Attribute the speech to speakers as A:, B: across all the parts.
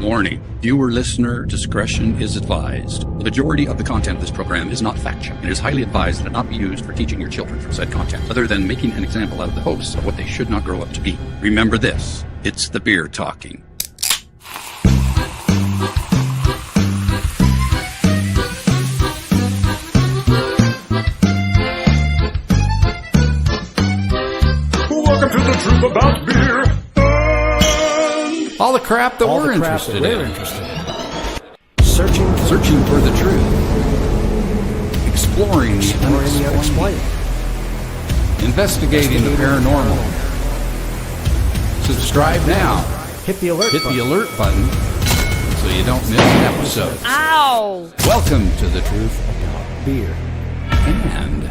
A: Warning, viewer listener discretion is advised. The majority of the content of this program is not factual and is highly advised that it not be used for teaching your children from said content, other than making an example out of the hosts of what they should not grow up to be. Remember this, it's the beer talking.
B: Welcome to the truth about beer.
A: All the crap that we're interested in.
C: Searching
A: for the truth. Exploring the unexplained. Investigating the paranormal. Subscribe now.
C: Hit the alert
A: button so you don't miss an episode.
D: Ow!
A: Welcome to the truth
C: about beer.
A: And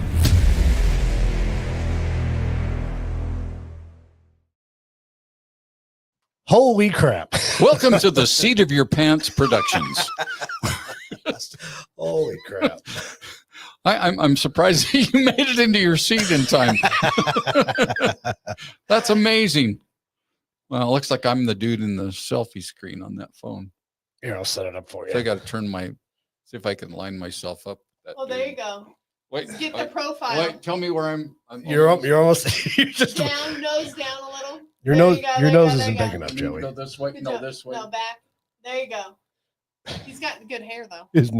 C: Holy crap.
A: welcome to the Seat of Your Pants Productions.
C: Holy crap.
A: I'm surprised you made it into your seat in time. That's amazing. Well, it looks like I'm the dude in the selfie screen on that phone.
C: Here, I'll set it up for you.
A: So I got to see if I can line myself up.
E: There you go.
A: Wait,
E: get the profile.
A: Wait, tell me where I'm
C: you're almost you're just
E: down, nose down a little.
C: Your nose isn't big enough, Joey.
A: Go this way. No, this way.
E: No, back. There you go. He's got good hair though.
C: His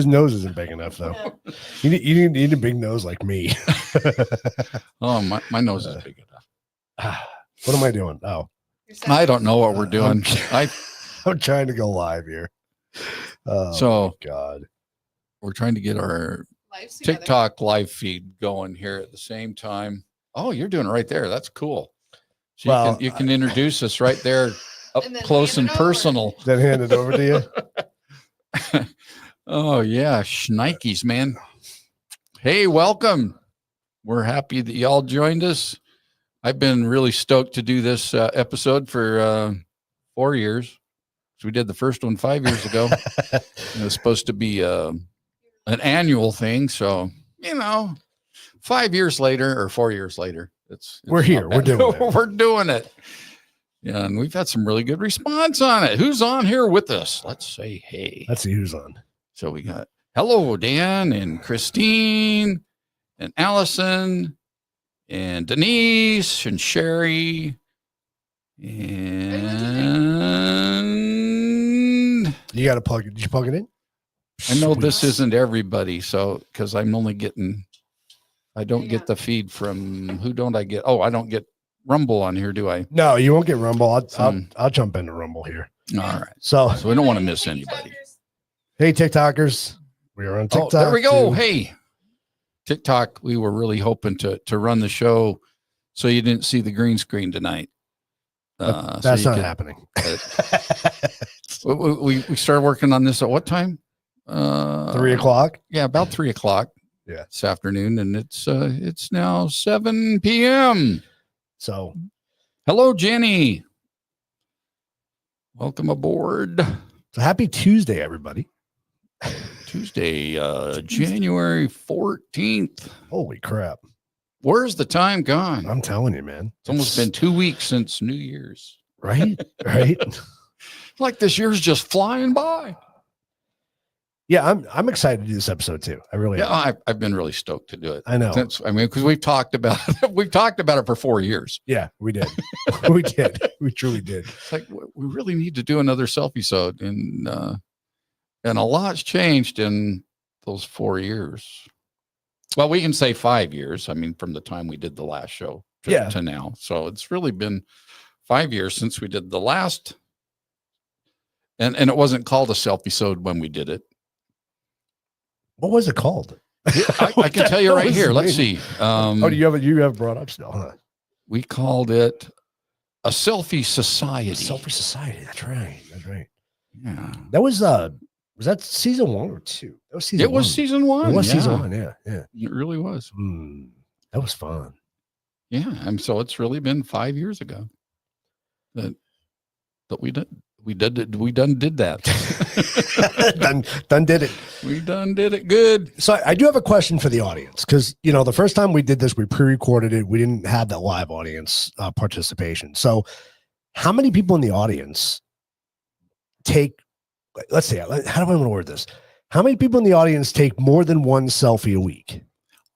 C: nose isn't big enough though.
E: Yeah.
C: You need a big nose like me.
A: Oh, my nose is big enough.
C: What am I doing? Oh,
A: I don't know what we're doing.
C: I'm trying to go live here. Oh,
A: so
C: God,
A: we're trying to get our TikTok live feed going here at the same time. Oh, you're doing it right there. That's cool. So you can introduce us right there up close and personal.
C: Then hand it over to you.
A: Oh yeah, shnikes, man. Hey, welcome. We're happy that y'all joined us. I've been really stoked to do this episode for 4 years. So we did the first one 5 years ago. It was supposed to be an annual thing. So, 5 years later or 4 years later,
C: we're here. We're doing it.
A: We're doing it. Yeah, and we've had some really good response on it. Who's on here with us? Let's say hey.
C: Let's see who's on.
A: So we got hello, Dan and Christine and Allison and Denise and Sherry and
C: you got to plug it. Did you plug it in?
A: I know this isn't everybody, so because I'm only getting. I don't get the feed from who don't I get? Oh, I don't get Rumble on here, do I?
C: No, you won't get Rumble. I'll jump into Rumble here.
A: All right.
C: So
A: we don't want to miss anybody.
C: Hey, TikTokers. We are on TikTok.
A: Oh, there we go.
C: Too.
A: Hey, TikTok. We were really hoping to run the show so you didn't see the green screen tonight.
C: That's not happening.
A: We started working on this at what time?
C: 3 o'clock.
A: Yeah, about 3 o'clock.
C: Yeah,
A: this afternoon, and it's now 7 p.m.
C: So,
A: hello, Jenny. Welcome aboard.
C: So happy Tuesday, everybody.
A: Tuesday, January 14th.
C: Holy crap!
A: Where's the time gone?
C: I'm telling you, man.
A: It's almost been 2 weeks since New Year's.
C: Right? Right.
A: Like this year's just flying by.
C: Yeah, I'm excited to do this episode too. I really am.
A: I've been really stoked to do it.
C: I know.
A: Because we've talked about it for 4 years.
C: Yeah, we did. We did. We truly did.
A: It's like we really need to do another selfie-sode, and a lot's changed in those 4 years. Well, we can say 5 years. I mean, from the time we did the last show to now. So it's really been 5 years since we did the last. And it wasn't called a selfie-sode when we did it.
C: What was it called?
A: I can tell you right here. Let's see.
C: You have brought up still, huh?
A: We called it a selfie society.
C: Selfie society. That's right. That's right.
A: Yeah.
C: That was that season 1 or 2? That was season.
A: It was season 1.
C: It was season 1. Yeah.
A: It really was.
C: That was fun.
A: Yeah, and so it's really been 5 years ago that we did. We done did that.
C: done did it.
A: We done did it good.
C: So I do have a question for the audience because, the first time we did this, we pre-recorded it. We didn't have that live audience participation. So how many people in the audience take, let's see, how do I want to word this? How many people in the audience take more than one selfie a week?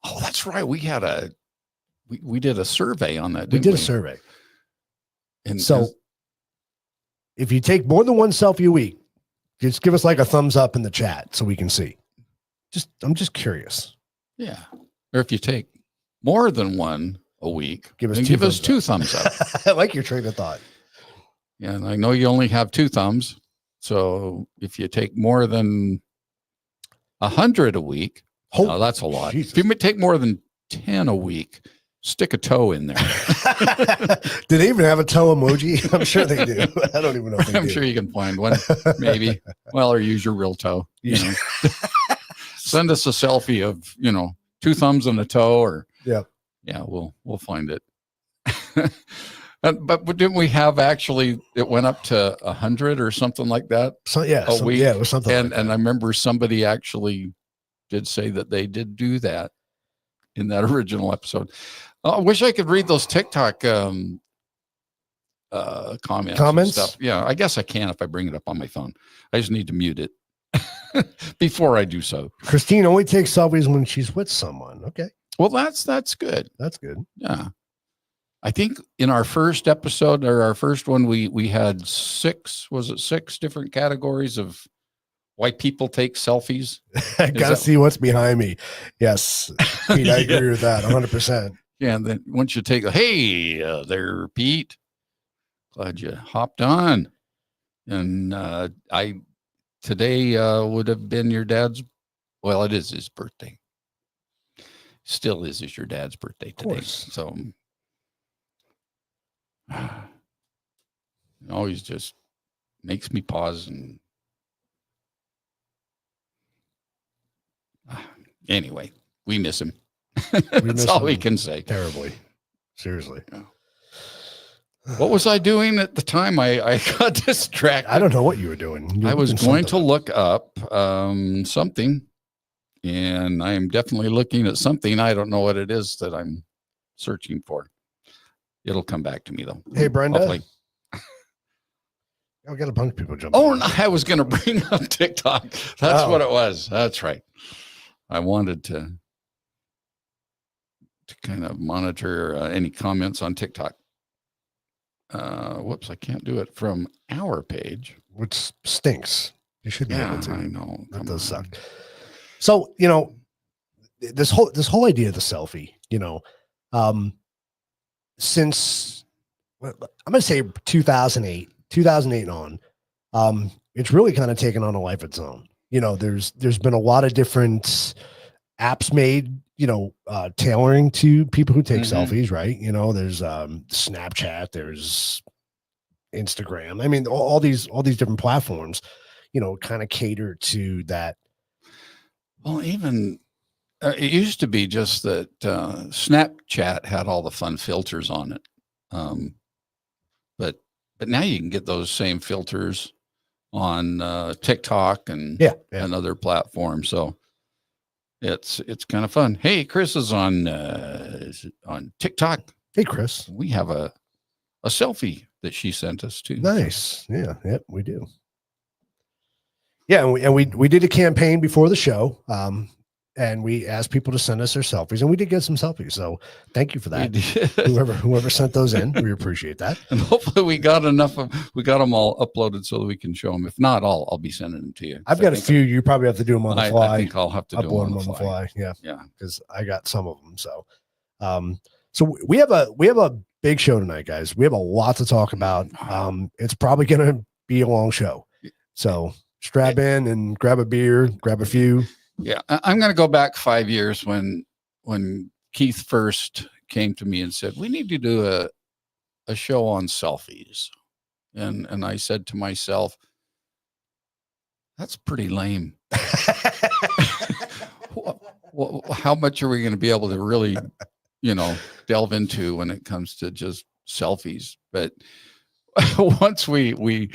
A: Oh, that's right. We had we did a survey on that.
C: We
A: Didn't
C: did a survey.
A: And
C: so if you take more than one selfie a week, just give us like a thumbs up in the chat so we can see. I'm just curious.
A: Yeah. Or if you take more than one a week,
C: give us two
A: thumbs up.
C: I like your train of thought.
A: Yeah, and I know you only have 2 thumbs. So if you take more than 100 a week, that's a lot.
C: Jesus.
A: If you take more than 10 a week, stick a toe in there.
C: Do they even have a toe emoji? I'm sure they do. I don't even know if they
A: I'm
C: do.
A: sure you can find one, maybe. Well, or use your real toe. You know. Send us a selfie of, 2 thumbs and a toe, or yeah, we'll find it. But didn't we have actually, it went up to 100 or something like that?
C: So a week. Yeah, it was something like that.
A: And I remember somebody actually did say that they did do that in that original episode. I wish I could read those TikTok comments. And stuff. Yeah, I guess I can if I bring it up on my phone. I just need to mute it before I do so.
C: Christine only takes selfies when she's with someone. Okay.
A: Well, that's good.
C: That's good.
A: Yeah. I think in our first episode, or our first one, we had 6 different categories of why people take selfies?
C: I gotta see what's behind me. Yes, Pete, I agree with that 100%.
A: Yeah, and then once you take, hey, there, Pete, glad you hopped on. And today would have been your dad's. Well, it is his birthday. Still is your dad's birthday today. So it always just makes me pause and anyway, we miss him. That's all we can say.
C: Terribly. Seriously.
A: Yeah. What was I doing at the time? I got distracted.
C: I don't know what you were doing.
A: I was going to look up something, and I am definitely looking at something. I don't know what it is that I'm searching for. It'll come back to me though.
C: Hey, Brenda.
A: Hopefully.
C: I got a bunch of people jumping.
A: Oh, no, I was going to bring up TikTok. That's what it was. That's right. I wanted to kind of monitor any comments on TikTok. Whoops, I can't do it from our page.
C: Which stinks. You should be able to.
A: I know.
C: That does suck. So, this whole idea of the selfie, since I'm going to say 2008 on, it's really kind of taken on a life of its own. There's been a lot of different apps made, tailoring to people who take selfies, right? There's Snapchat, there's Instagram. I mean, all these different platforms, kind of cater to that.
A: Well, even it used to be just that Snapchat had all the fun filters on it. But now you can get those same filters on TikTok and other platforms. So it's kind of fun. Hey, Chris is on TikTok.
C: Hey, Chris.
A: We have a selfie that she sent us too.
C: Nice. Yeah. Yep. We do. Yeah. And we did a campaign before the show. And we asked people to send us their selfies, and we did get some selfies. So thank you for that. Whoever sent those in, we appreciate that.
A: And hopefully we got them all uploaded so that we can show them. If not, I'll be sending them to you.
C: I've got a few. You probably have to do them on the fly.
A: I think I'll have to do them on the fly.
C: Yeah. Because I got some of them. So, so we have a big show tonight, guys. We have a lot to talk about. It's probably going to be a long show. So strap in and grab a beer, grab a few.
A: Yeah, I'm going to go back 5 years when Keith first came to me and said, we need to do a show on selfies. And I said to myself, that's pretty lame. How much are we going to be able to really, delve into when it comes to just selfies? But once we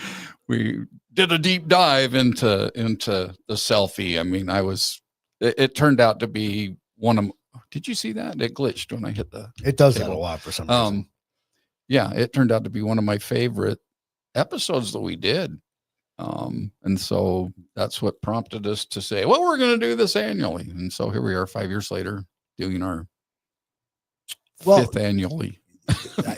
A: did a deep dive into the selfie. I mean, it turned out to be one of, did you see that? It glitched when I hit
C: it does that a lot for some reason.
A: Yeah, it turned out to be one of my favorite episodes that we did. And so that's what prompted us to say, well, we're going to do this annually. And so here we are 5 years later doing our fifth annually.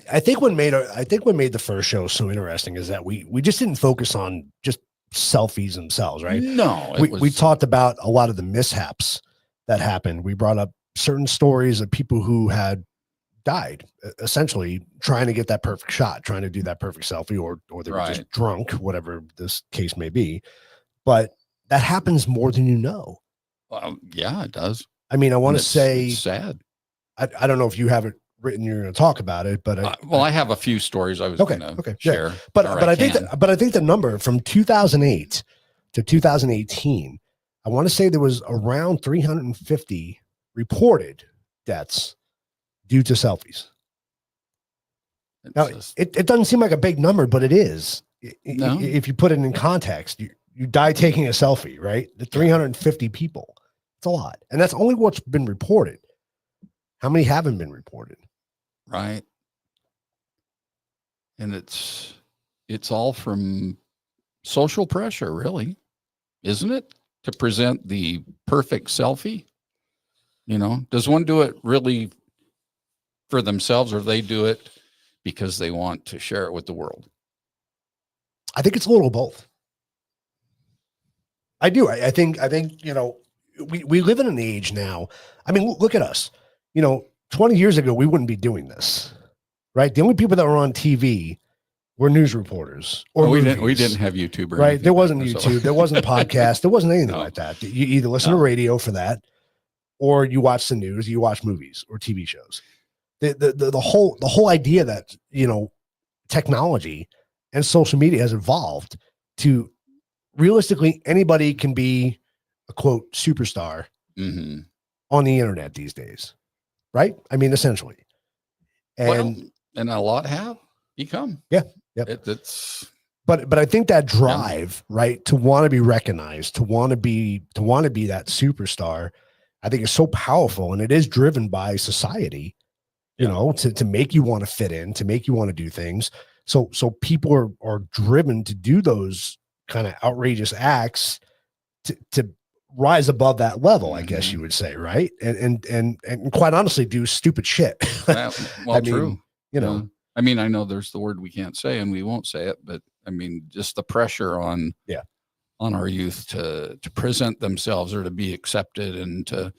C: I think what made the first show so interesting is that we just didn't focus on just selfies themselves, right?
A: No,
C: we talked about a lot of the mishaps that happened. We brought up certain stories of people who had died, essentially trying to get that perfect shot, trying to do that perfect selfie, or they were just drunk, whatever this case may be. But that happens more than you know.
A: Yeah, it does.
C: I mean, I want to say
A: it's sad.
C: I don't know if you have it written, you're going to talk about it, but
A: I have a few stories I was going to share.
C: Yeah. But I think the number from 2008 to 2018, I want to say there was around 350 reported deaths due to selfies. Now, it doesn't seem like a big number, but it is. No. If you put it in context, you die taking a selfie, right? The 350 people. It's a lot. And that's only what's been reported. How many haven't been reported?
A: Right. And it's all from social pressure, really, isn't it? To present the perfect selfie. You know, does one do it really for themselves, or they do it because they want to share it with the world?
C: I think it's a little of both. I do. I think, you know, we live in an age now. I mean, look at us. You know, 20 years ago, we wouldn't be doing this, right? The only people that were on TV were news reporters. Or
A: we didn't have YouTube,
C: right? There wasn't YouTube. There wasn't podcast. There wasn't anything like that. You either listen to radio for that, or you watch the news, you watch movies or TV shows. The whole idea that, you know, technology and social media has evolved to realistically anybody can be a quote superstar on the internet these days, right? I mean, essentially, and
A: a lot have become.
C: Yeah,
A: it's.
C: But I think that drive, right, to want to be recognized, to want to be that superstar, I think is so powerful, and it is driven by society, you know, to make you want to fit in, to make you want to do things. So people are driven to do those kind of outrageous acts to rise above that level, I guess you would say, right? And quite honestly, do stupid shit.
A: Well,
C: I
A: true.
C: mean, you know,
A: I mean, I know there's the word we can't say, and we won't say it, but I mean, just the pressure on our youth to present themselves or to be accepted and to,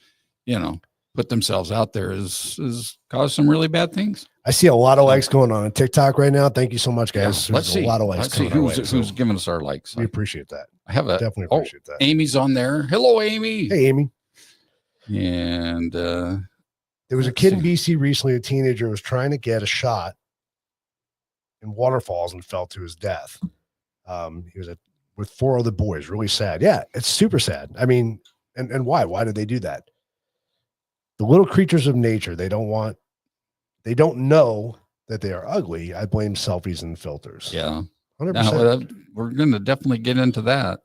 A: you know, put themselves out there is caused some really bad things.
C: I see a lot of likes going on TikTok right now. Thank you so much, guys.
A: Yeah, let's see.
C: A lot of likes.
A: Let's see who's giving us our likes.
C: We appreciate that.
A: I have
C: definitely appreciate that.
A: Amy's on there. Hello, Amy.
C: Hey, Amy.
A: And
C: there was a kid in BC recently, a teenager was trying to get a shot in waterfalls and fell to his death. He was with 4 other boys. Really sad. Yeah, it's super sad. I mean, and why? Why did they do that? The little creatures of nature, they don't know that they are ugly. I blame selfies and filters.
A: Yeah.
C: 100%.
A: Now, we're going to definitely get into that.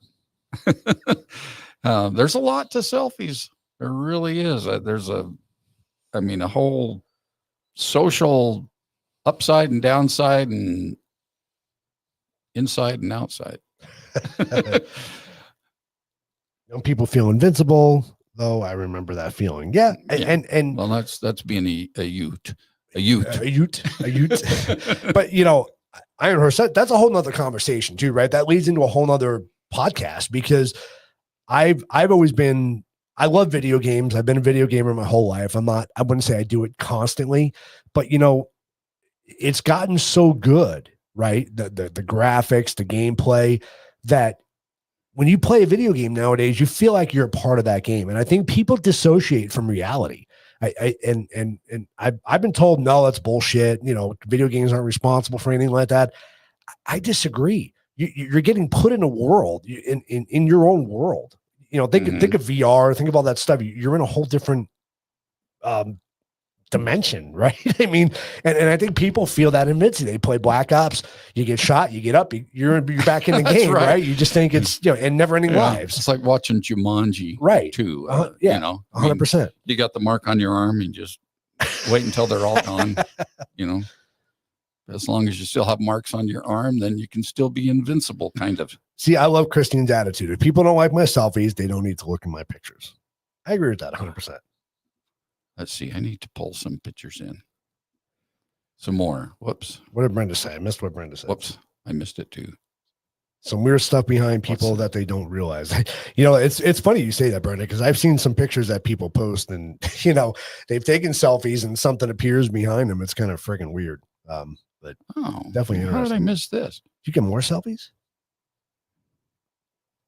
A: There's a lot to selfies. There really is. There's a whole social upside and downside and inside and outside.
C: People feel invincible, though. I remember that feeling. Yeah. And
A: well, that's being a Ute.
C: But you know, Iron Horse, that's a whole nother conversation too, right? That leads into a whole nother podcast, because I love video games. I've been a video gamer my whole life. I wouldn't say I do it constantly, but you know, it's gotten so good, right? The graphics, the gameplay, that when you play a video game nowadays, you feel like you're a part of that game. And I think people dissociate from reality. I've been told, no, that's bullshit. You know, video games aren't responsible for anything like that. I disagree. You're getting put in a world in your own world. You know, think of VR, think of all that stuff. You're in a whole different dimension, right? I mean, and I think people feel that in Mitzi. They play Black Ops, you get shot, you get up, you're back in the game, right? You just think it's, you know, and never ending lives.
A: It's like watching Jumanji,
C: right?
A: Too,
C: yeah,
A: you know,
C: 100%.
A: You got the mark on your arm, and just wait until they're all gone, you know. As long as you still have marks on your arm, then you can still be invincible, kind of.
C: See, I love Christine's attitude. If people don't like my selfies, they don't need to look at my pictures. I agree with that 100%.
A: Let's see. I need to pull some pictures in. Some more. Whoops.
C: What did Brenda say? I missed what Brenda said.
A: Whoops. I missed it too.
C: Some weird stuff behind people that they don't realize. You know, it's funny you say that, Brenda, because I've seen some pictures that people post and, you know, they've taken selfies and something appears behind them. It's kind of freaking weird. But definitely interesting.
A: How did I miss this?
C: Did you get more selfies?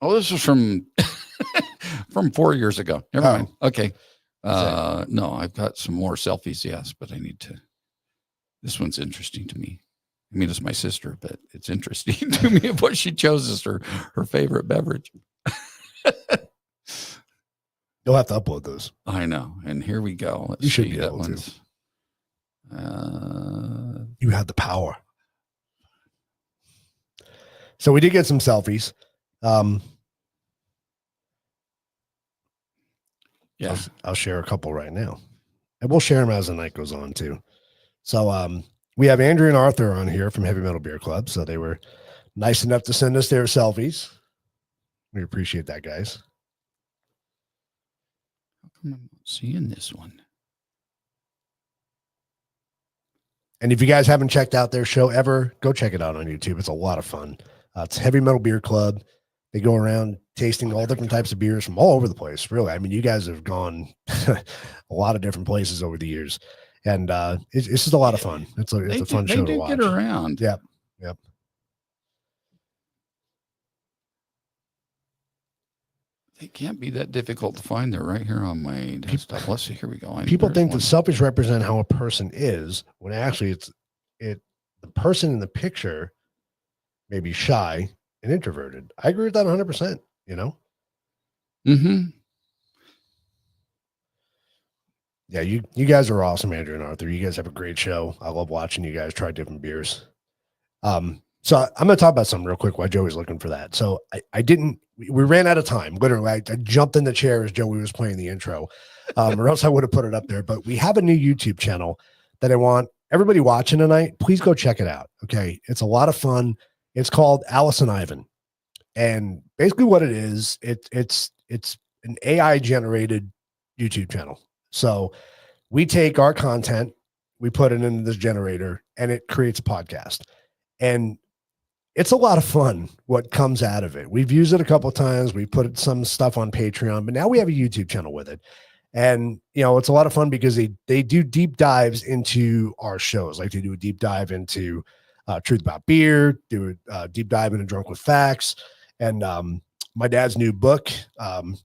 A: Oh, this was from from 4 years ago. Never mind. Okay. No, I've got some more selfies, yes, but I need to. This one's interesting to me. I mean, it's my sister, but it's interesting to me of what she chose as her favorite beverage.
C: You'll have to upload those.
A: I know. And here we go. Let's
C: you should
A: see.
C: Be
A: That
C: able
A: one's.
C: You have the power. So we did get some selfies.
A: Yeah,
C: I'll share a couple right now, and we'll share them as the night goes on too. So we have Andrew and Arthur on here from Heavy Metal Beer Club. So they were nice enough to send us their selfies. We appreciate that, guys.
A: How come I'm not seeing this one?
C: And if you guys haven't checked out their show ever, go check it out on YouTube. It's a lot of fun. It's Heavy Metal Beer Club. They go around tasting all different types of beers from all over the place. Really, I mean, you guys have gone a lot of different places over the years, and it's just a lot of fun. It's a fun show to watch.
A: They get around.
C: Yep.
A: They can't be that difficult to find. They're right here on my desktop. Let's see. Here we go.
C: People think that selfies represent how a person is, when actually the person in the picture may be shy and introverted. I agree with that 100%. You know.
A: Mm-hmm.
C: Yeah, you guys are awesome, Andrew and Arthur. You guys have a great show. I love watching you guys try different beers. So I'm going to talk about something real quick while Joey's looking for that. So we ran out of time. Literally, I jumped in the chair as Joey was playing the intro, or else I would have put it up there. But we have a new YouTube channel that I want everybody watching tonight. Please go check it out. Okay. It's a lot of fun. It's called Alice and Ivan. And basically what it is, it's an AI generated YouTube channel. So we take our content, we put it into this generator, and it creates a podcast. And it's a lot of fun what comes out of it. We've used it a couple of times. We put some stuff on Patreon, but now we have a YouTube channel with it. And, you know, it's a lot of fun because they do deep dives into our shows. Like they do a deep dive into Truth About Beer, do a deep dive into Drunk with Facts. And my dad's new book,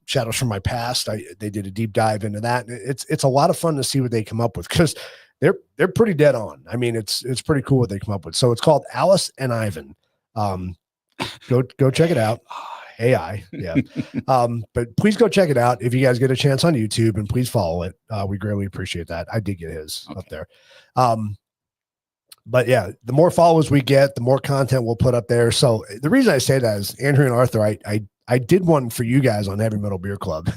C: Shadows from My Past, they did a deep dive into that. And it's a lot of fun to see what they come up with because they're pretty dead on. I mean, it's pretty cool what they come up with. So it's called Alice and Ivan. Go check it out. AI. Yeah. But please go check it out if you guys get a chance on YouTube, and please follow it. We greatly appreciate that. I did get his up there. But yeah, the more followers we get, the more content we'll put up there. So the reason I say that is Andrew and Arthur, I did one for you guys on Heavy Metal Beer Club,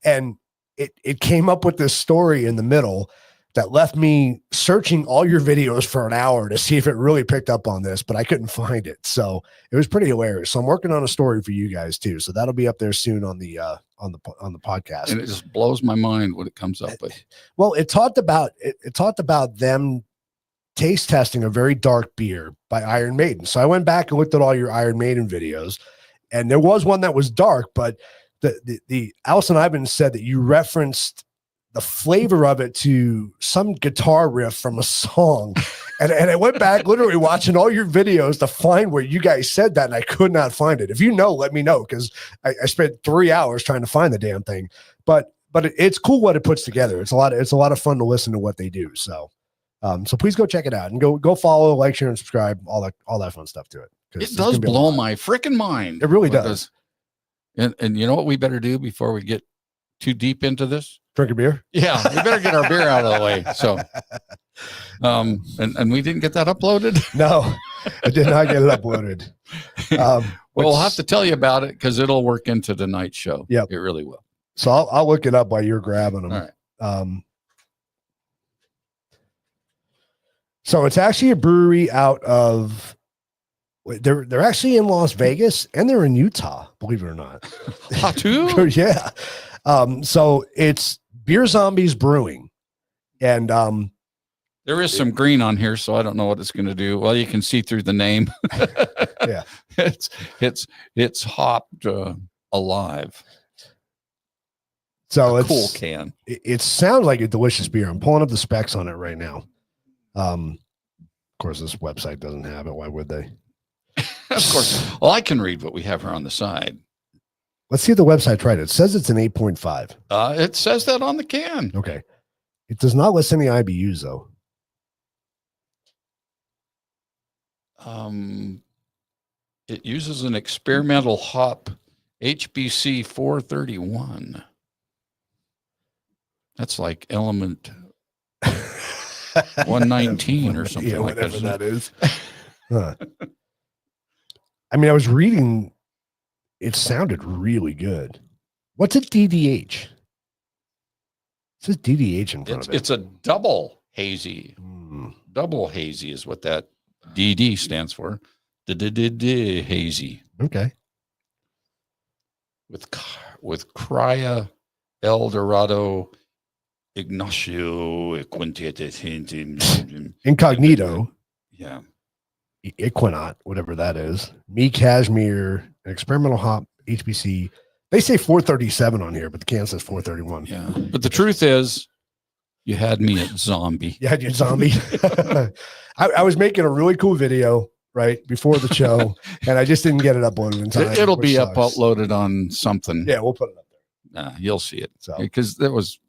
C: and it came up with this story in the middle that left me searching all your videos for an hour to see if it really picked up on this, but I couldn't find it. So it was pretty hilarious. So I'm working on a story for you guys too. So that'll be up there soon on the podcast.
A: And it just blows my mind what it comes up with.
C: Well, it talked about them taste testing a very dark beer by Iron Maiden. So I went back and looked at all your Iron Maiden videos, and there was one that was dark, but the Allison Ivan said that you referenced the flavor of it to some guitar riff from a song. And I went back literally watching all your videos to find where you guys said that, and I could not find it. If you know, let me know, because I spent 3 hours trying to find the damn thing. But it's cool what it puts together. It's a lot of fun to listen to what they do. So so please go check it out and go follow, like, share, and subscribe, all that fun stuff to it.
A: It does blow my freaking mind.
C: It really does.
A: And you know what we better do before we get too deep into this?
C: Drink a beer?
A: Yeah, we better get our beer out of the way. So, and we didn't get that uploaded?
C: No, I did not get it uploaded.
A: We'll have to tell you about it because it'll work into tonight's show.
C: Yep.
A: It really will.
C: So I'll look it up while you're grabbing them.
A: All right.
C: So it's actually a brewery out of. They're actually in Las Vegas and they're in Utah. Believe it or not.
A: Too?
C: Yeah. So it's Beer Zombies Brewing, and
A: There is some green on here, so I don't know what it's going to do. Well, you can see through the name.
C: Yeah.
A: It's hopped alive.
C: So
A: A
C: it's
A: cool can.
C: It sounds like a delicious beer. I'm pulling up the specs on it right now. Of course, this website doesn't have it. Why would they?
A: Of course. Well, I can read what we have here on the side.
C: Let's see if the website's right. It says it's an 8.5.
A: It says that on the can.
C: Okay. It does not list any IBUs though.
A: It uses an experimental hop HBC 431. That's like element 119 or something
C: Yeah,
A: like
C: whatever
A: that.
C: that is. Huh. I mean, I was reading. It sounded really good. What's a DDH? It says DDH in front of it.
A: It's a double hazy.
C: Mm.
A: Double hazy is what that DD stands for. The hazy
C: Okay.
A: with Crya El Dorado Ignacio Quintet.
C: Incognito,
A: Yeah.
C: Equinaut, whatever that is. Me Cashmere, an experimental hop, HBC. They say 437 on here, but the can says 431.
A: Yeah. But the truth is, you had me at zombie.
C: You had your zombie. I was making a really cool video right before the show, and I just didn't get it uploaded in time.
A: It'll
C: which
A: be
C: sucks.
A: uploaded on something.
C: Yeah, we'll put it up there.
A: You'll see it.
C: So
A: Because there was,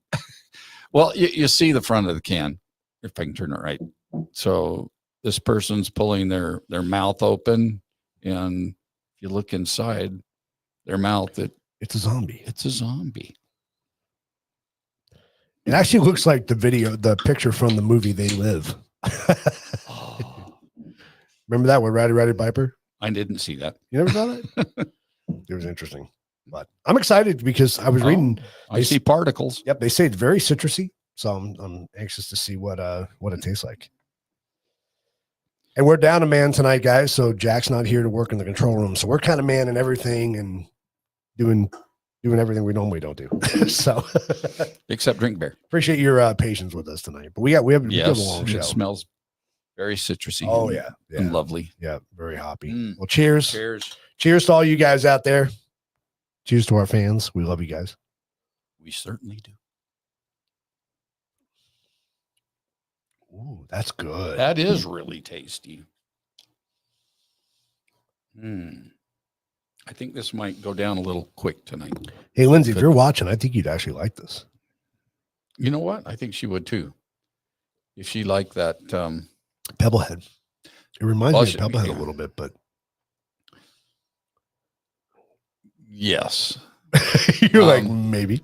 A: well, you see the front of the can, if I can turn it right. So this person's pulling their mouth open, and if you look inside their mouth,
C: it's a zombie.
A: it's a zombie.
C: It actually looks like the picture from the movie They Live.
A: Oh,
C: Remember that with Ratty Piper?
A: I didn't see that.
C: You never saw that? It was interesting. But I'm excited because I was reading.
A: I see particles.
C: Yep, they say it's very citrusy, so I'm anxious to see what it tastes like. And we're down a man tonight, guys. So Jack's not here to work in the control room, so we're kind of manning everything and doing everything we normally don't do. So
A: Except drink beer.
C: appreciate your patience with us tonight. But we have a long show.
A: It smells very citrusy.
C: Oh yeah,
A: and lovely.
C: Yeah, very hoppy.
A: Mm.
C: Well, cheers. Cheers to all you guys out there. Cheers to our fans. We love you guys.
A: We certainly do.
C: Ooh, that's good.
A: That is really tasty. I think this might go down a little quick tonight.
C: Hey, Lindsay, if you're watching, I think you'd actually like this.
A: You know what? I think she would too. If she liked that.
C: Pebblehead. It reminds me of Pebblehead a little bit, but.
A: Yes.
C: You're like, maybe.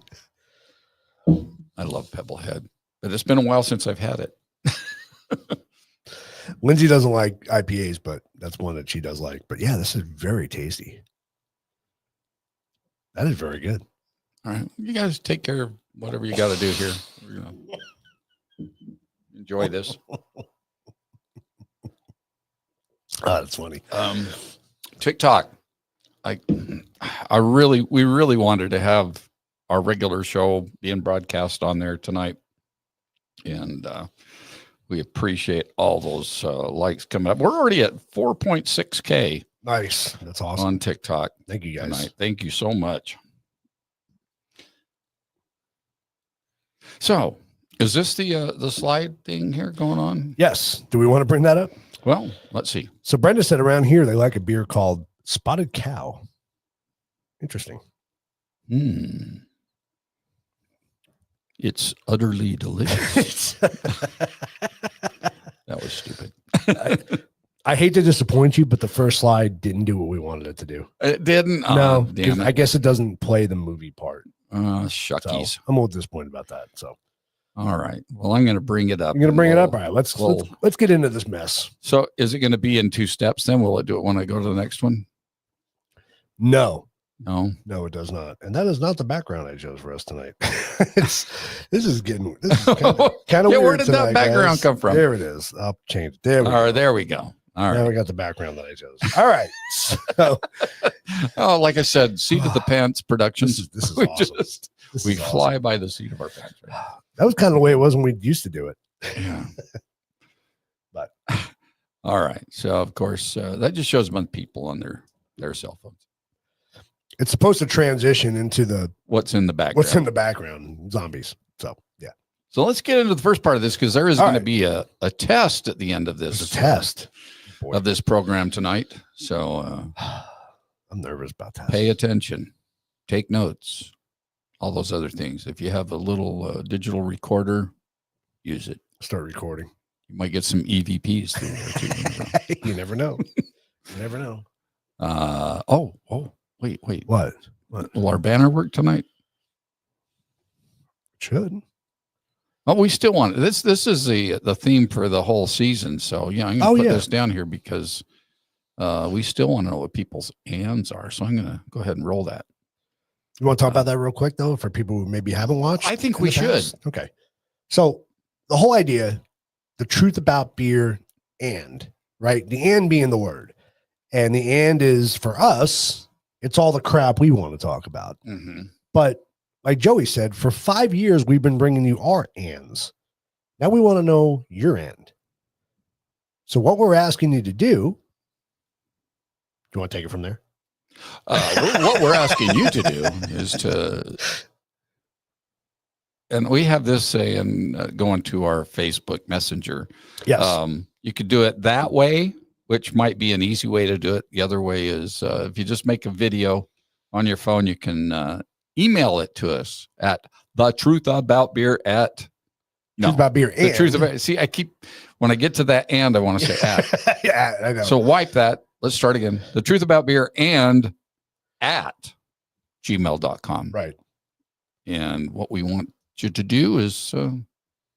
A: I love Pebblehead, but it's been a while since I've had it.
C: Lindsay doesn't like IPAs, but that's one that she does like. But yeah, this is very tasty. That is very good.
A: All right. You guys take care of whatever you got to do here. We're gonna enjoy this.
C: That's funny.
A: TikTok. We really wanted to have our regular show being broadcast on there tonight. And we appreciate all those likes coming up. We're already at 4.6K.
C: Nice. That's awesome.
A: On TikTok.
C: Thank you guys.
A: Tonight. Thank you so much. So is this the slide thing here going on?
C: Yes. Do we want to bring that up?
A: Well, let's see.
C: So Brenda said around here they like a beer called Spotted Cow. Interesting.
A: It's utterly delicious. That was stupid.
C: I hate to disappoint you, but the first slide didn't do what we wanted it to do.
A: It didn't?
C: No,
A: damn it.
C: I guess it doesn't play the movie part.
A: Shuckies.
C: So I'm a little disappointed about that. So,
A: all right. Well, I'm going to bring it up.
C: You're going to bring it up? All right. Let's get into this mess.
A: So is it going to be in two steps then? Will it do it when I go to the next one?
C: No.
A: No.
C: No, it does not. And that is not the background I chose for us tonight. This is kind of
A: Yeah,
C: weird.
A: where did that
C: tonight,
A: background
C: guys.
A: come from?
C: There it is. I'll change it. There we
A: All right,
C: go.
A: there we go. All
C: Now
A: right.
C: we got the background that I chose. All right. So
A: Oh, like I said, seat of the pants production.
C: this is
A: we
C: awesome.
A: we fly by the seat of our pants. Right?
C: That was kind of the way it was when we used to do it.
A: Yeah.
C: But
A: all right. So of course that just shows them people on their cell phones.
C: it's supposed to transition into
A: What's in the background?
C: what's in the background, zombies. So yeah.
A: So let's get into the first part of this because there is going to
C: right.
A: be a test at the end of this.
C: It's a test
A: of this program tonight. So
C: I'm nervous about that.
A: pay attention, take notes, all those other things. If you have a little digital recorder, use it.
C: Start recording.
A: You might get some EVPs through there too.
C: You never know. You never know.
A: Wait.
C: What?
A: Will our banner work tonight?
C: Should.
A: Oh, we still want it. This is the theme for the whole season. So yeah, I'm gonna put this down here because we still want to know what people's ands are. So I'm gonna go ahead and roll that.
C: You want to talk about that real quick though, for people who maybe haven't watched?
A: I think we should.
C: Okay. So the whole idea, the truth about beer and, right? The and being the word. And the and is for us, it's all the crap we want to talk about.
A: Mm-hmm.
C: But like Joey said, for 5 years, we've been bringing you our ands. Now we want to know your end. So what we're asking you to do you want to take it from there?
A: What we're asking you to do is to, and we have this saying going to our Facebook Messenger.
C: Yes.
A: You could do it that way, which might be an easy way to do it. The other way is if you just make a video on your phone, you can email it to us at thetruthaboutbeer at
C: Truth about beer and.
A: the truth about. See, when I get to that and I want to say at.
C: Yeah, I know.
A: So wipe that. Let's start again. The truth about beer and at gmail.com.
C: Right.
A: And what we want you to do is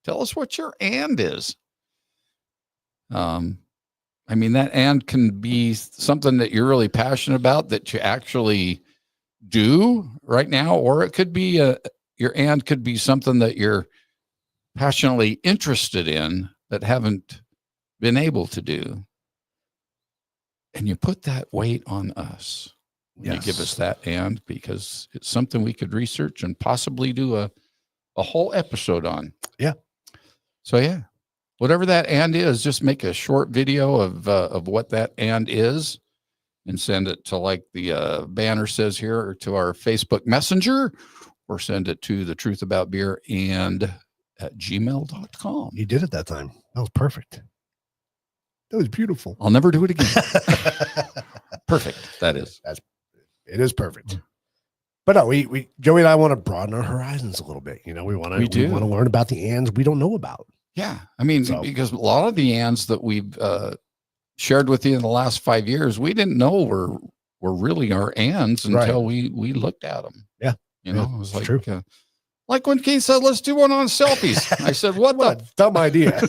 A: tell us what your and is. I mean, that and can be something that you're really passionate about that you actually do right now, or it could be your and could be something that you're passionately interested in but haven't been able to do. And you put that weight on us. Yes. You give us that and because it's something we could research and possibly do a whole episode on.
C: Yeah.
A: So yeah, whatever that and is, just make a short video of what that and is and send it to like the banner says here or to our Facebook Messenger or send it to the truth about beer and at gmail.com.
C: You did it that time. That was perfect. That was beautiful.
A: I'll never do it again. Perfect. That is.
C: It is perfect. But no, we Joey and I want to broaden our horizons a little bit. You know, we want to learn about the ands we don't know about.
A: Yeah. I mean, because a lot of the ands that we've shared with you in the last 5 years, we didn't know were really our ands until we looked at them.
C: Yeah.
A: You know, it was like,
C: true.
A: Like when Keith said, let's do one on selfies. I said, what
C: a dumb idea.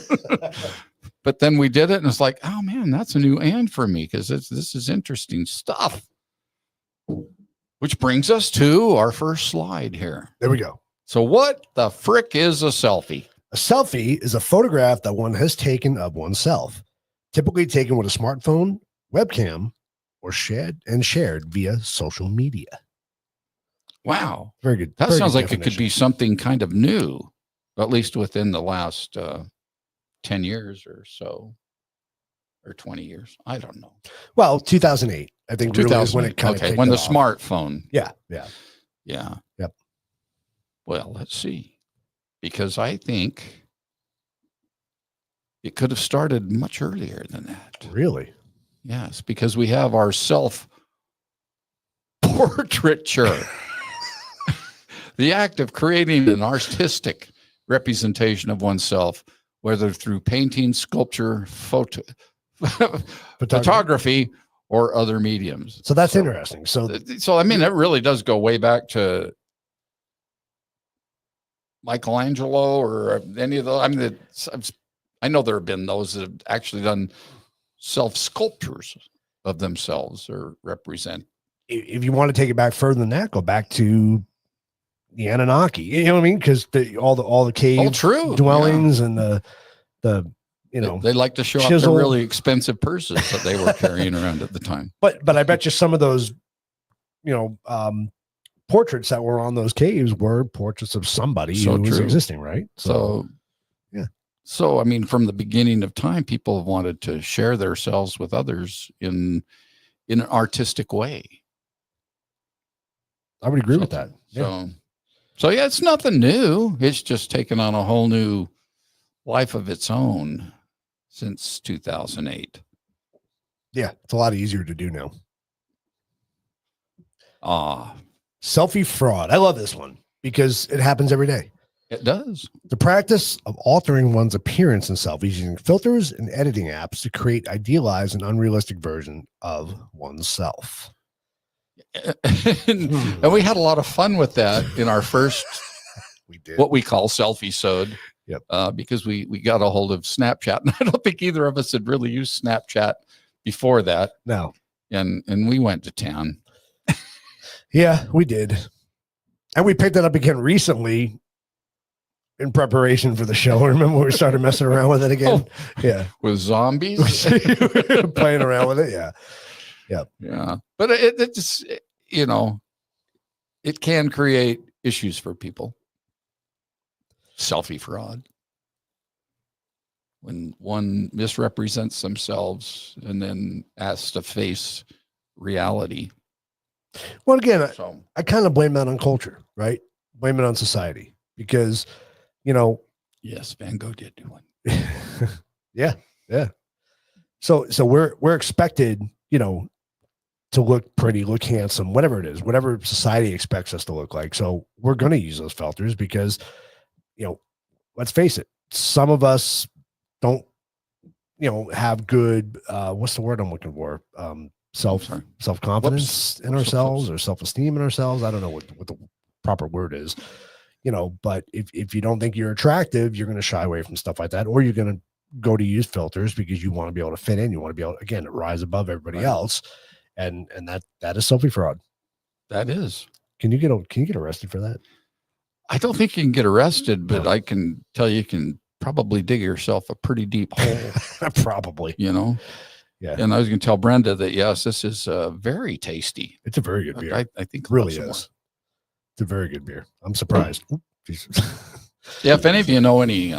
A: But then we did it and it's like, oh man, that's a new and for me because this is interesting stuff. Which brings us to our first slide here.
C: There we go.
A: So what the frick is a selfie?
C: A selfie is a photograph that one has taken of oneself, typically taken with a smartphone, webcam, or shared via social media.
A: Wow.
C: Very good.
A: That
C: very
A: sounds
C: good
A: like
C: definition.
A: it could be something kind of new, at least within the last 10 years or so, or 20 years. I don't know.
C: Well, 2008, I think, really is when it kind of
A: when the smartphone.
C: Yeah.
A: Yep. Well, let's see, because I think it could have started much earlier than that.
C: Really?
A: Yes, because we have our self-portraiture. The act of creating an artistic representation of oneself, whether through painting, sculpture, photography, or other mediums.
C: So that's interesting. So
A: I mean, it really does go way back to Michelangelo or any of those. I mean, I know there have been those that have actually done self-sculptures of themselves or represent
C: if you want to take it back further than that, go back to the Anunnaki. You know what I mean? Because all the cave
A: true.
C: dwellings and the
A: they like to show off
C: chiseled-
A: their really expensive purses that they were carrying around at the time.
C: But I bet you some of those portraits that were on those caves were portraits of somebody
A: So
C: who was
A: true.
C: existing, right?
A: So
C: yeah.
A: So I mean, from the beginning of time, people have wanted to share themselves with others in an artistic way.
C: I would agree with that. Yeah.
A: So yeah, it's nothing new. It's just taken on a whole new life of its own since 2008.
C: Yeah, it's a lot easier to do now. Selfie fraud. I love this one because it happens every day.
A: It does.
C: The practice of altering one's appearance in selfies using filters and editing apps to create idealized and unrealistic version of oneself.
A: And we had a lot of fun with that in our first,
C: we did
A: what we call selfie-sode.
C: Yep.
A: Because we got a hold of Snapchat, and I don't think either of us had really used Snapchat before that.
C: No.
A: And we went to town.
C: Yeah, we did. And we picked it up again recently in preparation for the show. Remember when we started messing around with it again?
A: Oh,
C: yeah.
A: With zombies?
C: Playing around with it. Yeah.
A: Yeah. But it's, it can create issues for people. Selfie fraud. When one misrepresents themselves and then asks to face reality.
C: Well, again,
A: So
C: I kind of blame that on culture, right? Blame it on society because,
A: yes, Van Gogh did do one.
C: yeah. So we're expected, to look pretty, look handsome, whatever it is, whatever society expects us to look like. So we're going to use those filters because, let's face it, some of us don't, have good, what's the word I'm looking for? Self-confidence in ourselves or self-esteem in ourselves. I don't know what the proper word is, but if you don't think you're attractive, you're going to shy away from stuff like that, or you're going to go to use filters because you want to be able to fit in. You want to be able, again, to rise above everybody else. And that is selfie fraud.
A: That is.
C: Can you get arrested for that?
A: I don't think you can get arrested, but
C: No.
A: I can tell you can probably dig yourself a pretty deep hole.
C: Probably. Yeah.
A: And I was going to tell Brenda that, yes, this is very tasty.
C: It's a very good beer.
A: I think
C: It really
A: lots of
C: is. It's a very good beer. I'm surprised.
A: Yeah, if any of you know any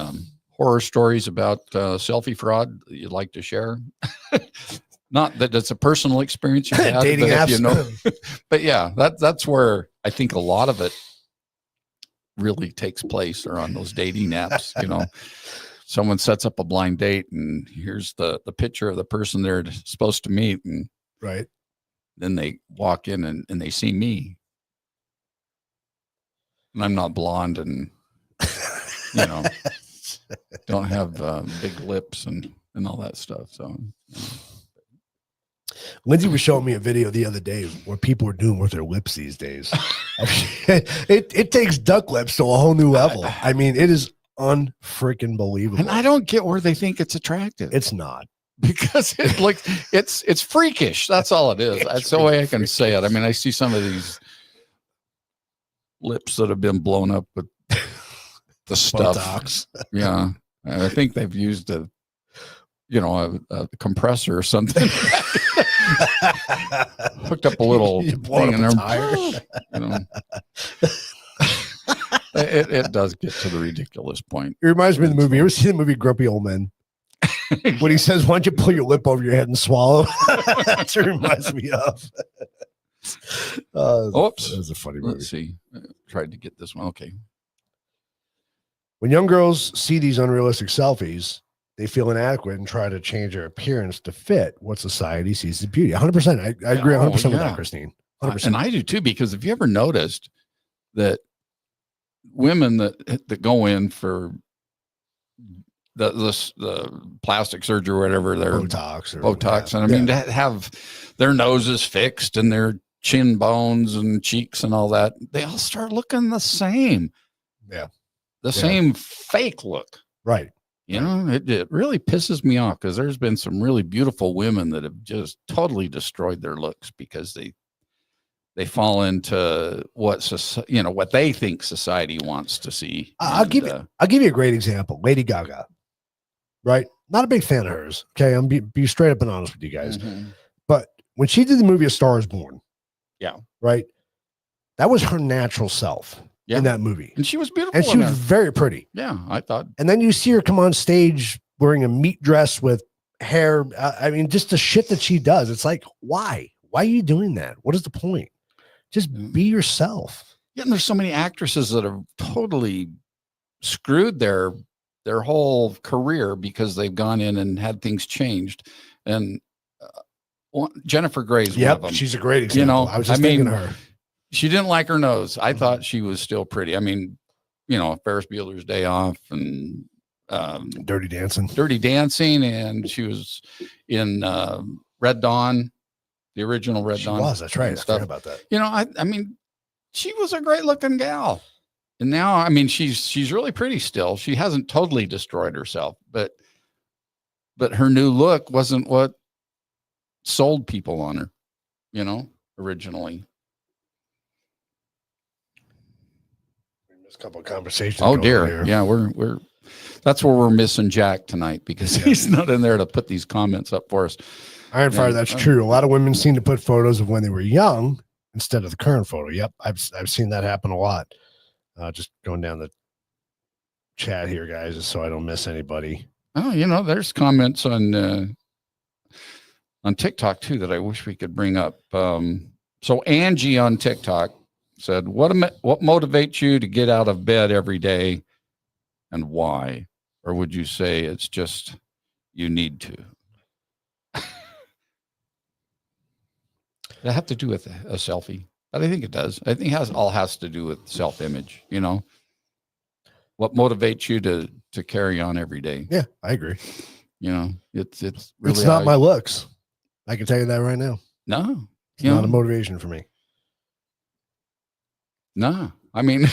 A: horror stories about selfie fraud that you'd like to share, not that it's a personal experience you had,
C: Dating
A: but
C: apps.
A: but yeah, that's where I think a lot of it really takes place, or on those dating apps. Someone sets up a blind date, and here's the picture of the person they're supposed to meet, and
C: Right.
A: then they walk in and they see me, and I'm not blonde, and don't have big lips and all that stuff. So
C: Lindsay was showing me a video the other day where people are doing with their lips these days. it takes duck lips to a whole new level. I mean, it is unfreaking believable.
A: and I don't get where they think it's attractive.
C: It's not.
A: Because it's freakish. That's all it is. That's the way I can say it. I mean, I see some of these lips that have been blown up with the stuff.
C: Botox.
A: Yeah. And I think they've used a compressor or something. Hooked up a little
C: You blown
A: thing
C: up
A: in
C: a
A: there.
C: tire.
A: It does get to the ridiculous point.
C: It reminds me of the movie. You ever see the movie Grumpy Old Men? When he says, "Why don't you pull your lip over your head and swallow?" That's what it reminds me of.
A: Oops.
C: That was a funny movie.
A: Let's see. I tried to get this one. Okay.
C: When young girls see these unrealistic selfies, they feel inadequate and try to change their appearance to fit what society sees as beauty. 100%. I agree 100% with
A: yeah.
C: that, Christine. 100%.
A: And I do too, because if you ever noticed that women that go in for the plastic surgery or whatever, their
C: Botox.
A: and I mean, to have their noses fixed and their chin bones and cheeks and all that, they all start looking the same.
C: Yeah.
A: The same fake look.
C: Right.
A: It really pisses me off, because there's been some really beautiful women that have just totally destroyed their looks because they they fall into what they think society wants to see.
C: I'll give you a great example. Lady Gaga, right? Not a big fan of hers. Okay, I'm be straight up and honest with you guys.
A: Mhm.
C: But when she did the movie A Star Is Born,
A: Yeah.
C: right, that was her natural self
A: Yeah.
C: in that movie,
A: And she was beautiful.
C: and she
A: in
C: was
A: there.
C: very pretty.
A: Yeah, I thought.
C: And then you see her come on stage wearing a meat dress with hair. I mean, just the shit that she does. It's like, why? Why are you doing that? What is the point? Just be yourself.
A: Yeah, and there's so many actresses that have totally screwed their whole career because they've gone in and had things changed. And Jennifer Grey's one of them.
C: She's a great example. I was just thinking of her.
A: She didn't like her nose. I thought she was still pretty. I mean, Ferris Bueller's Day Off and
C: Dirty Dancing,
A: and she was in Red Dawn, the original Red Dawn.
C: She was. That's right. I forgot about that.
A: I mean, she was a great looking gal. And now, I mean, she's really pretty still. She hasn't totally destroyed herself, but her new look wasn't what sold people on her, originally.
C: There's a couple of conversations.
A: Oh dear. Yeah, we're that's where we're missing Jack tonight because he's not in there to put these comments up for us.
C: Iron Fire, that's true. A lot of women seem to put photos of when they were young instead of the current photo. Yep, I've seen that happen a lot. Just going down the chat here, guys, just so I don't miss anybody.
A: Oh, there's comments on TikTok too that I wish we could bring up. So Angie on TikTok said, "What motivates you to get out of bed every day, and why? Or would you say it's just you need to?" Does that have to do with a selfie? But I think it does. I think it all has to do with self-image. What motivates you to carry on every day?
C: Yeah, I agree.
A: It's really
C: it's not my looks. I can tell you that right now.
A: No,
C: it's not a motivation for me.
A: No, I mean,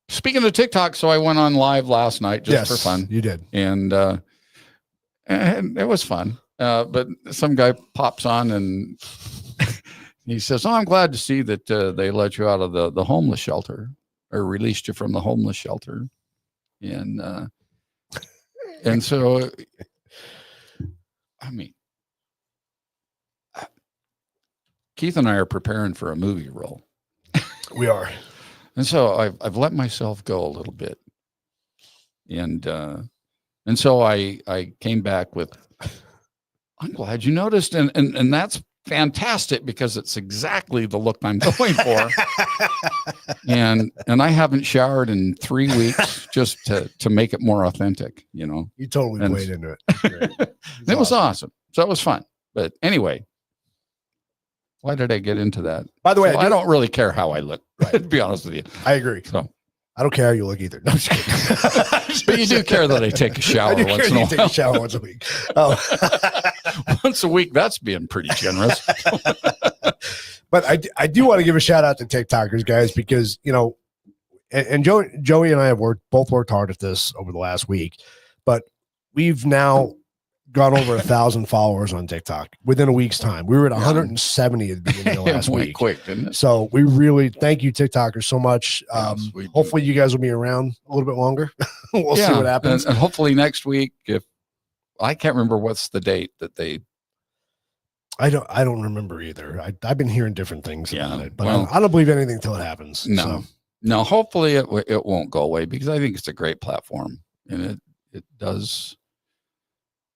A: speaking of TikTok, so I went on live last night just for fun.
C: You did,
A: and it was fun. But some guy pops on and he says, "Oh, I'm glad to see that they let you out of the homeless shelter or released you from the homeless shelter." And so, I mean, Keith and I are preparing for a movie role.
C: We are.
A: And so I've let myself go a little bit. And so I came back with, "I'm glad you noticed." And that's fantastic because it's exactly the look I'm going for. and I haven't showered in 3 weeks just to make it more authentic, You
C: totally played into it.
A: It was awesome. So it was fun. But anyway, why did I get into that?
C: By the way,
A: I don't really care how I look, to be honest with you.
C: I agree.
A: So
C: I don't care how you look either. No, I'm just kidding.
A: But you do care that I take a shower once in a while.
C: Take a shower once a week. Oh.
A: Once a week, that's being pretty generous.
C: But I do want to give a shout out to TikTokers, guys, because and Joey and I have both worked hard at this over the last week, but we've now gone over 1,000 followers on TikTok within a week's time. We were at 170 at the beginning of last week.
A: Quick, didn't it?
C: So we really thank you, TikTokers, so much.
A: Yes,
C: hopefully you guys will be around a little bit longer. We'll see what happens.
A: And hopefully next week, if I can't remember what's the date that they.
C: I don't remember either. I've been hearing different things about it, but
A: well,
C: I don't believe anything until it happens.
A: No. Hopefully it won't go away because I think it's a great platform and it does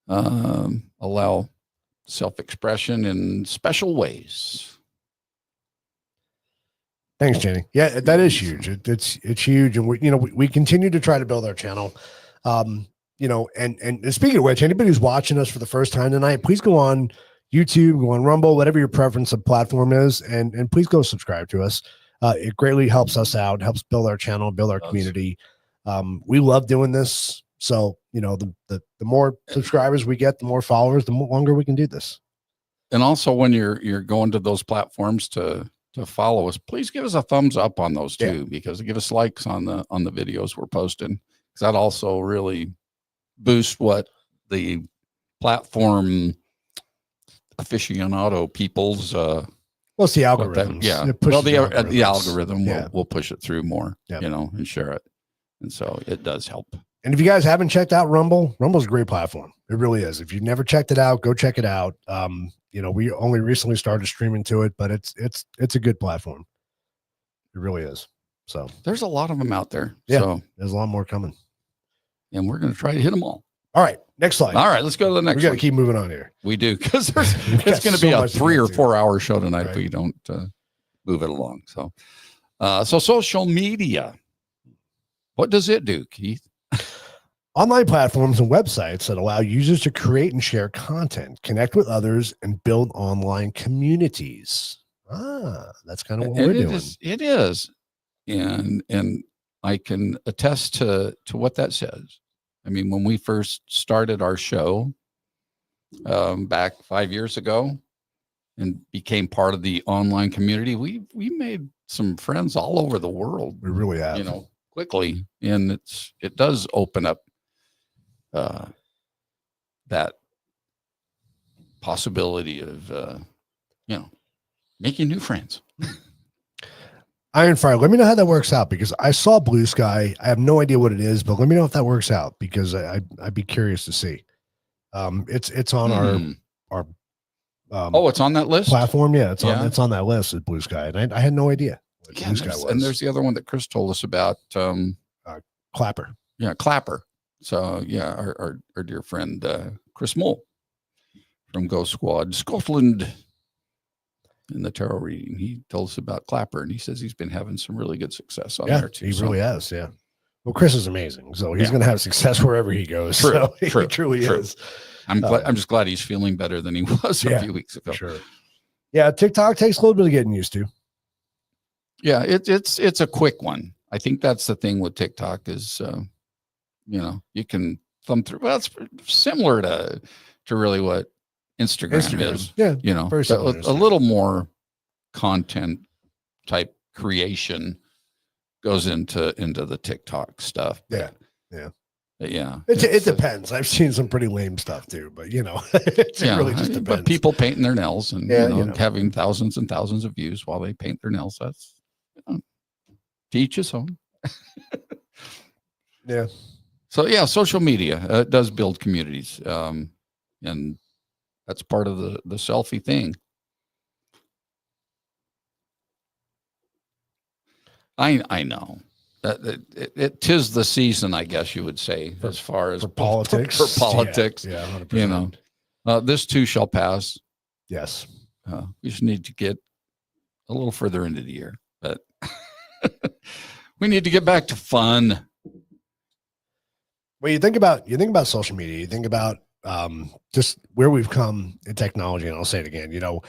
A: allow self-expression in special ways.
C: Thanks, Jenny. Yeah, that is huge. It's huge, and we continue to try to build our channel. And speaking of which, anybody who's watching us for the first time tonight, please go on YouTube, go on Rumble, whatever your preference of platform is, and please go subscribe to us. It greatly helps us out, helps build our channel, build our community. We love doing this. So, the more subscribers we get, the more followers, the longer we can do this.
A: And also when you're going to those platforms to follow us, please give us a thumbs up on those too, because give us likes on the videos we're posting. Because that also really boosts what the platform aficionado people's
C: Well, it's the
A: what
C: algorithms.
A: yeah.
C: It pushes
A: Well, the
C: algorithms.
A: algorithm
C: Yeah.
A: will push it through more,
C: Yep.
A: you know, and share it. And so it does help.
C: And if you guys haven't checked out Rumble, Rumble's a great platform. It really is. If you've never checked it out, go check it out. You know, we only recently started streaming to it, but it's a good platform. It really is. So
A: There's a lot of them out there.
C: Yeah.
A: So,
C: there's a lot more coming.
A: and we're going to try to hit them all.
C: All right, next slide.
A: All right, let's go to the next
C: We got to
A: one.
C: keep moving on here.
A: We do, because
C: We got
A: it's going to be
C: so
A: a
C: much to
A: 3
C: get
A: or
C: to.
A: 4 hour show tonight if
C: Right.
A: we don't move it along. So, so social media, what does it do, Keith?
C: Online platforms and websites that allow users to create and share content, connect with others, and build online communities. That's kind of what we're doing.
A: It is. And I can attest to what that says. I mean, when we first started our show back 5 years ago and became part of the online community, we made some friends all over the world.
C: We really have.
A: You know, quickly, and it does open up that possibility of you know, making new friends.
C: Iron Fire, let me know how that works out, because I saw Blue Sky. I have no idea what it is, but let me know if that works out, because I'd be curious to see. It's on our
A: It's on that list.
C: platform. Yeah, it's
A: Yeah.
C: on that list at Blue Sky, and I had no idea what
A: Yeah,
C: Blue Sky was.
A: and there's the other one that Chris told us about.
C: Clapper.
A: Yeah, Clapper. So yeah, our dear friend Chris Mole from Ghost Squad Scotland in the tarot reading, he told us about Clapper, and he says he's been having some really good success on there too.
C: He really has. Yeah. Well, Chris is amazing, so he's
A: Yeah.
C: going to have success wherever he goes.
A: True,
C: So he
A: true,
C: truly
A: true.
C: is.
A: I'm just glad he's feeling better than he was a
C: Yeah,
A: few weeks ago.
C: Sure. Yeah, TikTok takes a little bit of getting used to.
A: Yeah, it's a quick one. I think that's the thing with TikTok is, you know, you can thumb through. Well, it's similar to really what Instagram is.
C: Yeah,
A: You know,
C: very similar to
A: a
C: Instagram.
A: little more content type creation goes into the TikTok stuff.
C: Yeah,
A: yeah.
C: It depends. I've seen some pretty lame stuff too, but you know, it really just depends.
A: But people painting their nails and
C: Yeah,
A: you know, having thousands and thousands of views while they paint their nails. That's, you know, to each his own.
C: Yeah.
A: So yeah, social media does build communities, and that's part of the selfie thing. I know that it tis the season, I guess you would say, as far as
C: For politics.
A: For politics,
C: Yeah, 100%.
A: you know, this too shall pass.
C: Yes.
A: We just need to get a little further into the year, but we need to get back to fun.
C: Well, you think about social media, you think about just where we've come in technology. And I'll say it again, you know,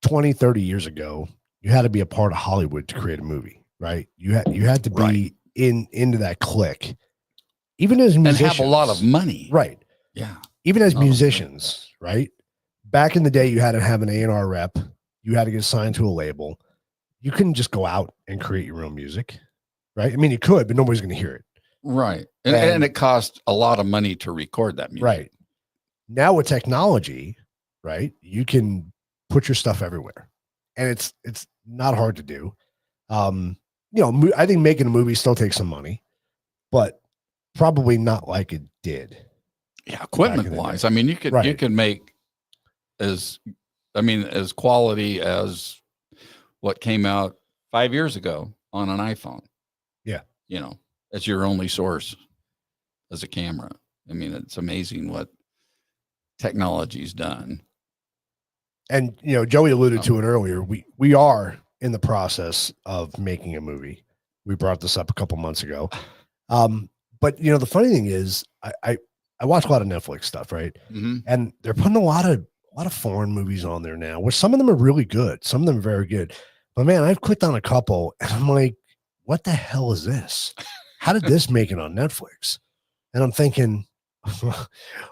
C: 20, 30 years ago, you had to be a part of Hollywood to create a movie, right? You had to be
A: Right.
C: into that clique, even as musicians.
A: And have a lot of money.
C: Right.
A: Yeah.
C: Even as
A: Oh,
C: musicians, right? Back in the day, you had to have an A&R rep. You had to get signed to a label. You couldn't just go out and create your own music, right? I mean, you could, but nobody's going to hear it.
A: Right. And it cost a lot of money to record that music.
C: Right. Now with technology, right, you can put your stuff everywhere. And it's not hard to do. You know, I think making a movie still takes some money, but probably not like it did.
A: Yeah, equipment wise. I mean, you could make as quality as what came out 5 years ago on an iPhone.
C: Yeah.
A: You know, as your only source as a camera. I mean, it's amazing what technology's done.
C: And you know, Joey alluded to it earlier. We are in the process of making a movie. We brought this up a couple months ago. But you know, the funny thing is, I watch a lot of Netflix stuff, right?
A: Mm-hmm.
C: And they're putting a lot of foreign movies on there now, which some of them are really good. Some of them are very good. But man, I've clicked on a couple and I'm like, what the hell is this? How did this make it on Netflix? And I'm thinking,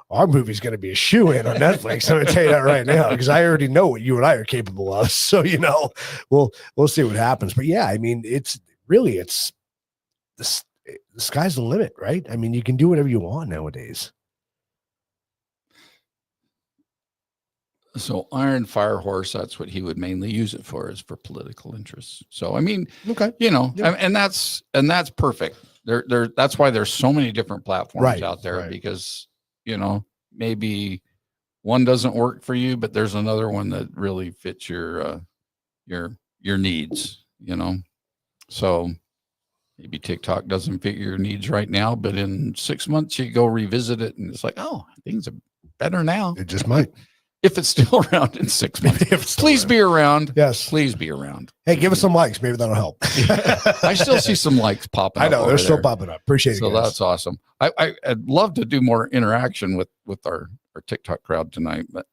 C: our movie's going to be a shoe-in on Netflix. I'm going to tell you that right now, because I already know what you and I are capable of. So, you know, we'll see what happens. But yeah, I mean, it's the sky's the limit, right? I mean, you can do whatever you want nowadays.
A: So Iron Fire Horse, that's what he would mainly use it for, is for political interests. So I mean,
C: Okay.
A: Yeah. and that's perfect. That's why there's so many different platforms out there, because maybe one doesn't work for you, but there's another one that really fits your needs. So maybe TikTok doesn't fit your needs right now, but in 6 months you go revisit it, and it's like, oh, things are better now.
C: It just might.
A: If it's still around in 6 months, please be around.
C: Yes.
A: Please be around.
C: Hey, give us some likes. Maybe that'll help.
A: I still see some likes popping up.
C: I know. They're still popping up. Appreciate it.
A: So that's awesome. I'd love to do more interaction with our TikTok crowd tonight, but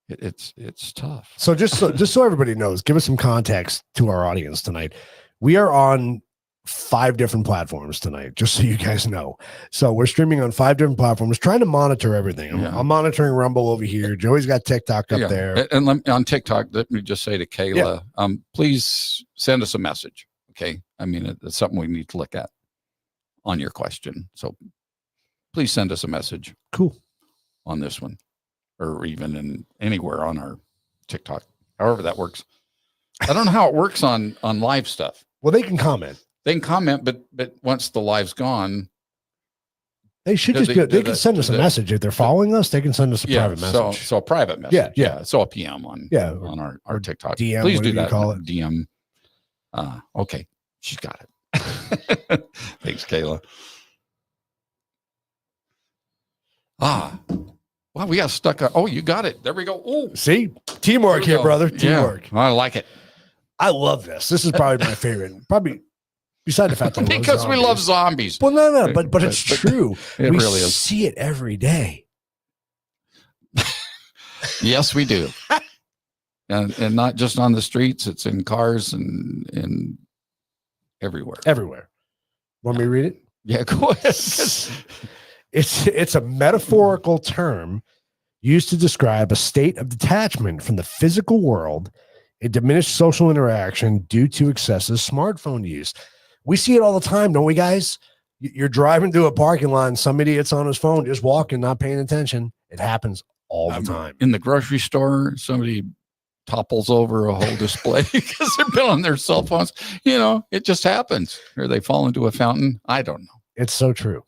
A: it's tough.
C: So just so everybody knows, give us some context to our audience tonight. We are on 5 different platforms tonight, just so you guys know. So we're streaming on 5 different platforms, trying to monitor everything. I'm monitoring Rumble over here. Joey's got TikTok up there.
A: And on TikTok, let me just say to Kayla, please send us a message. Okay. I mean, it's something we need to look at on your question. So please send us a message.
C: Cool.
A: On this one, or even anywhere on our TikTok, however that works. I don't know how it works on live stuff.
C: Well, they can comment.
A: They can comment, but once the live's gone,
C: they should just they can send us a message. If they're following us, they can send us a private message.
A: So a private message.
C: Yeah.
A: So a PM on our TikTok.
C: DM,
A: please do that.
C: Call it.
A: DM. Okay. She's got it. Thanks, Kayla. Wow, we got stuck. Oh, you got it. There we go. Oh,
C: see, teamwork here, brother. Teamwork.
A: Yeah, I like it.
C: I love this. This is probably my favorite. Probably beside the fact that
A: because we love zombies.
C: Well, no, but it's true.
A: It
C: we
A: really is.
C: See it every day.
A: Yes, we do. and not just on the streets. It's in cars and everywhere.
C: Everywhere. Want me to read it?
A: Yeah, go ahead.
C: It's a metaphorical term used to describe a state of detachment from the physical world, a diminished social interaction due to excessive smartphone use. We see it all the time, don't we, guys? You're driving through a parking lot and some idiot's on his phone, just walking, not paying attention. It happens all the time.
A: In the grocery store, somebody topples over a whole display because they've been on their cell phones. It just happens. Or they fall into a fountain. I don't know.
C: It's so true.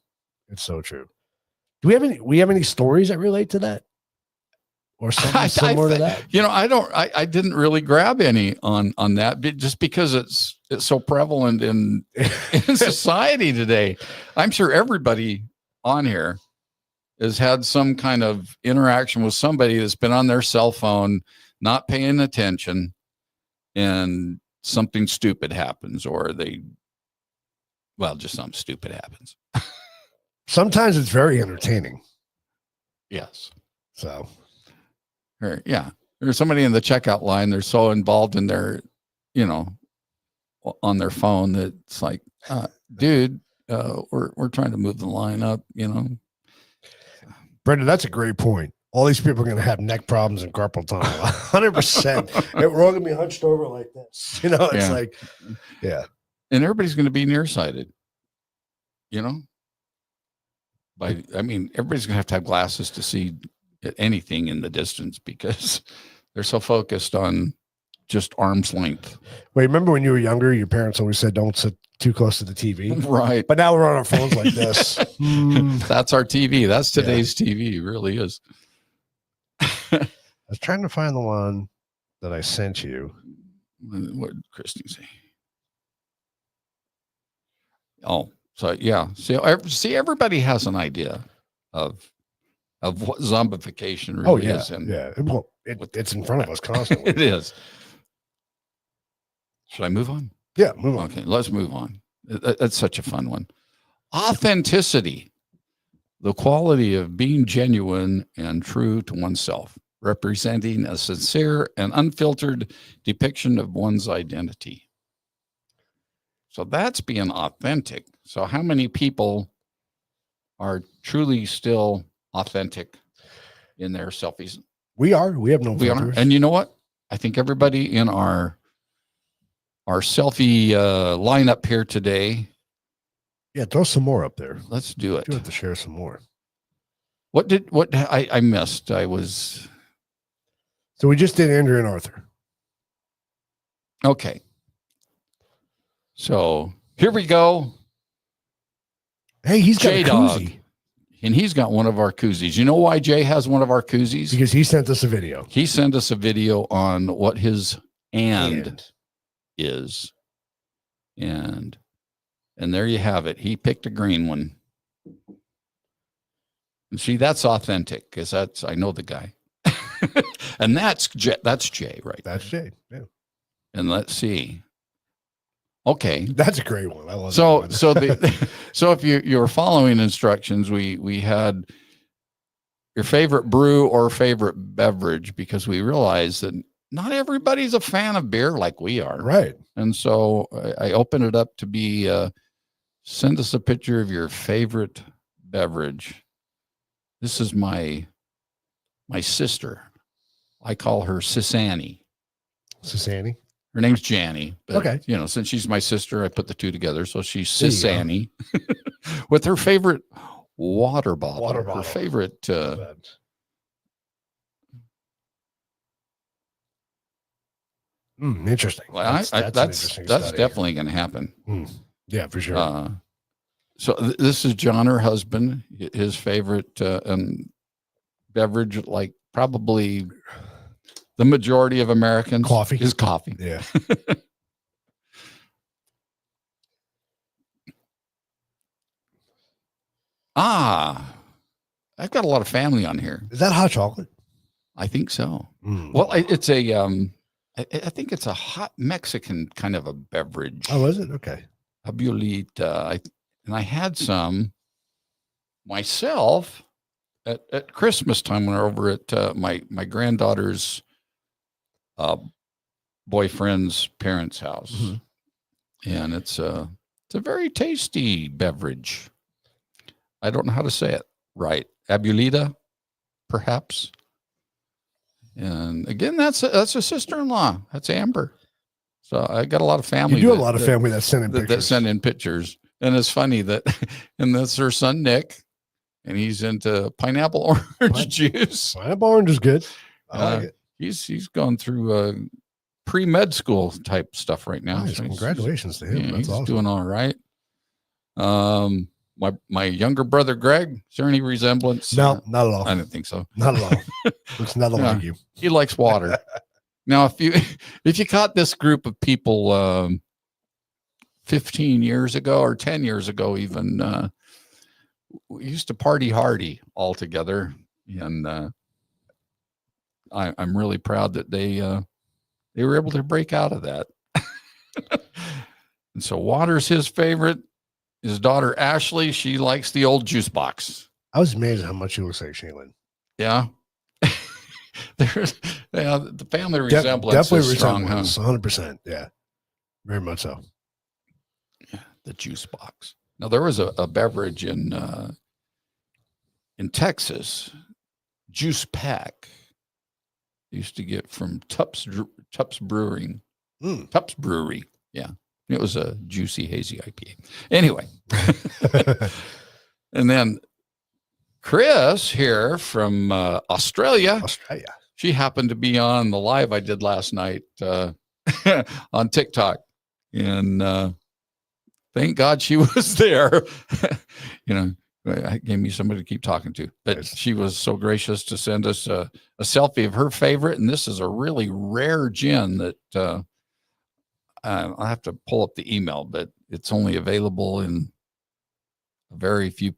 C: It's so true. Do we have any stories that relate to that? Or something similar to that?
A: I didn't really grab any on that, just because it's so prevalent in society today. I'm sure everybody on here has had some kind of interaction with somebody that's been on their cell phone, not paying attention, and something stupid happens, or just something stupid happens.
C: Sometimes it's very entertaining.
A: Yes.
C: So.
A: Yeah. There's somebody in the checkout line. They're so involved in their, on their phone that it's like, dude, we're trying to move the line up,
C: Brenda, that's a great point. All these people are going to have neck problems and carpal tunnel. 100%. We're all going to be hunched over like this. It's like, yeah.
A: And everybody's going to be nearsighted, everybody's going to have glasses to see anything in the distance because they're so focused on just arm's length.
C: Wait, remember when you were younger, your parents always said, don't sit too close to the TV?
A: Right.
C: But now we're on our phones like this.
A: That's our TV. That's today's TV. It really is.
C: I was trying to find the one that I sent you.
A: What did Christy say? Oh, so yeah. See, everybody has an idea of what zombification really is. And
C: well, it's in front of us constantly.
A: It is. Should I move on?
C: Yeah, move on.
A: Okay, let's move on. That's such a fun one. Authenticity, the quality of being genuine and true to oneself, representing a sincere and unfiltered depiction of one's identity. So that's being authentic. So how many people are truly still authentic in their selfies?
C: We have no filters.
A: And you know what? I think everybody in our selfie lineup here today.
C: Yeah, throw some more up there.
A: Let's do it.
C: Do have to share some more.
A: What I missed? I was
C: So we just did Andrew and Arthur.
A: okay. So here we go.
C: Hey, he's got a
A: J-Dog.
C: koozie
A: And he's got one of our koozies. You know why Jay has one of our koozies?
C: because he sent us a video.
A: He sent us a video on what his and is. And there you have it. He picked a green one. And see, that's authentic because I know the guy. And that's Jay right
C: That's
A: there.
C: Jay. Yeah.
A: And let's see. Okay.
C: That's a great one. I love
A: So
C: that one.
A: so if you were following instructions, we had your favorite brew or favorite beverage because we realized that not everybody's a fan of beer like we are.
C: Right.
A: And so I opened it up to be send us a picture of your favorite beverage. This is my sister. I call her Sis Annie.
C: Sis Annie.
A: Her name's Janny. But,
C: Okay.
A: You know, since she's my sister, I put the two together. So she's
C: There you
A: Sis
C: go.
A: Annie with her favorite water bottle.
C: Water
A: Her
C: bottle.
A: favorite.
C: Interesting.
A: Well,
C: That's an
A: that's
C: interesting study.
A: definitely going to happen.
C: Yeah, for sure.
A: So this is John, her husband. His favorite beverage, like probably the majority of Americans,
C: Coffee.
A: is coffee.
C: Yeah.
A: I've got a lot of family on here.
C: Is that hot chocolate?
A: I think so.
C: Mm.
A: Well, it's a I think it's a hot Mexican kind of a beverage.
C: Oh, is it? Okay.
A: Abulita. And I had some myself at Christmas time when we were over at my granddaughter's boyfriend's parents' house.
C: Mm-hmm.
A: And it's a very tasty beverage. I don't know how to say it right. Abulita, perhaps. And again, that's a sister-in-law. That's Amber. So I got a lot of family.
C: You do have a lot of family that send in
A: that
C: pictures.
A: send in pictures. And it's funny that, and that's her son, Nick, and he's into pineapple orange juice.
C: Pineapple orange is good. I like it.
A: He's gone through pre-med school type stuff right now.
C: Nice.
A: So
C: Congratulations to him.
A: yeah,
C: That's
A: he's
C: awesome.
A: doing all right. My younger brother, Greg, is there any resemblance?
C: No, not at all.
A: I didn't think so.
C: Not at all. Looks nothing
A: Yeah.
C: like you.
A: He likes water. Now, if you caught this group of people 15 years ago or 10 years ago, even we used to party hardy all together, and I'm really proud that they were able to break out of that. And so, water's his favorite. His daughter Ashley, she likes the old juice box.
C: I was amazed at how much he looks like Shaylin.
A: Yeah. There's the family resemblance
C: Definitely
A: is strong,
C: resemblance.
A: huh?
C: 100%. Yeah. Very much so.
A: Yeah, the juice box. Now there was a beverage in Texas, Juice Pack. Used to get from Tups Brewing. Tups Brewery. Yeah. It was a juicy, hazy IPA. Anyway. And then Chris here from Australia. She happened to be on the live I did last night on TikTok. And thank God she was there. You know, it gave me somebody to keep talking to. But she was so gracious to send us a selfie of her favorite. And this is a really rare gin that I'll have to pull up the email, but it's only available in very few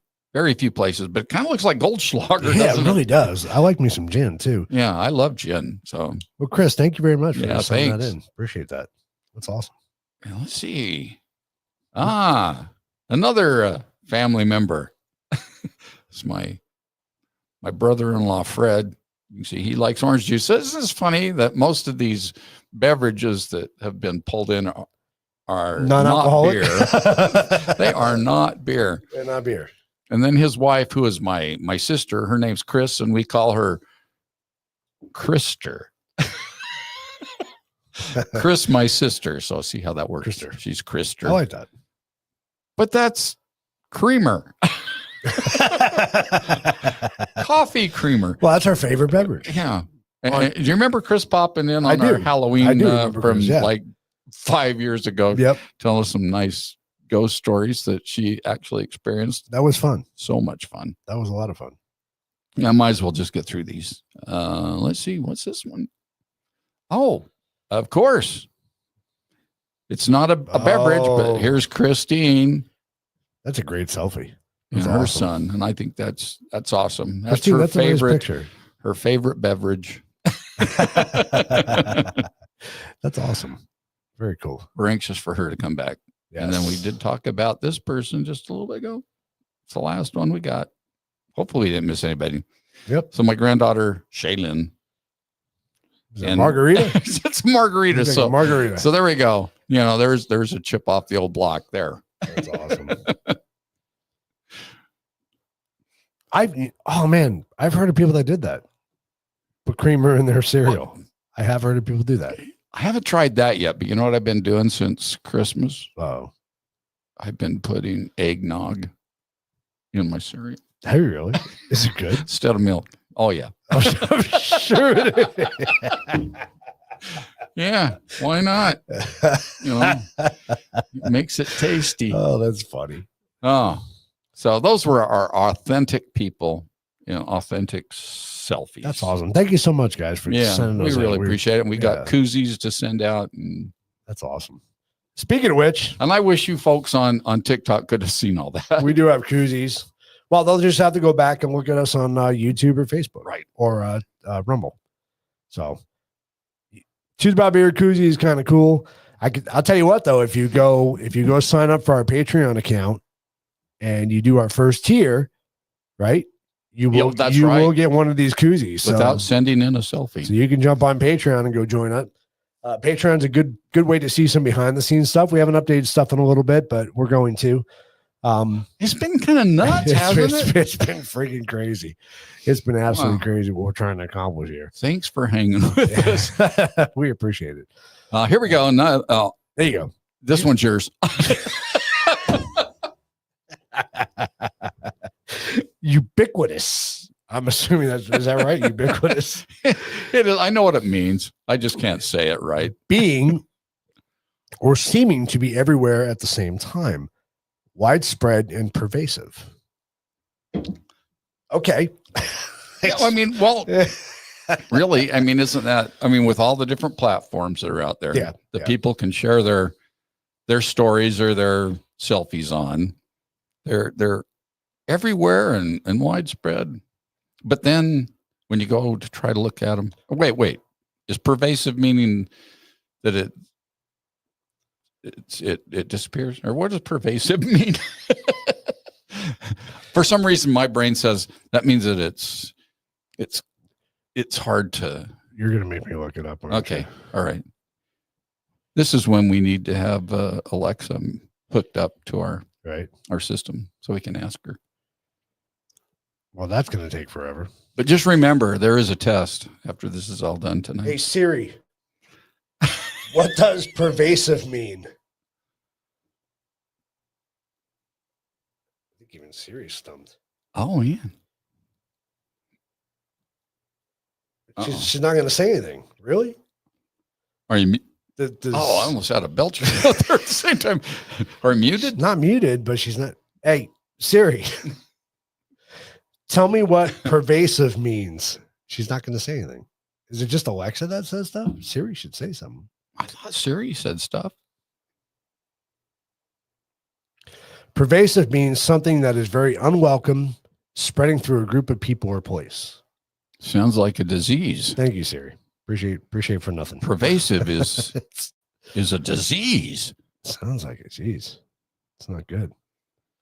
A: places. But it kind of looks like Goldschlager.
C: Yeah,
A: doesn't
C: it really does. I like me some gin too.
A: Yeah, I love gin. So,
C: well, Chris, thank you very much for sending that
A: thanks.
C: in. Appreciate that. That's awesome.
A: Let's see. Another family member. It's my brother-in-law, Fred. You can see he likes orange juice. This is funny that most of these beverages that have been pulled in are not beer. They are not beer.
C: They're not beer.
A: And then his wife, who is my sister, her name's Chris, and we call her Krister. Chris, my sister. So see how that works.
C: Krister.
A: She's Krister.
C: I like that.
A: But that's creamer. Coffee creamer.
C: Well, that's our favorite beverage.
A: Yeah. And do you remember Chris popping in on
C: I
A: our
C: do.
A: Halloween
C: I do remember
A: from
C: Chris, yeah.
A: like 5 years ago?
C: Yep.
A: Telling us some nice ghost stories that she actually experienced.
C: That was fun.
A: So much fun.
C: That was a lot of fun.
A: Yeah, I might as well just get through these. Let's see. What's this one? Oh, of course. It's not a beverage, but here's Christine.
C: That's a great selfie.
A: And
C: That's
A: her
C: awesome.
A: son. And I think that's awesome. That's
C: Christine,
A: her
C: that's a nice
A: favorite.
C: picture.
A: Her favorite beverage.
C: That's awesome. Very cool.
A: We're anxious for her to come back.
C: Yes.
A: And then we did talk about this person just a little bit ago. It's the last one we got. Hopefully we didn't miss anybody.
C: Yep.
A: So my granddaughter, Shaylin.
C: Is it margarita?
A: It's margarita.
C: It's like
A: So
C: a margarita.
A: So there we go. You know, there's a chip off the old block there.
C: That's awesome. I've heard of people that did that. Put creamer in their cereal. I have heard of people do that.
A: I haven't tried that yet, but you know what I've been doing since Christmas?
C: Oh,
A: I've been putting eggnog in my cereal
C: have you really? Is it good?
A: instead of milk. Oh yeah.
C: I'm sure it is.
A: Yeah. Why not? You know, it makes it tasty.
C: Oh, that's funny.
A: Oh, so those were our authentic people, you know, authentic selfies.
C: That's awesome. Thank you so much, guys, for
A: Yeah,
C: sending
A: we
C: those in.
A: really appreciate it. And we got
C: yeah.
A: koozies to send out, and
C: That's awesome. Speaking of which,
A: I wish you folks on TikTok could have seen all that.
C: we do have koozies. Well, they'll just have to go back and look at us on YouTube or Facebook,
A: Right.
C: or Rumble. So, Choose About Beer koozie is kind of cool. I'll tell you what though, if you go sign up for our Patreon account and you do our first tier, right? You will will get one of these koozies
A: without sending in a selfie.
C: So you can jump on Patreon and go join it. Patreon's a good way to see some behind the scenes stuff. We haven't updated stuff in a little bit, but we're going to.
A: It's been kind of nuts, hasn't it?
C: It's been freaking crazy. It's been absolutely crazy what we're trying to accomplish here.
A: Thanks for hanging with us.
C: We appreciate it.
A: Here we go.
C: There you go.
A: This one's yours.
C: Ubiquitous. I'm assuming is that right? Ubiquitous.
A: It is. I know what it means. I just can't say it right.
C: Being or seeming to be everywhere at the same time. Widespread and pervasive. Okay.
A: Yeah, I mean, well, really, I mean, isn't that, I mean, with all the different platforms that are out there,
C: yeah.
A: people can share their stories or their selfies on. They're everywhere and widespread. But then when you go to try to look at them, wait, is pervasive meaning that it disappears, or what does pervasive mean? For some reason, my brain says that means that it's hard to.
C: You're gonna make me look it up.
A: Okay, all right. This is when we need to have Alexa hooked up to our system so we can ask her.
C: Well, that's gonna take forever.
A: But just remember, there is a test after this is all done tonight.
C: Hey Siri, what does pervasive mean? I think even Siri's stumped.
A: Oh yeah.
C: She's not going to say anything. Really?
A: Are you?
C: I
A: almost had a belcher out there at the same time. Are you muted?
C: Not muted, but she's not. Hey Siri, tell me what pervasive means. She's not going to say anything. Is it just Alexa that says stuff? Siri should say something.
A: I thought Siri said stuff.
C: Pervasive means something that is very unwelcome, spreading through a group of people or place.
A: Sounds like a disease.
C: Thank you, Siri. Appreciate for nothing.
A: Pervasive is a disease.
C: Sounds like it. Jeez. It's not good.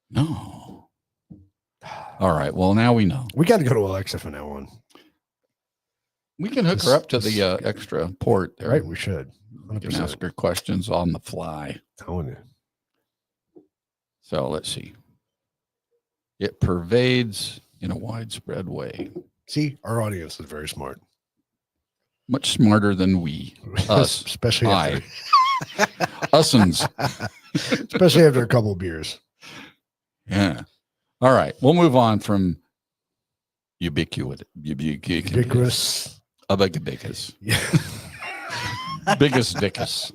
A: No. All right. Well, now we know.
C: We got to go to Alexa from now on.
A: We can hook her up to the extra port there.
C: Right, we should. 100%.
A: We can ask her questions on the fly.
C: Telling you.
A: So let's see. It pervades in a widespread way.
C: See, our audience is very smart.
A: Much smarter than we. Us.
C: Especially
A: I. Usins.
C: Especially after a couple of beers.
A: Yeah. All right. We'll move on from ubiquitous.
C: Ubiquitous. Yeah.
A: Biggest dickus.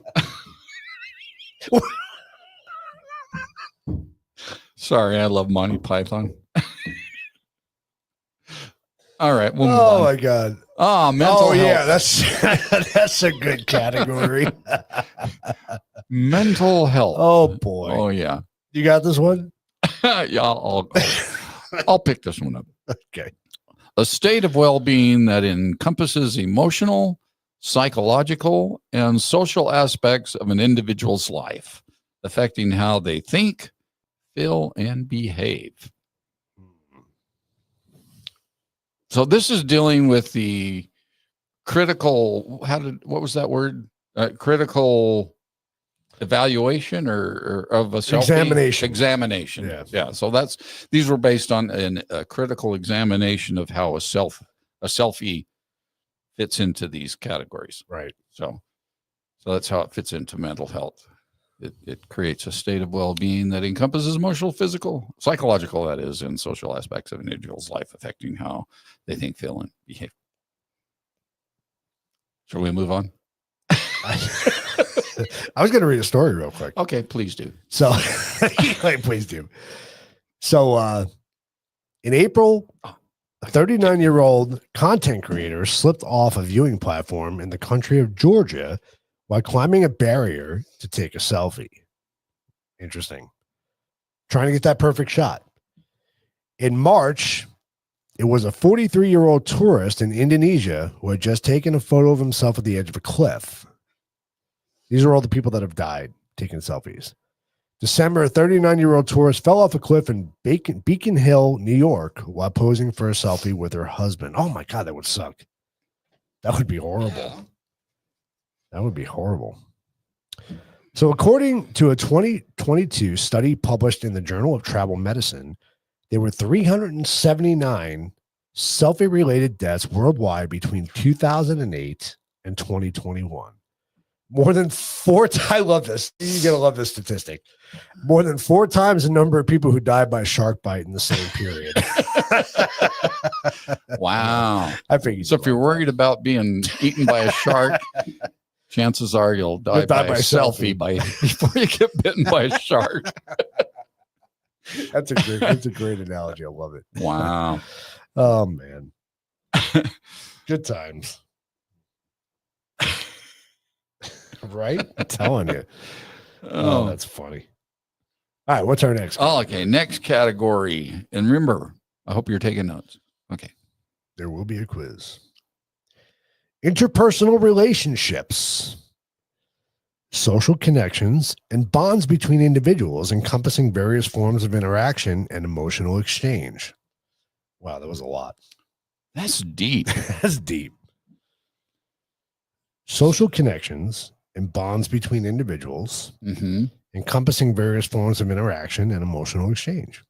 A: Sorry, I love Monty Python. All right, we'll move on.
C: Oh my God.
A: Oh, mental health.
C: Yeah, that's a good category.
A: Mental health.
C: Oh boy.
A: Oh yeah.
C: You got this one?
A: Yeah, I'll pick this one up.
C: Okay.
A: A state of well-being that encompasses emotional, psychological, and social aspects of an individual's life, affecting how they think, feel, and behave. So this is dealing with the critical, what was that word? Critical evaluation or of a selfie? Examination. Yeah. So these were based on a critical examination of how a selfie fits into these categories.
C: Right.
A: So that's how it fits into mental health. It creates a state of well-being that encompasses emotional, physical, psychological, that is, and social aspects of an individual's life, affecting how they think, feel, and behave. Shall we move on?
C: I was going to read a story real quick.
A: Okay, please do.
C: So, please do. So, in April, a 39-year-old content creator slipped off a viewing platform in the country of Georgia while climbing a barrier to take a selfie. Interesting. Trying to get that perfect shot. In March, it was a 43-year-old tourist in Indonesia who had just taken a photo of himself at the edge of a cliff. These are all the people that have died taking selfies. December, a 39-year-old tourist fell off a cliff in Beacon Hill, New York, while posing for a selfie with her husband. Oh my God, that would suck. That would be horrible. That would be horrible. So according to a 2022 study published in the Journal of Travel Medicine, there were 379 selfie-related deaths worldwide between 2008 and 2021. More than 4 times. I love this. You're going to love this statistic. More than 4 times the number of people who died by shark bite in the same period.
A: Wow.
C: I figured.
A: So if you're worried about being eaten by a shark, chances are you'll die by a selfie before you get bitten by a shark.
C: That's a great analogy. I love it.
A: Wow.
C: Oh man. Good times. Right? I'm telling you. Oh, that's funny. All right, what's our next category?
A: Oh, okay. Next category. And remember, I hope you're taking notes. Okay.
C: There will be a quiz. Interpersonal relationships, social connections, and bonds between individuals encompassing various forms of interaction and emotional exchange. Wow, that was a lot.
A: That's deep.
C: That's deep. Social connections and bonds between individuals, encompassing various forms of interaction and emotional exchange.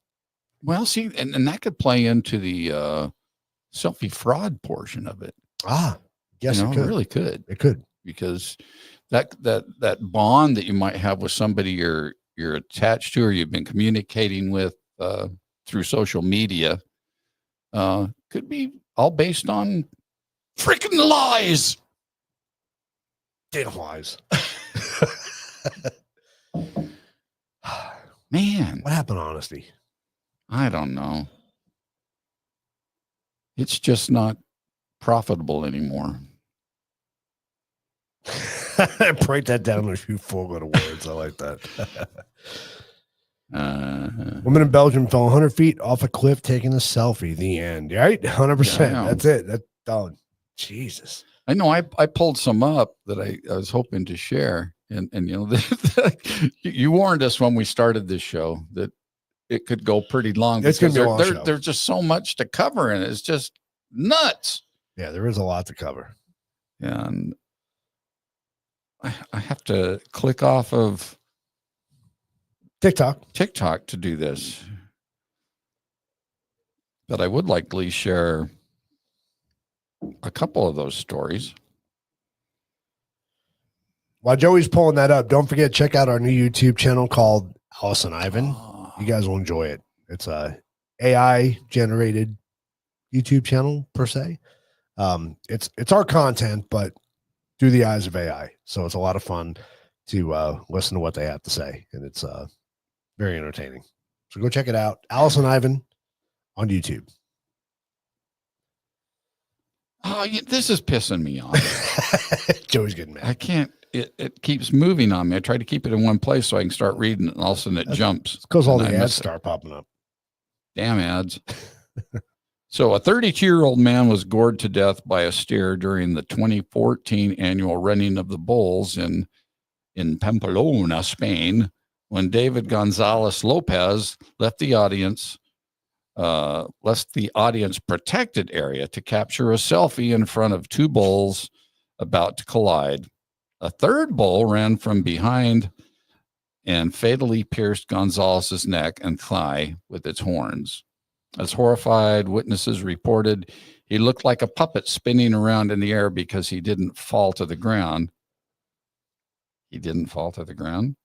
A: Well, see, and that could play into the selfie fraud portion of it.
C: Yes,
A: it
C: could.
A: It really could.
C: It could.
A: Because that bond that you might have with somebody you're attached to or you've been communicating with through social media could be all based on freaking lies.
C: Damn lies.
A: Man.
C: What happened to honesty?
A: I don't know. It's just not profitable anymore.
C: Break that down in a few 4 little words. I like that. Woman in Belgium fell 100 feet off a cliff taking a selfie. The end. Right? 100%. Yeah, that's it. That's done. Jesus.
A: I know. I pulled some up that I was hoping to share, and you warned us when we started this show that it could go pretty long.
C: It's going to be a long show.
A: There's just so much to cover, and it's just nuts.
C: Yeah, there is a lot to cover.
A: And I have to click off of
C: TikTok
A: to do this. But I would like to share a couple of those stories.
C: While Joey's pulling that up, don't forget, check out our new YouTube channel called Alice and Ivan. You guys will enjoy it. It's AI generated YouTube channel per se. It's our content, but through the eyes of AI. So it's a lot of fun to listen to what they have to say, and it's very entertaining. So go check it out. Allison Ivan on YouTube.
A: Oh, this is pissing me off.
C: Joey's getting mad.
A: I can't. It keeps moving on me. I try to keep it in one place so I can start reading it, and all of a sudden it jumps.
C: It's because all
A: and
C: the
A: I
C: ads
A: miss it.
C: start popping up.
A: Damn ads. So a 32-year-old man was gored to death by a steer during the 2014 annual running of the bulls in Pamplona, Spain, when David Gonzalez Lopez left the audience protected area to capture a selfie in front of two bulls about to collide. A third bull ran from behind and fatally pierced Gonzalez's neck and thigh with its horns. As horrified witnesses reported, he looked like a puppet spinning around in the air because he didn't fall to the ground. He didn't fall to the ground?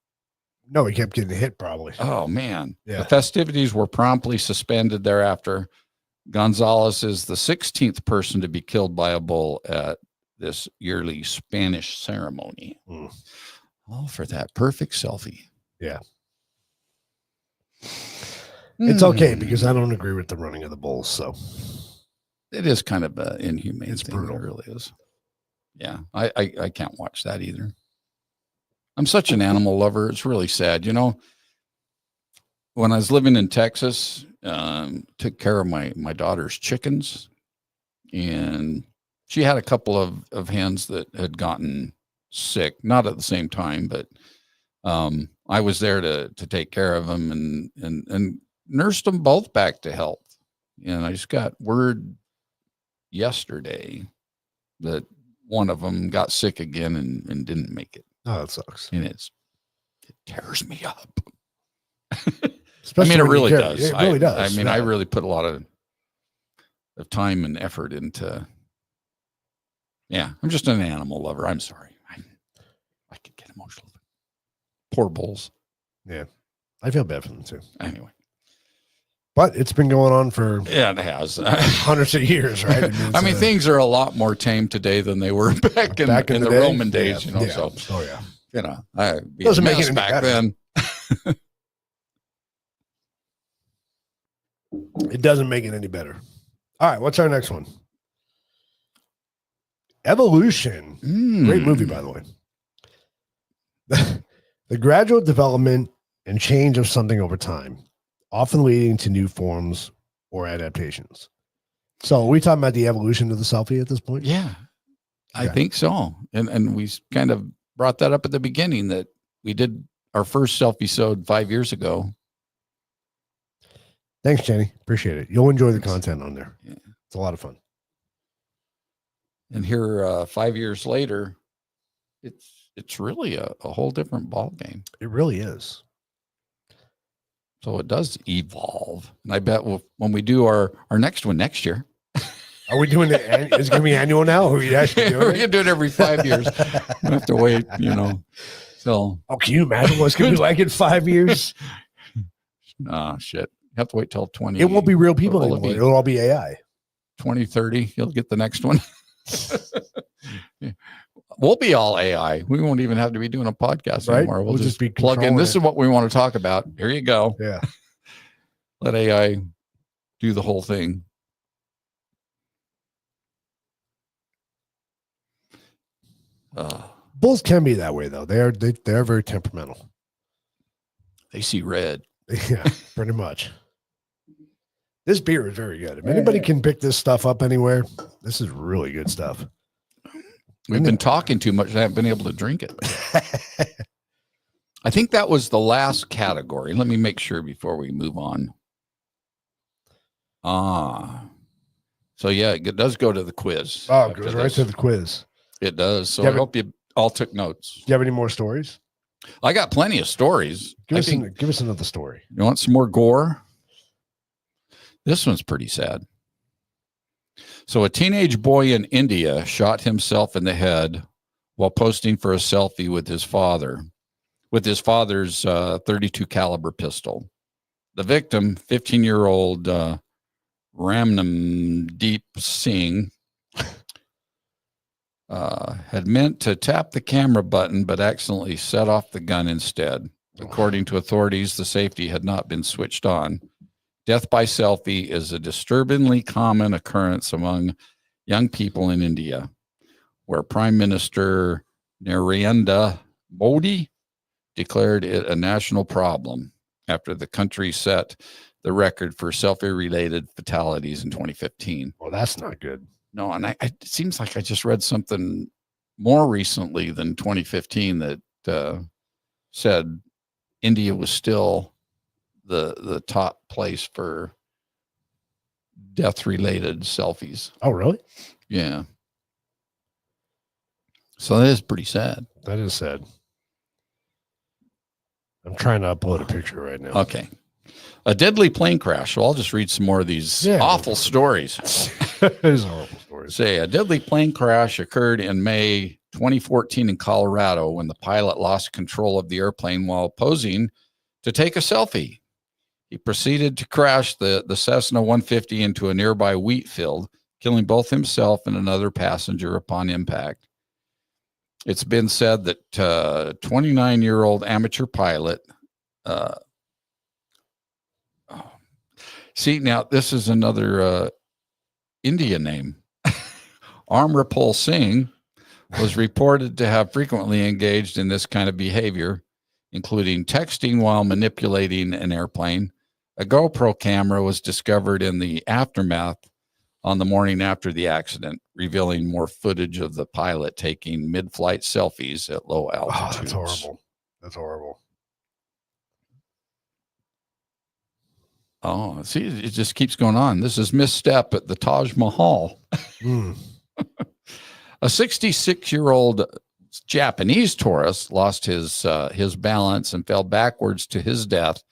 C: No, he kept getting hit probably.
A: Oh, man.
C: Yeah.
A: The festivities were promptly suspended thereafter. Gonzalez is the 16th person to be killed by a bull at this yearly Spanish ceremony. All for that perfect selfie.
C: Yeah. It's okay because I don't agree with the running of the bulls. So
A: it is kind of an inhumane.
C: It's
A: thing.
C: brutal.
A: It really is. Yeah. I can't watch that either. I'm such an animal lover. It's really sad. You know, when I was living in Texas, took care of my daughter's chickens, and she had a couple of hens that had gotten sick, not at the same time, but I was there to take care of them and nursed them both back to health. And I just got word yesterday that one of them got sick again and didn't make it.
C: Oh, that sucks.
A: And it tears me up.
C: Especially
A: it
C: when you
A: really
C: care.
A: does.
C: It really does.
A: I mean, I really put a lot of time and effort into. Yeah, I'm just an animal lover. I'm sorry. I could get emotional. Poor bulls.
C: Yeah, I feel bad for them too.
A: Anyway,
C: but it's been going on for
A: it has
C: hundreds of years, right?
A: I mean, things are a lot more tame today than they were back in the day? Roman days.
C: Yeah,
A: you know,
C: yeah.
A: so
C: Oh yeah.
A: You know, I
C: doesn't make it any
A: back
C: better.
A: then.
C: It doesn't make it any better. All right, what's our next one? Evolution. Great movie, by the way. The gradual development and change of something over time, often leading to new forms or adaptations. So are we talking about the evolution of the selfie at this point?
A: Yeah, I think so. And we kind of brought that up at the beginning that we did our first selfie-sode 5 years ago.
C: Thanks, Jenny. Appreciate it. You'll enjoy the content on there.
A: Yeah.
C: It's a lot of fun.
A: And here 5 years later, it's really a whole different ball game.
C: It really is.
A: So it does evolve. And I bet when we do our next one next year.
C: Are we doing it? Is it going to be annual now? Or are we actually doing
A: We're
C: it?
A: going to do it every 5 years. We have to wait, you know. So.
C: Oh, can you imagine what it's going to be like in 5 years?
A: Shit. You have to wait till 20.
C: It won't be real people
A: Will it
C: anymore.
A: be?
C: It'll all be AI.
A: 2030, you'll get the next one. We'll be all AI. We won't even have to be doing a podcast
C: Right?
A: anymore. We'll just
C: be
A: plug in.
C: controlling
A: This
C: it.
A: is what we want to talk about. Here you go.
C: Yeah.
A: Let AI do the whole thing.
C: Bulls can be that way though. They're very temperamental.
A: They see red.
C: Yeah, pretty much. This beer is very good. If anybody can pick this stuff up anywhere, this is really good stuff.
A: We've been talking too much. I haven't been able to drink it. I think that was the last category. Let me make sure before we move on. So yeah, it does go to the quiz.
C: Oh, it goes right to the quiz.
A: It does. So
C: Yeah,
A: I hope you all took notes.
C: Do you have any more stories?
A: I got plenty of stories.
C: Give us another story.
A: You want some more gore? This one's pretty sad. So a teenage boy in India shot himself in the head while posting for a selfie with his father's 32 caliber pistol. The victim, 15-year-old Ramnamdeep Singh, had meant to tap the camera button, but accidentally set off the gun instead. According to authorities, the safety had not been switched on. Death by selfie is a disturbingly common occurrence among young people in India, where Prime Minister Narendra Modi declared it a national problem after the country set the record for selfie-related fatalities in 2015.
C: Well, that's not good.
A: No, and it seems like I just read something more recently than 2015 that said India was still the top place for death-related selfies.
C: Oh, really?
A: Yeah. So that is pretty sad.
C: That is sad. I'm trying to upload a picture right now.
A: Okay. A deadly plane crash. So I'll just read some more of these awful stories.
C: These are horrible stories.
A: Say a deadly plane crash occurred in May 2014 in Colorado when the pilot lost control of the airplane while posing to take a selfie. He proceeded to crash the Cessna 150 into a nearby wheat field, killing both himself and another passenger upon impact. It's been said that 29-year-old amateur pilot. See, now this is another Indian name. Amrapal Singh was reported to have frequently engaged in this kind of behavior, including texting while manipulating an airplane. A GoPro camera was discovered in the aftermath on the morning after the accident, revealing more footage of the pilot taking mid-flight selfies at low altitudes.
C: Oh, that's horrible. That's horrible.
A: Oh, see, it just keeps going on. This is misstep at the Taj Mahal. A 66-year-old Japanese tourist lost his balance and fell backwards to his death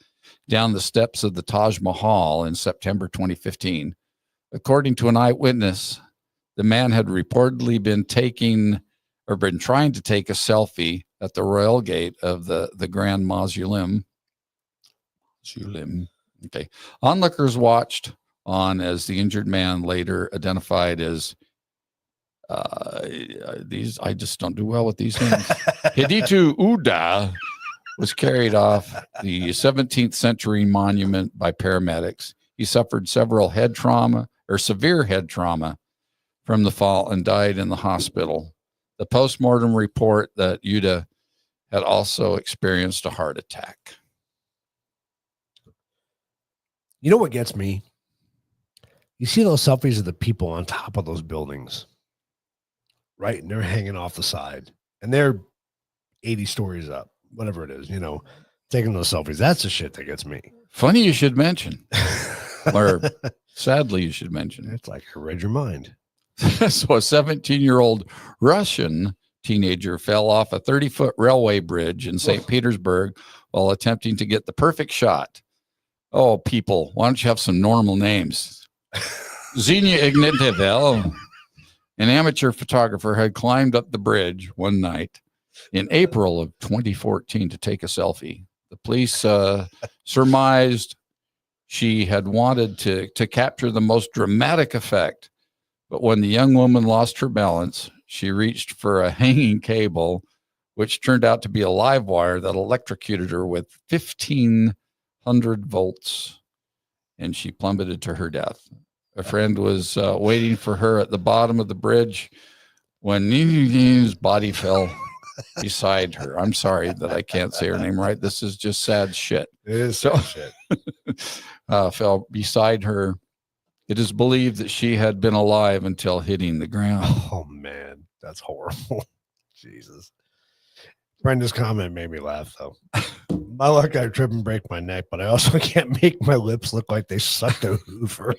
A: down the steps of the Taj Mahal in September 2015. According to an eyewitness, the man had reportedly been trying to take a selfie at the royal gate of the Grand Mausoleum. Okay. Onlookers watched on as the injured man, later identified as these. I just don't do well with these names. Hiditu Uda was carried off the 17th century monument by paramedics. He suffered severe head trauma from the fall and died in the hospital. The postmortem report that Uda had also experienced a heart attack.
C: You know what gets me? You see those selfies of the people on top of those buildings, right? And they're hanging off the side and they're 80 stories up, whatever it is, taking those selfies. That's the shit that gets me.
A: Funny you should mention, or sadly you should mention.
C: It's like I read your mind.
A: So a 17-year-old Russian teenager fell off a 30-foot railway bridge in St. Petersburg while attempting to get the perfect shot. Oh, people, why don't you have some normal names? Xenia Ignatievel, an amateur photographer, had climbed up the bridge one night in April of 2014 to take a selfie. The police surmised she had wanted to capture the most dramatic effect, but when the young woman lost her balance, she reached for a hanging cable, which turned out to be a live wire that electrocuted her with 1,500 volts, and she plummeted to her death. A friend was waiting for her at the bottom of the bridge when his body fell beside her. I'm sorry that I can't say her name right. This is just sad shit.
C: It is sad shit.
A: Fell beside her. It is believed that she had been alive until hitting the ground.
C: Oh, man. That's horrible. Jesus. Brenda's comment made me laugh, though. My luck, I trip and break my neck, but I also can't make my lips look like they sucked a Hoover.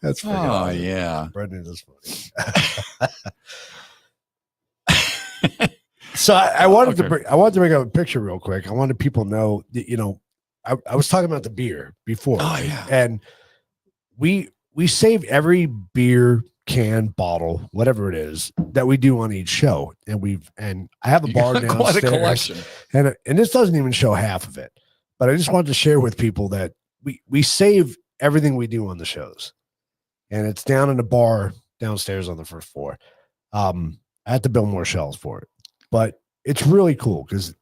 C: That's funny.
A: Oh, yeah.
C: Brendan is funny. So I wanted to bring up a picture real quick. I wanted people to know that, I was talking about the beer before.
A: Oh, yeah.
C: And we save every beer can, bottle, whatever it is that we do on each show. And I have a
A: You
C: bar
A: got quite a
C: downstairs,
A: collection.
C: and this doesn't even show half of it. But I just wanted to share with people that we save everything we do on the shows, and it's down in a bar downstairs on the first floor. I have to build more shelves for it, but it's really cool because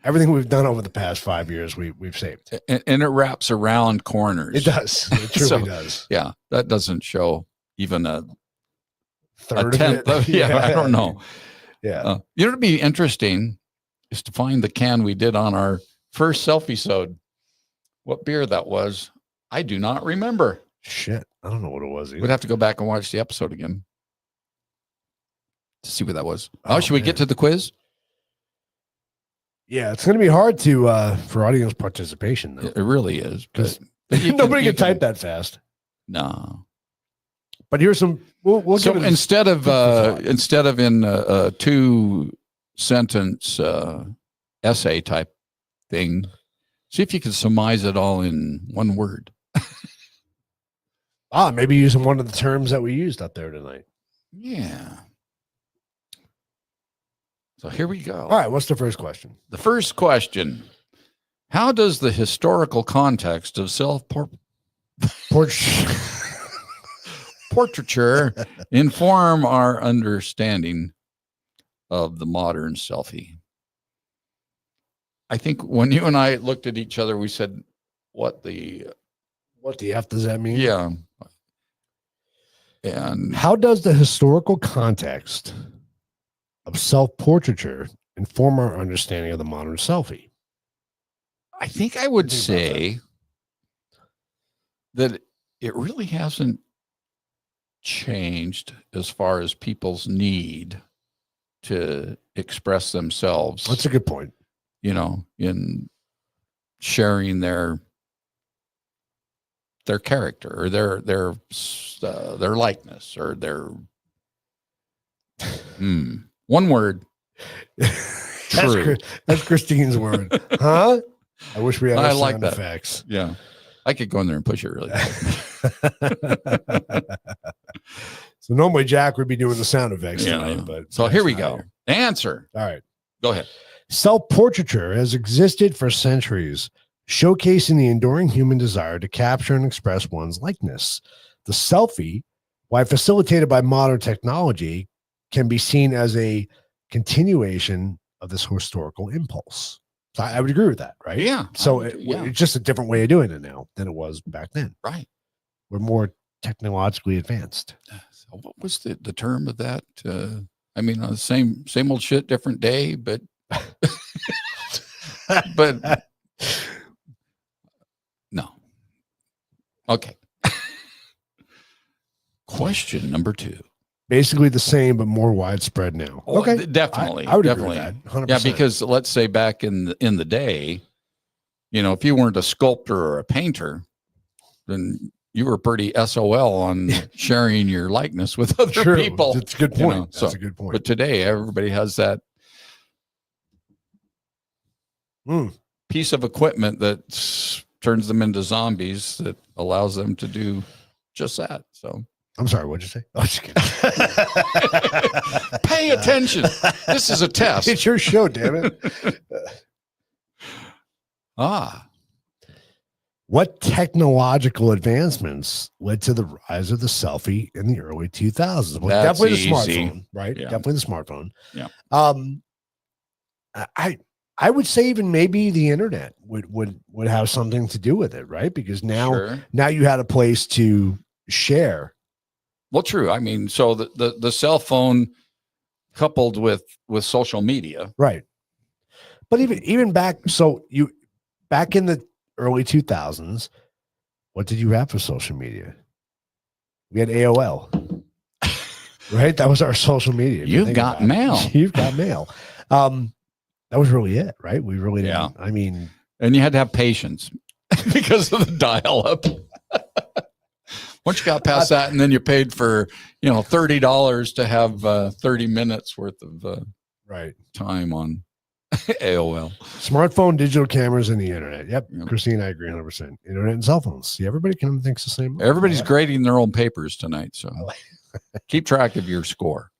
C: everything we've done over the past 5 years, we've saved.
A: And it wraps around corners.
C: It does. It truly
A: So,
C: does.
A: Yeah, that doesn't show even a
C: Third
A: tenth.
C: of it.
A: I don't know.
C: Yeah.
A: You know, what'd be interesting is to find the can we did on our first selfie-sode. What beer that was, I do not remember.
C: Shit. I don't know what it was.
A: We'd have to go back and watch the episode again to see what that was.
C: Oh,
A: Should we get to the quiz?
C: Yeah, it's going to be hard to for audience participation though.
A: It really is.
C: Because
A: but you
C: nobody
A: you
C: can type that fast.
A: No.
C: But here's some. We'll
A: So
C: give it
A: instead of
C: thought.
A: in a 2-sentence essay type thing, see if you can surmise it all in one word.
C: maybe using one of the terms that we used up there tonight.
A: Yeah. So here we go.
C: All right, what's the first question?
A: The first question: how does the historical context of portraiture inform our understanding of the modern selfie? I think when you and I looked at each other, we said, what the
C: F does that mean?
A: yeah. And
C: How does the historical context of self-portraiture inform our understanding of the modern selfie?
A: I think I would
C: Think about
A: say that it really hasn't changed as far as people's need to express themselves,
C: That's a good point.
A: you know, in sharing their character or their likeness or their one word. True.
C: That's Christine's word. Huh? I wish we had
A: I
C: our
A: like
C: sound
A: that.
C: effects.
A: Yeah. I could go in there and push it really quick.
C: So normally Jack would be doing the sound effects
A: Yeah.
C: tonight, but
A: So
C: Jack's
A: here we
C: not
A: go.
C: here.
A: Answer.
C: All right.
A: Go ahead.
C: Self-portraiture has existed for centuries, showcasing the enduring human desire to capture and express one's likeness. The selfie, while facilitated by modern technology, can be seen as a continuation of this historical impulse. So I would agree with that, right?
A: Yeah.
C: So
A: yeah.
C: it's just a different way of doing it now than it was back then.
A: Right.
C: We're more technologically advanced.
A: So what was the term of that? I mean, same old shit, different day, but but no. Okay. Question number 2.
C: Basically the same, but more widespread now.
A: Oh,
C: Okay,
A: definitely.
C: I would
A: definitely.
C: agree with that. 100%.
A: Yeah, because let's say back in the day, you know, if you weren't a sculptor or a painter, then you were pretty SOL on sharing your likeness with other
C: True.
A: people.
C: That's a good
A: you
C: point.
A: know,
C: That's a good point.
A: But today, everybody has that piece of equipment that turns them into zombies that allows them to do just that. So
C: I'm sorry, what'd you say? Oh, just kidding.
A: pay attention. This is a test.
C: It's your show, damn it. What technological advancements led to the rise of the selfie in the early 2000s? Well,
A: That's
C: definitely the
A: easy.
C: smartphone, right?
A: Yeah.
C: Definitely the smartphone.
A: Yeah.
C: I would say even maybe the internet would have something to do with it, right? Because now you had a place to share.
A: Well, true. I mean, so the cell phone coupled with social media,
C: Right. But even back in the early 2000s, what did you have for social media? We had AOL. Right? That was our social media.
A: You've got mail.
C: You've got mail. That was really it, right? We really didn't.
A: Yeah.
C: I mean,
A: and you had to have patience because of the dial-up. Once you got past that, and then you paid for $30 to have 30 minutes worth of
C: right
A: time on. AOL.
C: Smartphone, digital cameras, and the internet. Yep.
A: Yep.
C: Christine, I agree 100%. Internet and cell phones. See, everybody kind of thinks the same.
A: Everybody's
C: Yeah.
A: grading their own papers tonight, so keep track of your score.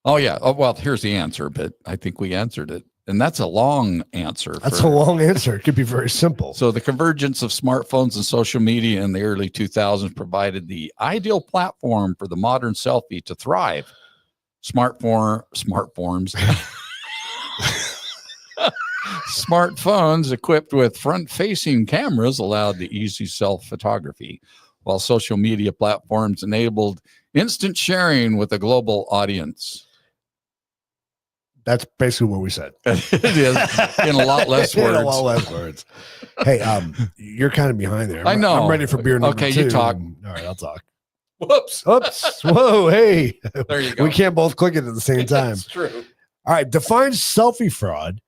A: Oh, yeah. Oh, well, here's the answer, but I think we answered it. And that's a long answer.
C: That's a long answer. It could be very simple.
A: So the convergence of smartphones and social media in the early 2000s provided the ideal platform for the modern selfie to thrive. Smartphones equipped with front-facing cameras allowed the easy self-photography, while social media platforms enabled instant sharing with a global audience.
C: That's basically what we said.
A: It is in a lot less
C: In
A: words.
C: a lot less words. Hey, you're kind of behind there.
A: I know.
C: I'm ready for beer number
A: Okay,
C: 2.
A: you talk.
C: All right, I'll talk.
A: Whoops.
C: Oops. Whoa, hey.
A: There you go.
C: We can't both click it at the same time.
A: That's true.
C: All right, define selfie fraud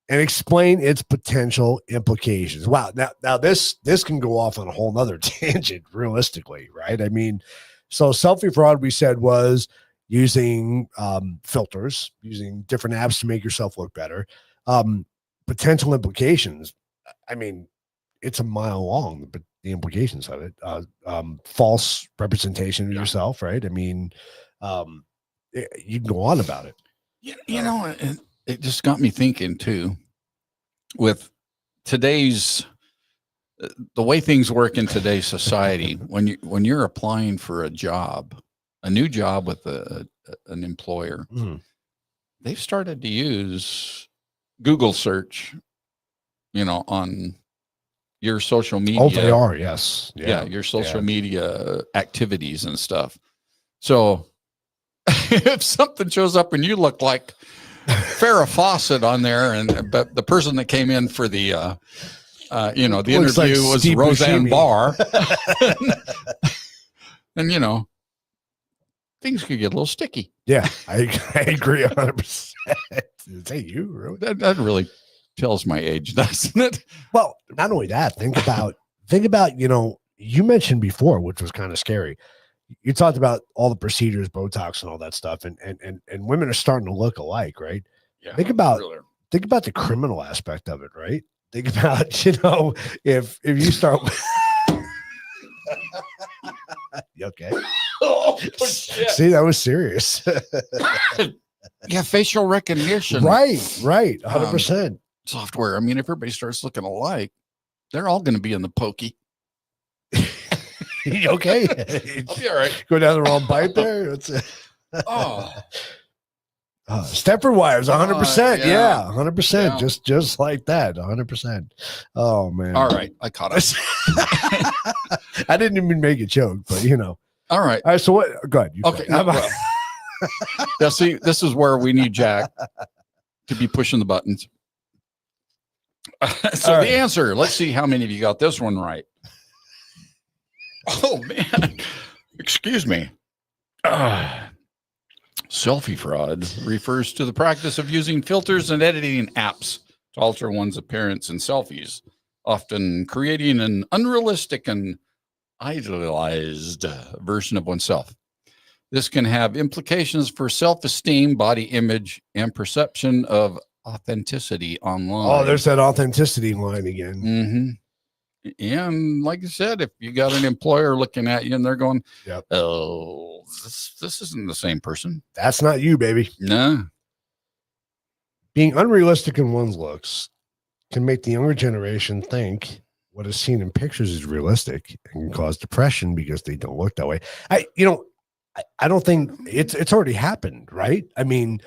C: and explain its potential implications. Wow, now this can go off on a whole nother tangent, realistically, right? I mean, so selfie fraud, we said, was using filters, using different apps to make yourself look better. Potential implications, I mean, it's a mile long, but the implications of it, false representation of yourself, right? I mean, you can go on about it.
A: You know, it just got me thinking too, with today's the way things work in today's society. When you're applying for a job, a new job with an employer, they've started to use Google search, on your social media.
C: Oh, they are, yes.
A: Yeah, your social media activities and stuff. So if something shows up and you look like Farrah Fawcett on there, but the person that came in for the the interview
C: like
A: was
C: Steve
A: Roseanne
C: Buscemi.
A: Barr, and things could get a little sticky.
C: Yeah, I agree 100%. Is that you, really?
A: That really tells my age, doesn't it?
C: Well, not only that, think about, you mentioned before, which was kind of scary. You talked about all the procedures, Botox and all that stuff, and women are starting to look alike, right?
A: Yeah.
C: Think about the criminal aspect of it, right? Think about, if you start You okay?
A: Oh, shit.
C: See, that was serious.
A: Yeah, facial recognition.
C: Right, 100%.
A: Software. I mean, if everybody starts looking alike, they're all going to be in the pokey.
C: You okay?
A: I'll be all right.
C: Go down the wrong pipe there. Stepford wives, 100%. Yeah, 100%.
A: Yeah.
C: Just like that, 100%. Oh man.
A: All right, I caught us.
C: I didn't even make a joke, but
A: All right.
C: All right. So what? Go ahead. You
A: Okay.
C: go.
A: Well, now, see, this is where we need Jack to be pushing the buttons. So
C: right.
A: the answer. Let's see how many of you got this one right. Oh man, excuse me. Selfie fraud refers to the practice of using filters and editing apps to alter one's appearance in selfies, often creating an unrealistic and idealized version of oneself. This can have implications for self-esteem, body image, and perception of authenticity online.
C: Oh, there's that authenticity line again.
A: Mm-hmm. And like I said, if you got an employer looking at you and they're going,
C: Yep.
A: "Oh, this isn't the same person."
C: That's not you, baby.
A: No.
C: Being unrealistic in one's looks can make the younger generation think what is seen in pictures is realistic and can cause depression because they don't look that way. I don't think it's already happened, right? I mean,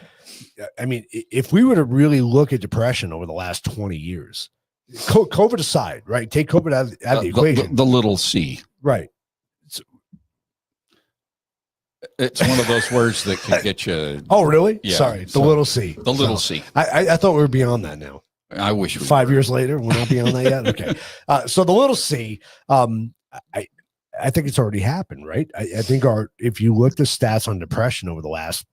C: if we were to really look at depression over the last 20 years, COVID aside, right? Take COVID out of the equation.
A: The little C.
C: Right.
A: It's one of those words that can get you.
C: Oh, really?
A: Yeah,
C: Sorry. The
A: so
C: little C.
A: The little C.
C: I thought we were beyond that now.
A: I wish we
C: 5
A: were.
C: years later, we're not beyond that yet. Okay. So the little C, I think it's already happened, right? I think if you look the stats on depression over the last,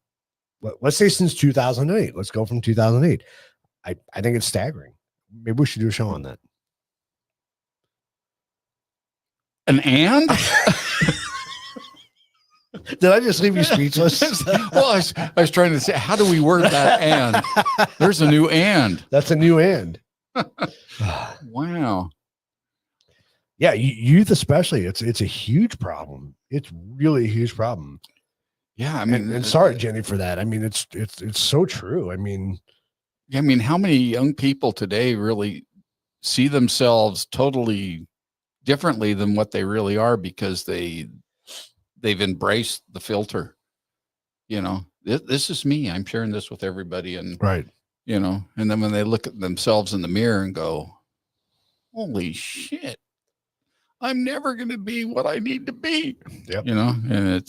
C: let's say since 2008, let's go from 2008. I think it's staggering. Maybe we should do a show on that.
A: And?
C: Did I just leave you speechless?
A: Well, I was trying to say, how do we word that and? There's a new and.
C: That's a new and.
A: Wow.
C: Yeah, youth especially, it's a huge problem. It's really a huge problem.
A: Yeah, I mean,
C: And sorry, Jenny, for that. I mean, it's so true. I mean,
A: how many young people today really see themselves totally differently than what they really are because they've embraced the filter. This is me. I'm sharing this with everybody, and
C: right.
A: and then when they look at themselves in the mirror and go, "Holy shit, I'm never going to be what I need to be."
C: Yep.
A: And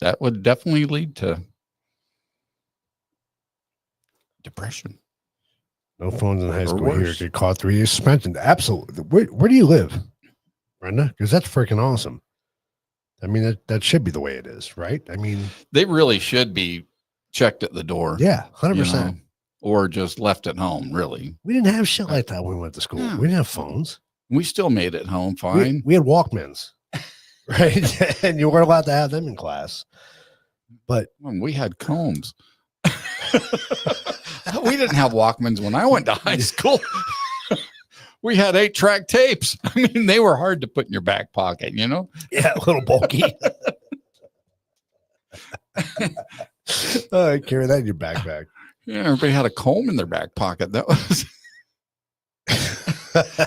A: that would definitely lead to depression.
C: No phones in high
A: Or
C: school here.
A: worse.
C: Get caught 3 years suspension. Absolutely. Where do you live, Brenda? Because that's freaking awesome. I mean, that should be the way it is, right? I mean,
A: They really should be checked at the door.
C: yeah, 100%.
A: Or just left at home, really.
C: We didn't have shit like that when we went to school.
A: Yeah.
C: We didn't have phones.
A: We still made it home fine.
C: We had Walkmans, right? And you weren't allowed to have them in class. But
A: When we had combs. We didn't have Walkmans when I went to high school. We had 8-track tapes. I mean, they were hard to put in your back pocket,
C: yeah, a little bulky. Carry that in your backpack.
A: Yeah, everybody had a comb in their back pocket. That was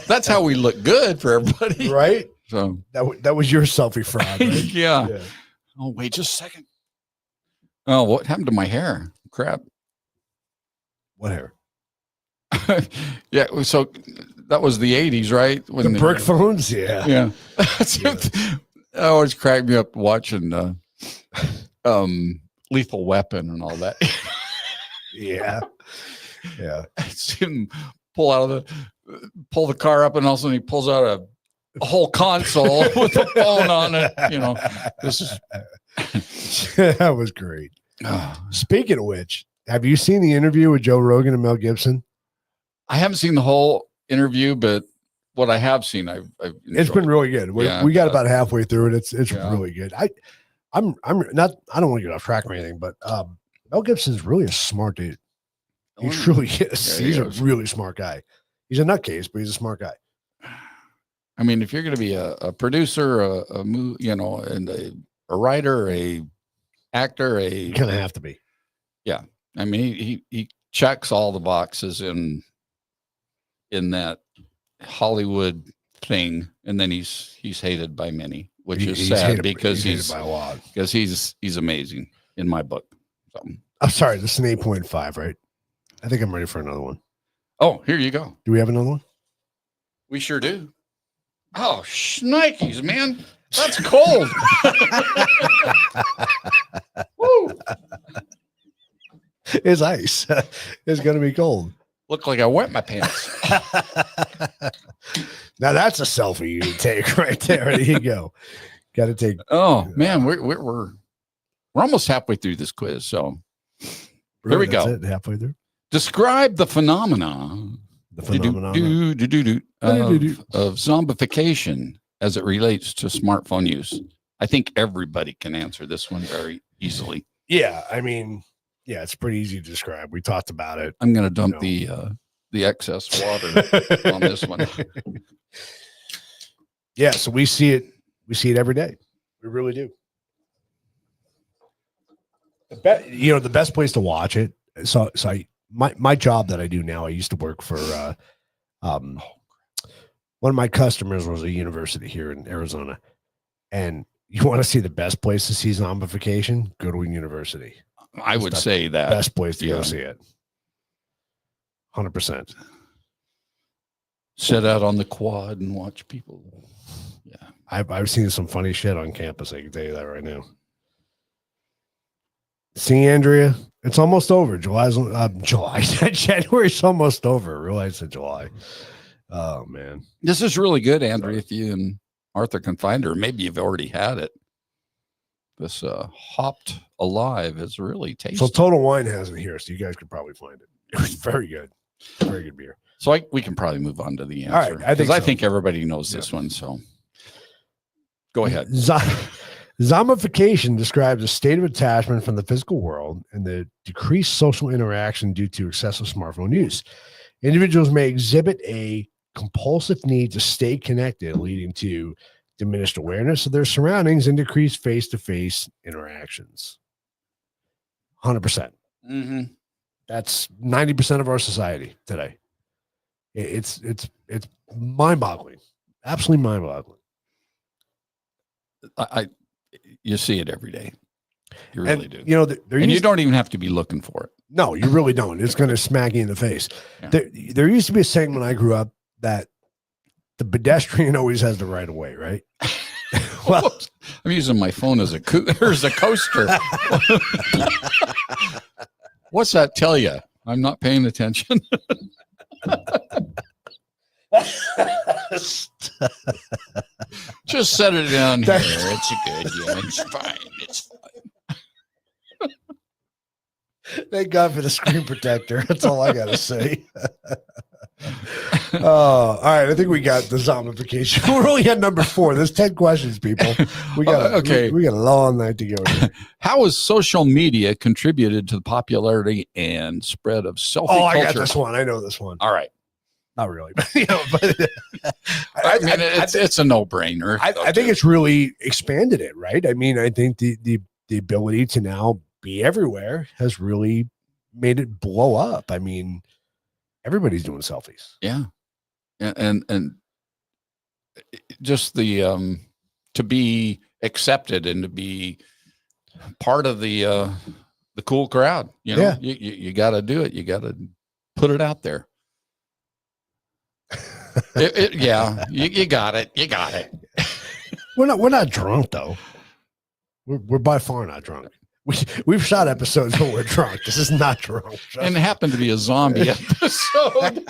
A: that's how we look good for everybody.
C: Right?
A: So
C: That was your selfie fraud, right?
A: yeah. Oh, wait just a second. Oh, what happened to my hair? Crap.
C: Whatever.
A: Yeah, so that was the 80s, right? When
C: The brick phones? Yeah.
A: Yeah. I always cracked me up watching Lethal Weapon and all that.
C: Yeah. Yeah.
A: I see him pull the car up, and all of a sudden he pulls out a whole console with a phone on it. This is
C: That was great. Speaking of which, have you seen the interview with Joe Rogan and Mel Gibson?
A: I haven't seen the whole interview, but what I have seen, I've
C: It's been really good. We got about halfway through it. It's
A: yeah.
C: really good. I'm not. I don't want to get off track or anything, but Mel Gibson's really a smart dude. He truly is.
A: Yeah,
C: He's
A: he
C: a
A: is.
C: really smart guy. He's a nutcase, but he's a smart guy.
A: I mean, if you're going to be a producer, and a writer, a actor,
C: You kind of have to be.
A: I mean, he checks all the boxes in that Hollywood thing, and then he's hated by many, which is
C: He's
A: sad
C: hated-
A: because
C: hated by a lot.
A: because he's amazing in my book. So,
C: I'm sorry, this is an 8.5, right? I think I'm ready for another one.
A: oh, here you go.
C: Do we have another one?
A: We sure do. Oh, shnikes, man. That's cold. Woo.
C: It's ice. It's going to be cold.
A: Looked like I wet my pants.
C: Now that's a selfie you can take right there. There you go. Got to take.
A: Oh man, we're almost halfway through this quiz. So here we
C: That's
A: go.
C: it, halfway through.
A: Describe the phenomena
C: The phenomenon.
A: of zombification as it relates to smartphone use. I think everybody can answer this one very easily.
C: Yeah, I mean, yeah, it's pretty easy to describe. We talked about it.
A: I'm going to dump the excess water on this one.
C: Yeah, so we see it. We see it every day. We really do. The best place to watch it. So my job that I do now, I used to work for one of my customers was a university here in Arizona. And you want to see the best place to see zombification? Go to a university.
A: I would say that
C: Best place to
A: yeah.
C: go see it. 100%.
A: Sit out on the quad and watch people. Yeah.
C: I've seen some funny shit on campus. I can tell you that right now. See, Andrea, it's almost over. January's almost over. Realize it's July. Oh man,
A: This is really good, Andrea. If you and Arthur can find her, maybe you've already had it. This hopped alive is really tasty.
C: so Total Wine has it here, so you guys could probably find it. It was very good, very good beer.
A: So we can probably move on to the answer.
C: All right, I think
A: I
C: so.
A: think everybody knows this one. So go ahead.
C: Zombification describes a state of attachment from the physical world and the decreased social interaction due to excessive smartphone use. Individuals may exhibit a compulsive need to stay connected, leading to diminished awareness of their surroundings and decreased face-to-face interactions. 100%.
A: Mm-hmm.
C: That's 90% of our society today. It's mind-boggling, absolutely mind-boggling.
A: You see it every day. You
C: And,
A: really do.
C: you know,
A: And you don't even have to be looking for it.
C: no, you really don't. It's going to smack you in the face.
A: Yeah.
C: There used to be a saying when I grew up that the pedestrian always has the right of way, right? Well,
A: I'm using my phone as a coaster. What's that tell you? I'm not paying attention. Just set it down here. It's good. Yeah, it's fine. It's fine.
C: thank God for the screen protector. That's all I got to say. All right. I think we got the zombification. We're only at number 4. There's 10 questions, people. We got
A: okay.
C: We got a long night to go here.
A: How has social media contributed to the popularity and spread of selfie
C: Oh, I
A: culture?
C: got this one. I know this one.
A: All right.
C: Not really, but
A: I mean, it's a no-brainer.
C: I think it's really expanded it, right? I mean, I think the ability to now be everywhere has really made it blow up. I mean, everybody's doing selfies.
A: Yeah, and just the to be accepted and to be part of the cool crowd. You know,
C: Yeah.
A: you got to do it. You got to put it out there. Yeah, you got it. You got it.
C: We're not drunk though. We're by far not drunk. We've shot episodes when we're drunk. This is not drunk.
A: And it happened to be a zombie episode.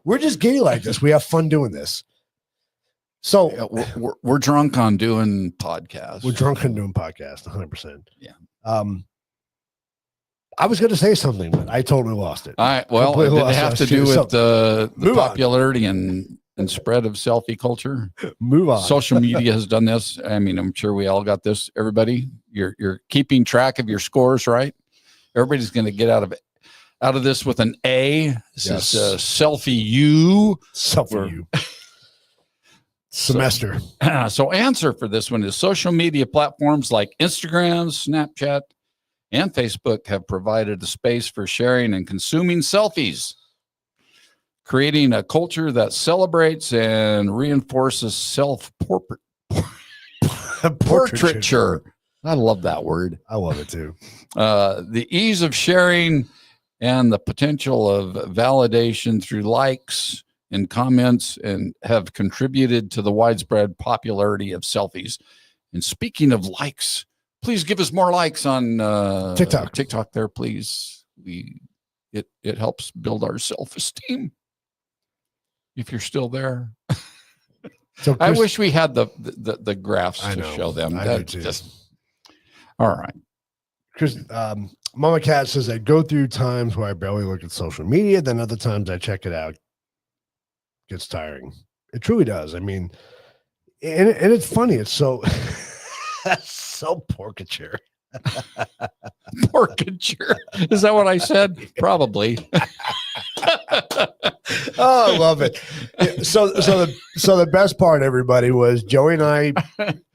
C: We're just gay like this. We have fun doing this. So
A: Yeah, we're drunk on doing podcasts.
C: we're drunk and doing podcasts 100%.
A: Yeah.
C: I was going to say something, but I totally lost it.
A: Well,
C: Completely
A: did it
C: lost
A: have
C: us
A: to
C: too.
A: do
C: So,
A: with the
C: move on.
A: popularity and spread of selfie culture?
C: Move on.
A: Social media has done this. I mean, I'm sure we all got this. Everybody, you're keeping track of your scores, right? Everybody's going to get out of this with an A. This
C: Yes.
A: is Selfie U.
C: Selfie you. Semester.
A: So answer for this one is social media platforms like Instagram, Snapchat, and Facebook have provided a space for sharing and consuming selfies, creating a culture that celebrates and reinforces self-portraiture. I love that word.
C: I love it too.
A: The ease of sharing and the potential of validation through likes and comments and have contributed to the widespread popularity of selfies. And speaking of likes, please give us more likes on TikTok there, please. It helps build our self-esteem. If you're still there.
C: So
A: I wish we had the graphs
C: I
A: to
C: know.
A: show them.
C: I
A: That
C: do too.
A: just all right.
C: Chris, Mama Cat says I go through times where I barely look at social media, then other times I check it out. Gets tiring. It truly does. I mean, and it's funny. It's so so portraiture.
A: Portraiture. Is that what I said? Probably.
C: Oh, I love it. So the best part, everybody, was Joey and I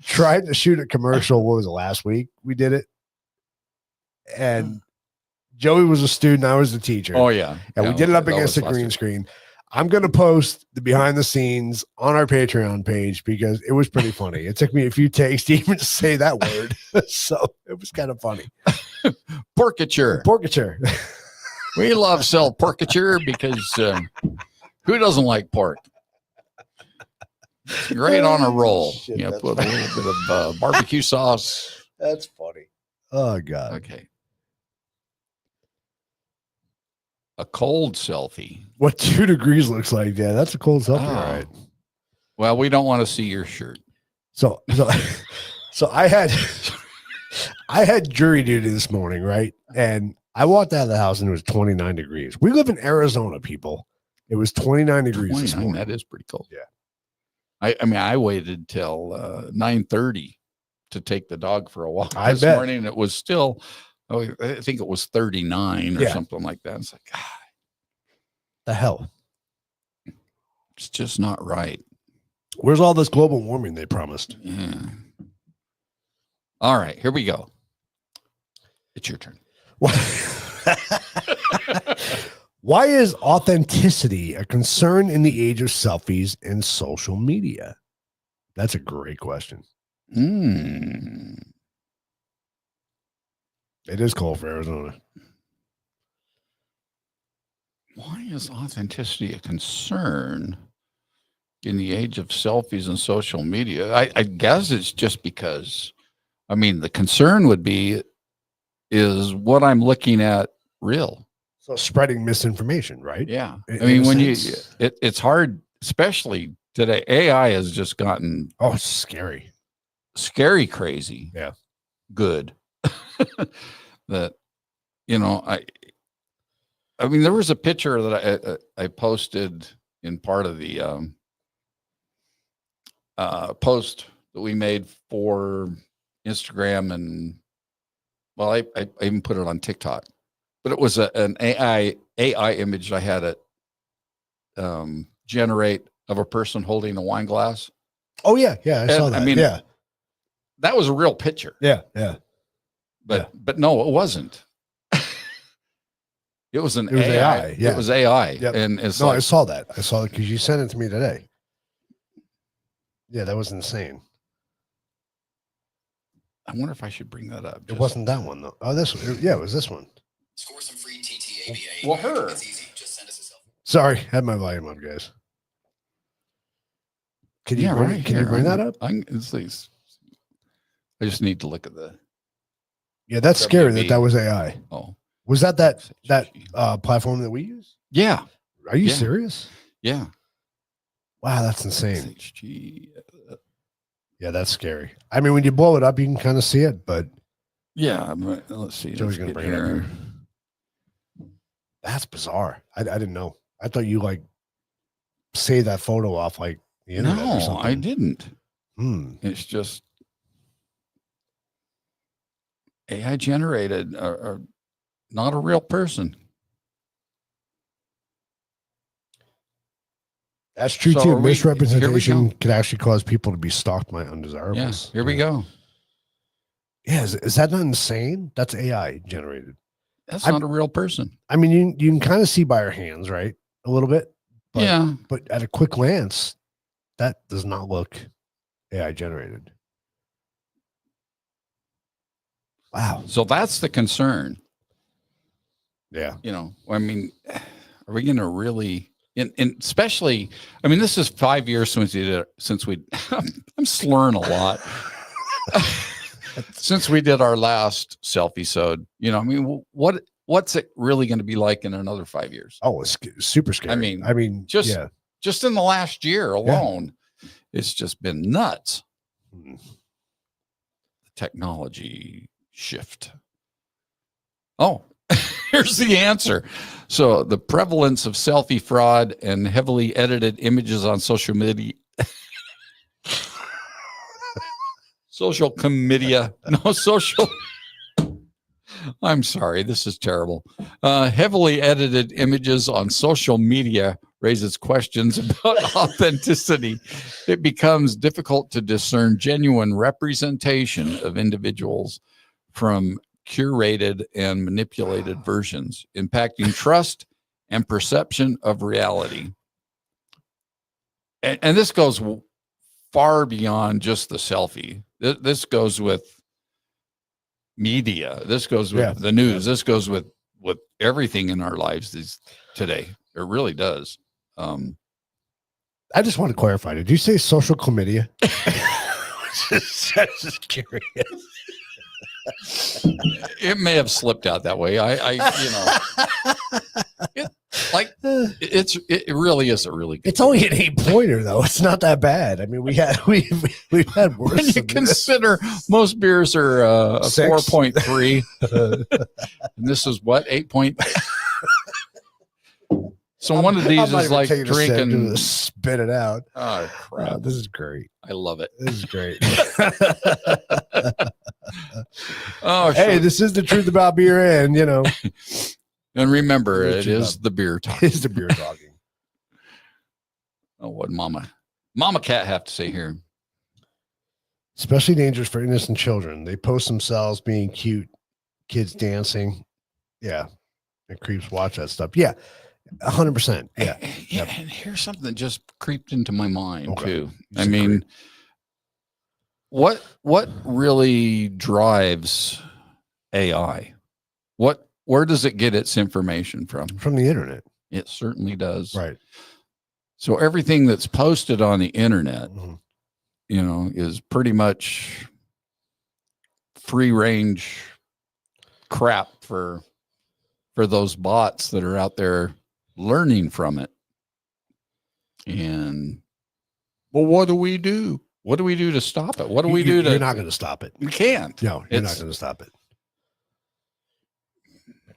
C: tried to shoot a commercial. What was it, last week? We did it. And Joey was a student, I was the teacher.
A: Oh yeah.
C: And we did it up against the green screen. I'm going to post the behind the scenes on our Patreon page because it was pretty funny. It took me a few takes to even say that word. So it was kind of funny.
A: Portraiture.
C: Portraiture.
A: We love portraiture because who doesn't like pork? It's great on a roll.
C: Shit,
A: You know,
C: that's
A: put a little bit of barbecue sauce.
C: That's funny. Oh, God.
A: Okay. A cold selfie.
C: What 2 degrees looks like. Yeah, that's a cold selfie.
A: Oh.
C: All right.
A: Well, we don't want to see your shirt.
C: So I had jury duty this morning, right? And I walked out of the house and it was 29 degrees. We live in Arizona, people. It was 29 degrees this
A: 29,
C: morning.
A: that is pretty cold.
C: Yeah.
A: I mean, I waited till 9:30 to take the dog for a walk
C: I
A: this
C: bet.
A: morning. It was still, I think it was 39 or
C: Yeah.
A: something like that. It's like,
C: The hell?
A: it's just not right.
C: Where's all this global warming they promised?
A: Yeah. All right, here we go. It's your turn.
C: Why is authenticity a concern in the age of selfies and social media? That's a great question. It is cold for Arizona.
A: Why is authenticity a concern in the age of selfies and social media? I guess it's just because, I mean, the concern would be, is what I'm looking at real?
C: So spreading misinformation, right?
A: Yeah.
C: In
A: I mean,
C: a
A: when
C: sense.
A: it's hard, especially today. AI has just gotten
C: Oh, it's scary.
A: scary crazy.
C: Yeah.
A: Good. That, I mean, there was a picture that I posted in part of the post that we made for Instagram, and well, I even put it on TikTok, but it was an AI image I had it generate of a person holding a wine glass.
C: Oh yeah, I saw that.
A: I mean,
C: yeah,
A: that was a real picture.
C: yeah.
A: But no, it wasn't. It was an AI.
C: Yeah.
A: It was AI.
C: Yep.
A: And it's
C: I saw that. I saw it because you sent it to me today. Yeah, that was insane.
A: I wonder if I should bring that up.
C: It wasn't that one though. Oh, this one. Yeah, it was this one.
D: Score some free TTABA.
A: Well, her.
D: It's easy. Just send us a selfie.
C: Sorry, had my volume up, guys. Can you bring that up?
A: I just need to look at the.
C: Yeah, that's scary
A: WB.
C: that was AI.
A: Oh,
C: Was that platform that we use?
A: yeah,
C: Are you
A: Yeah.
C: serious?
A: yeah.
C: Wow, that's insane.
A: SHG.
C: Yeah, that's scary. I mean, when you blow it up, you can kind of see it, but
A: Yeah, let's see.
C: Joey's
A: Let's
C: gonna
A: get
C: bring it up here. That's bizarre. I didn't know. I thought you like save that photo off like the internet or
A: No,
C: something.
A: I didn't.
C: It's
A: just AI generated, or not a real person.
C: That's true
A: So
C: too.
A: are we-
C: Misrepresentation
A: here we
C: could actually cause people to be stalked by
A: Yeah,
C: undesirables.
A: here we go.
C: Yeah, is that not insane? That's AI generated.
A: That's
C: I'm-
A: not a real person.
C: I mean, you can kind of see by our hands, right? A little bit. But,
A: Yeah.
C: But at a quick glance, that does not look AI generated. Wow.
A: So that's the concern.
C: Yeah.
A: I mean, are we going to really, and especially, I mean, this is 5 years since we I'm slurring a lot. Since we did our last selfie sode, I mean, what's it really going to be like in another 5 years?
C: Oh, it's super scary. I mean,
A: just
C: yeah.
A: just in the last year alone, it's just been nuts. The technology shift. Oh, here's the answer. So the prevalence of selfie fraud and heavily edited images on social media. I'm sorry, this is terrible. Heavily edited images on social media raises questions about authenticity. It becomes difficult to discern genuine representation of individuals from curated and manipulated versions, impacting trust and perception of reality. And this goes far beyond just the selfie. This goes with media. This goes with the news. This goes with everything in our lives today. It really does.
C: I just want to clarify. Did you say social chlamydia? Just curious.
A: It may have slipped out that way. It really is a really good.
C: It's only an 8-pointer though. It's not that bad. I mean, we've had worse.
A: When you consider most beers are a 4.3, and this is what 8 point. So one of
C: I'm
A: these
C: not
A: is
C: even
A: like
C: taking a sip,
A: drinking.
C: just spit it out.
A: Oh crap!
C: This is great.
A: I love it.
C: This is great.
A: Oh,
C: Hey,
A: sure.
C: this is the truth about beer, and
A: And remember,
C: It's
A: it
C: too
A: is
C: bad.
A: the beer talk.
C: it's the beer talking.
A: Oh, what Mama Cat have to say here?
C: Especially dangerous for innocent children. They post themselves being cute, kids dancing. Yeah, and creeps watch that stuff. Yeah, 100%. Yeah,
A: Yeah.
C: Yep.
A: And here's something that just creeped into my mind
C: Okay.
A: too.
C: You
A: I
C: said
A: mean, what really drives AI? Where does it get its information from?
C: from the internet,
A: It certainly does.
C: right?
A: So everything that's posted on the internet,
C: Mhm.
A: is pretty much free range crap for those bots that are out there learning from it. And well, what do we do? What do we do to stop it? What do we do to?
C: You're not going to stop it.
A: We can't.
C: No, you're not
A: It's-
C: going to stop it.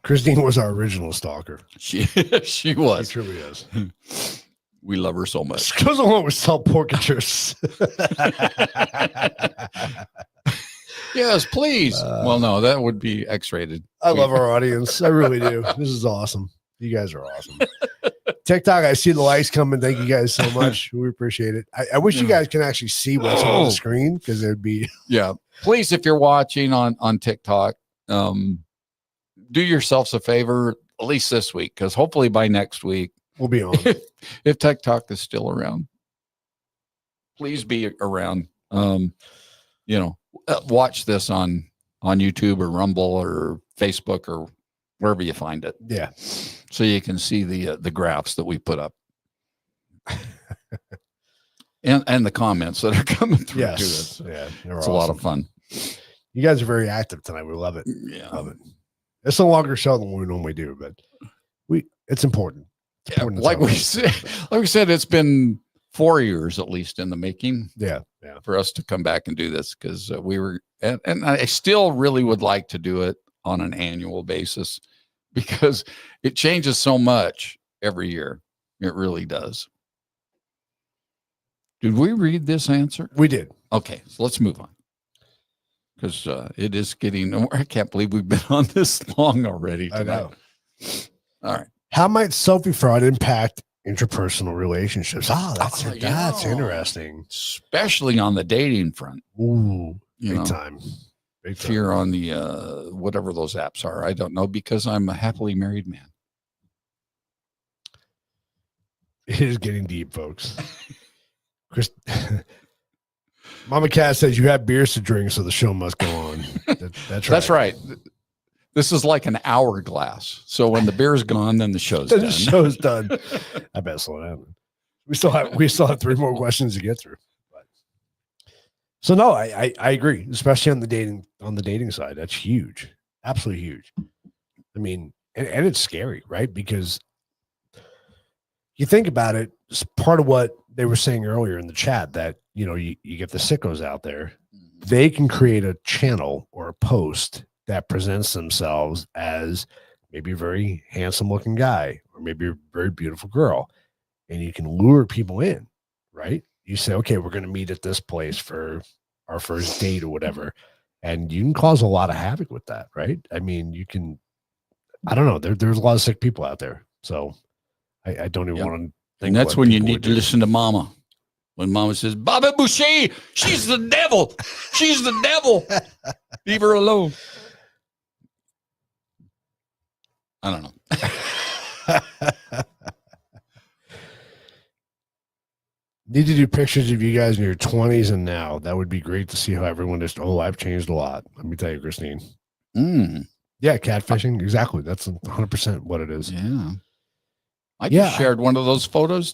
C: Christine was our original stalker.
A: She
C: She
A: was.
C: truly is.
A: We love her so much.
C: She goes along with salt porkaitures.
A: Yes, please.
C: Uh,
A: Well, no, that would be X-rated.
C: I love our audience. I really do. This is awesome. You guys are awesome. TikTok, I see the likes coming. Thank you guys so much. We appreciate it. I wish you guys can actually see what's on the screen because it would be.
A: Yeah. Please, if you're watching on TikTok, do yourselves a favor, at least this week, because hopefully by next week,
C: We'll be on.
A: if TikTok is still around, please be around. Watch this on YouTube or Rumble or Facebook or wherever you find it,
C: Yeah.
A: so you can see the graphs that we put up and the comments that are coming through. To
C: Yes.
A: this.
C: Yeah.
A: It's a lot of fun.
C: You guys are very active tonight. We love it.
A: Yeah.
C: Love it. It's a longer show than we normally do, but it's important. It's
A: Yeah,
C: important to
A: like
C: talk
A: we
C: about.
A: said, it's been 4 years at least in the making
C: Yeah. Yeah.
A: for us to come back and do this, because we were, and I still really would like to do it on an annual basis because it changes so much every year. It really does. Did we read this answer?
C: We did.
A: Okay, so let's move on, because it is getting, I can't believe we've been on this long already
C: I
A: tonight.
C: know.
A: All right.
C: How might selfie fraud impact interpersonal relationships? That's
A: yeah.
C: interesting.
A: Especially on the dating front.
C: Ooh,
A: You
C: big
A: know,
C: time. Big
A: if
C: time.
A: you're on the whatever those apps are, I don't know, because I'm a happily married man.
C: It is getting deep, folks. Chris, Mama Cat says you have beers to drink, so the show must go on. That's right.
A: That's right. This is like an hourglass. So when the beer's gone, then the show's
C: The
A: done.
C: show's done. I better slow down. We still have 3 more questions to get through. But. So no, I agree, especially on the dating side. That's huge, absolutely huge. I mean, and it's scary, right? Because you think about it, it's part of what they were saying earlier in the chat that you get the sickos out there, they can create a channel or a post that presents themselves as maybe a very handsome looking guy or maybe a very beautiful girl, and you can lure people in, right? You say, okay, we're going to meet at this place for our first date or whatever, and you can cause a lot of havoc with that, right? I mean, you can, I don't know, there's a lot of sick people out there, so I don't even want to think.
A: And that's
C: what
A: when you
C: people
A: need
C: would
A: to
C: do.
A: listen to Mama. When Mama says, Baba Boucher, she's the devil. She's the devil. Leave her alone. I don't know.
C: Need to do pictures of you guys in your 20s and now. That would be great to see how everyone is. Oh, I've changed a lot. Let me tell you, Christine. Yeah, catfishing. Exactly. That's 100% what it is.
A: Yeah. I
C: Yeah,
A: just shared one of those photos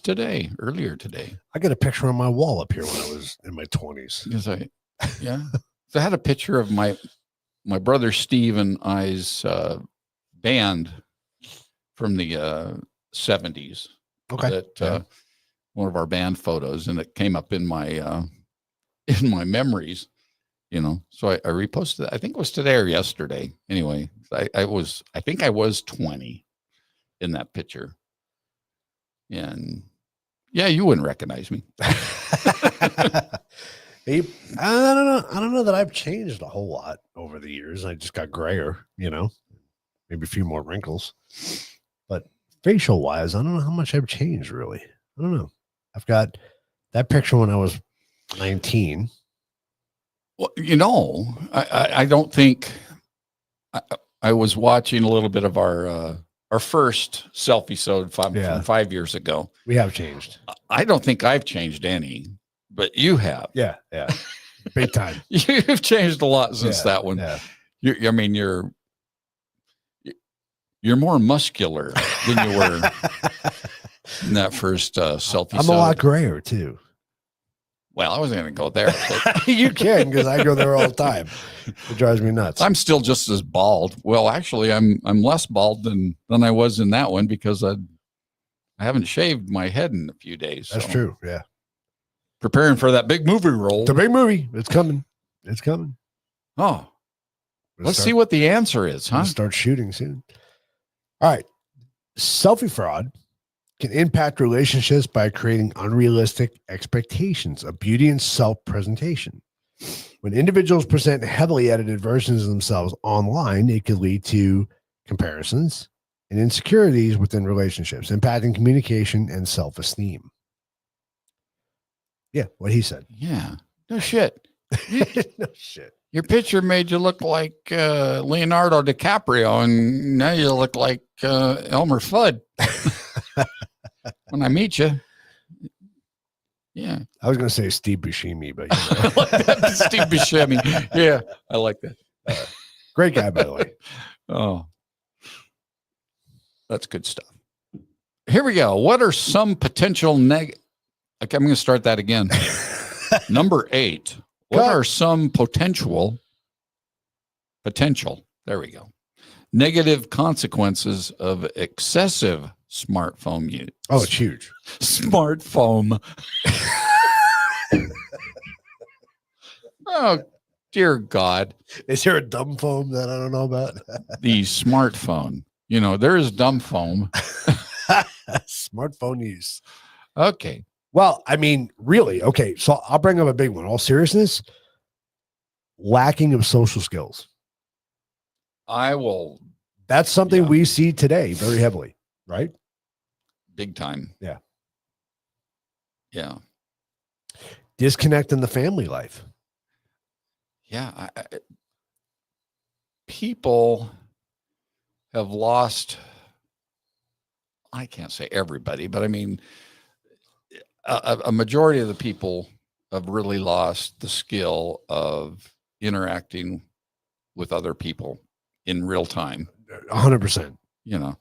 A: earlier today.
C: I got a picture on my wall up here when I was in my 20s.
A: Because I had a picture of my brother Steve and I's band from the 70s.
C: Okay.
A: That one of our band photos, and it came up in my memories, So I reposted it. I think it was today or yesterday. Anyway, I think I was 20 in that picture. And yeah, you wouldn't recognize me.
C: Hey, I don't know that I've changed a whole lot over the years. I just got grayer, maybe a few more wrinkles. But facial wise, I don't know how much I've changed really. I don't know. I've got that picture when I was 19.
A: Well, I don't think I was watching a little bit of our first selfie from 5 years ago.
C: We have changed.
A: I don't think I've changed any, but you have.
C: Yeah. Big time.
A: You've changed a lot since that one.
C: Yeah.
A: You're more muscular than you were in that first selfie.
C: I'm a lot grayer too.
A: Well, I wasn't going to go there.
C: You can, because I go there all the time. It drives me nuts.
A: I'm still just as bald. Well, actually, I'm less bald than I was in that one because I haven't shaved my head in a few days.
C: That's true. Yeah.
A: Preparing for that big movie role.
C: The big movie. It's coming. It's coming.
A: Oh, let's see what the answer is, huh?
C: Start shooting soon. All right. Selfie fraud can impact relationships by creating unrealistic expectations of beauty and self-presentation. When individuals present heavily edited versions of themselves online, it could lead to comparisons and insecurities within relationships, impacting communication and self-esteem. Yeah, what he said.
A: Yeah. No shit.
C: No shit.
A: Your picture made you look like Leonardo DiCaprio, and now you look like Elmer Fudd. When I meet you. Yeah.
C: I was going to say Steve Buscemi, but
A: I like that. Steve Buscemi. Yeah, I like that.
C: Great guy, by the way.
A: Oh, that's good stuff. Here we go. What are some potential Okay, I'm going to start that again. Number 8. What are some potential, there we go, negative consequences of excessive smartphone use?
C: Oh, it's huge.
A: Smartphone. Oh, dear God.
C: Is there a dumb foam that I don't know about?
A: The smartphone. There is dumb foam.
C: Smartphone use.
A: Okay.
C: Well, I mean, really. Okay. So I'll bring up a big one. All seriousness, lacking of social skills.
A: I will.
C: That's something we see today very heavily, right?
A: Big time.
C: Yeah.
A: Yeah.
C: Disconnect in the family life.
A: Yeah. People have lost, I can't say everybody, but I mean, a majority of the people have really lost the skill of interacting with other people in real time.
C: 100%.
A: I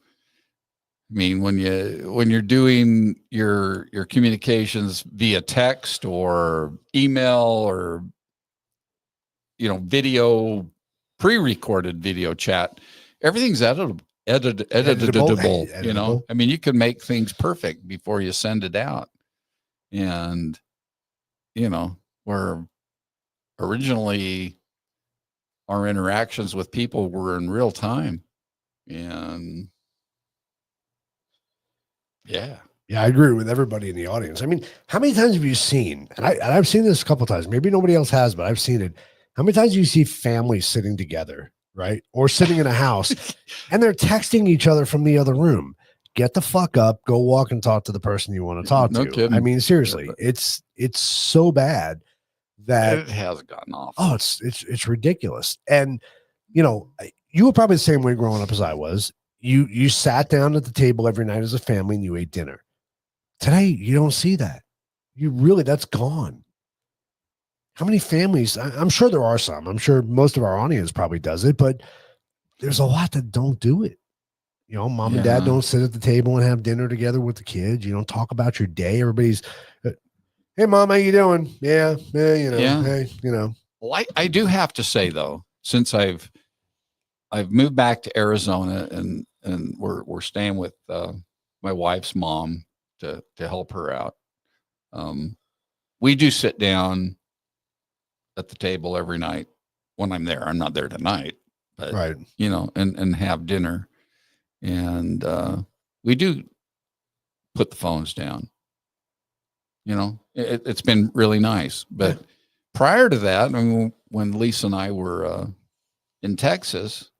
A: mean, when you're doing your communications via text or email or video, pre-recorded video chat, everything's editable. I mean, you can make things perfect before you send it out. And where originally our interactions with people were in real time. And yeah,
C: I agree with everybody in the audience. I mean, how many times have you seen, and I've seen this a couple of times, maybe nobody else has, but I've seen it. How many times do you see families sitting together, right? Or sitting in a house and they're texting each other from the other room? Get the fuck up, go walk and talk to the person you want to talk to.
A: Kidding.
C: I mean, seriously, it's so bad that
A: it has gotten off.
C: Oh, it's ridiculous. And you were probably the same way growing up as I was. You sat down at the table every night as a family and you ate dinner. Today, you don't see that. That's gone. How many families? I'm sure there are some. I'm sure most of our audience probably does it, but there's a lot that don't do it. Mom and dad don't sit at the table and have dinner together with the kids. You don't talk about your day. Everybody's, hey, Mom, how you doing? Yeah. Hey,
A: Well, I do have to say though, since I've moved back to Arizona and we're staying with my wife's mom to help her out. We do sit down at the table every night when I'm there. I'm not there tonight, but
C: right.
A: And have dinner. And we do put the phones down. It's been really nice. But prior to that, I mean, when Lisa and I were in Texas,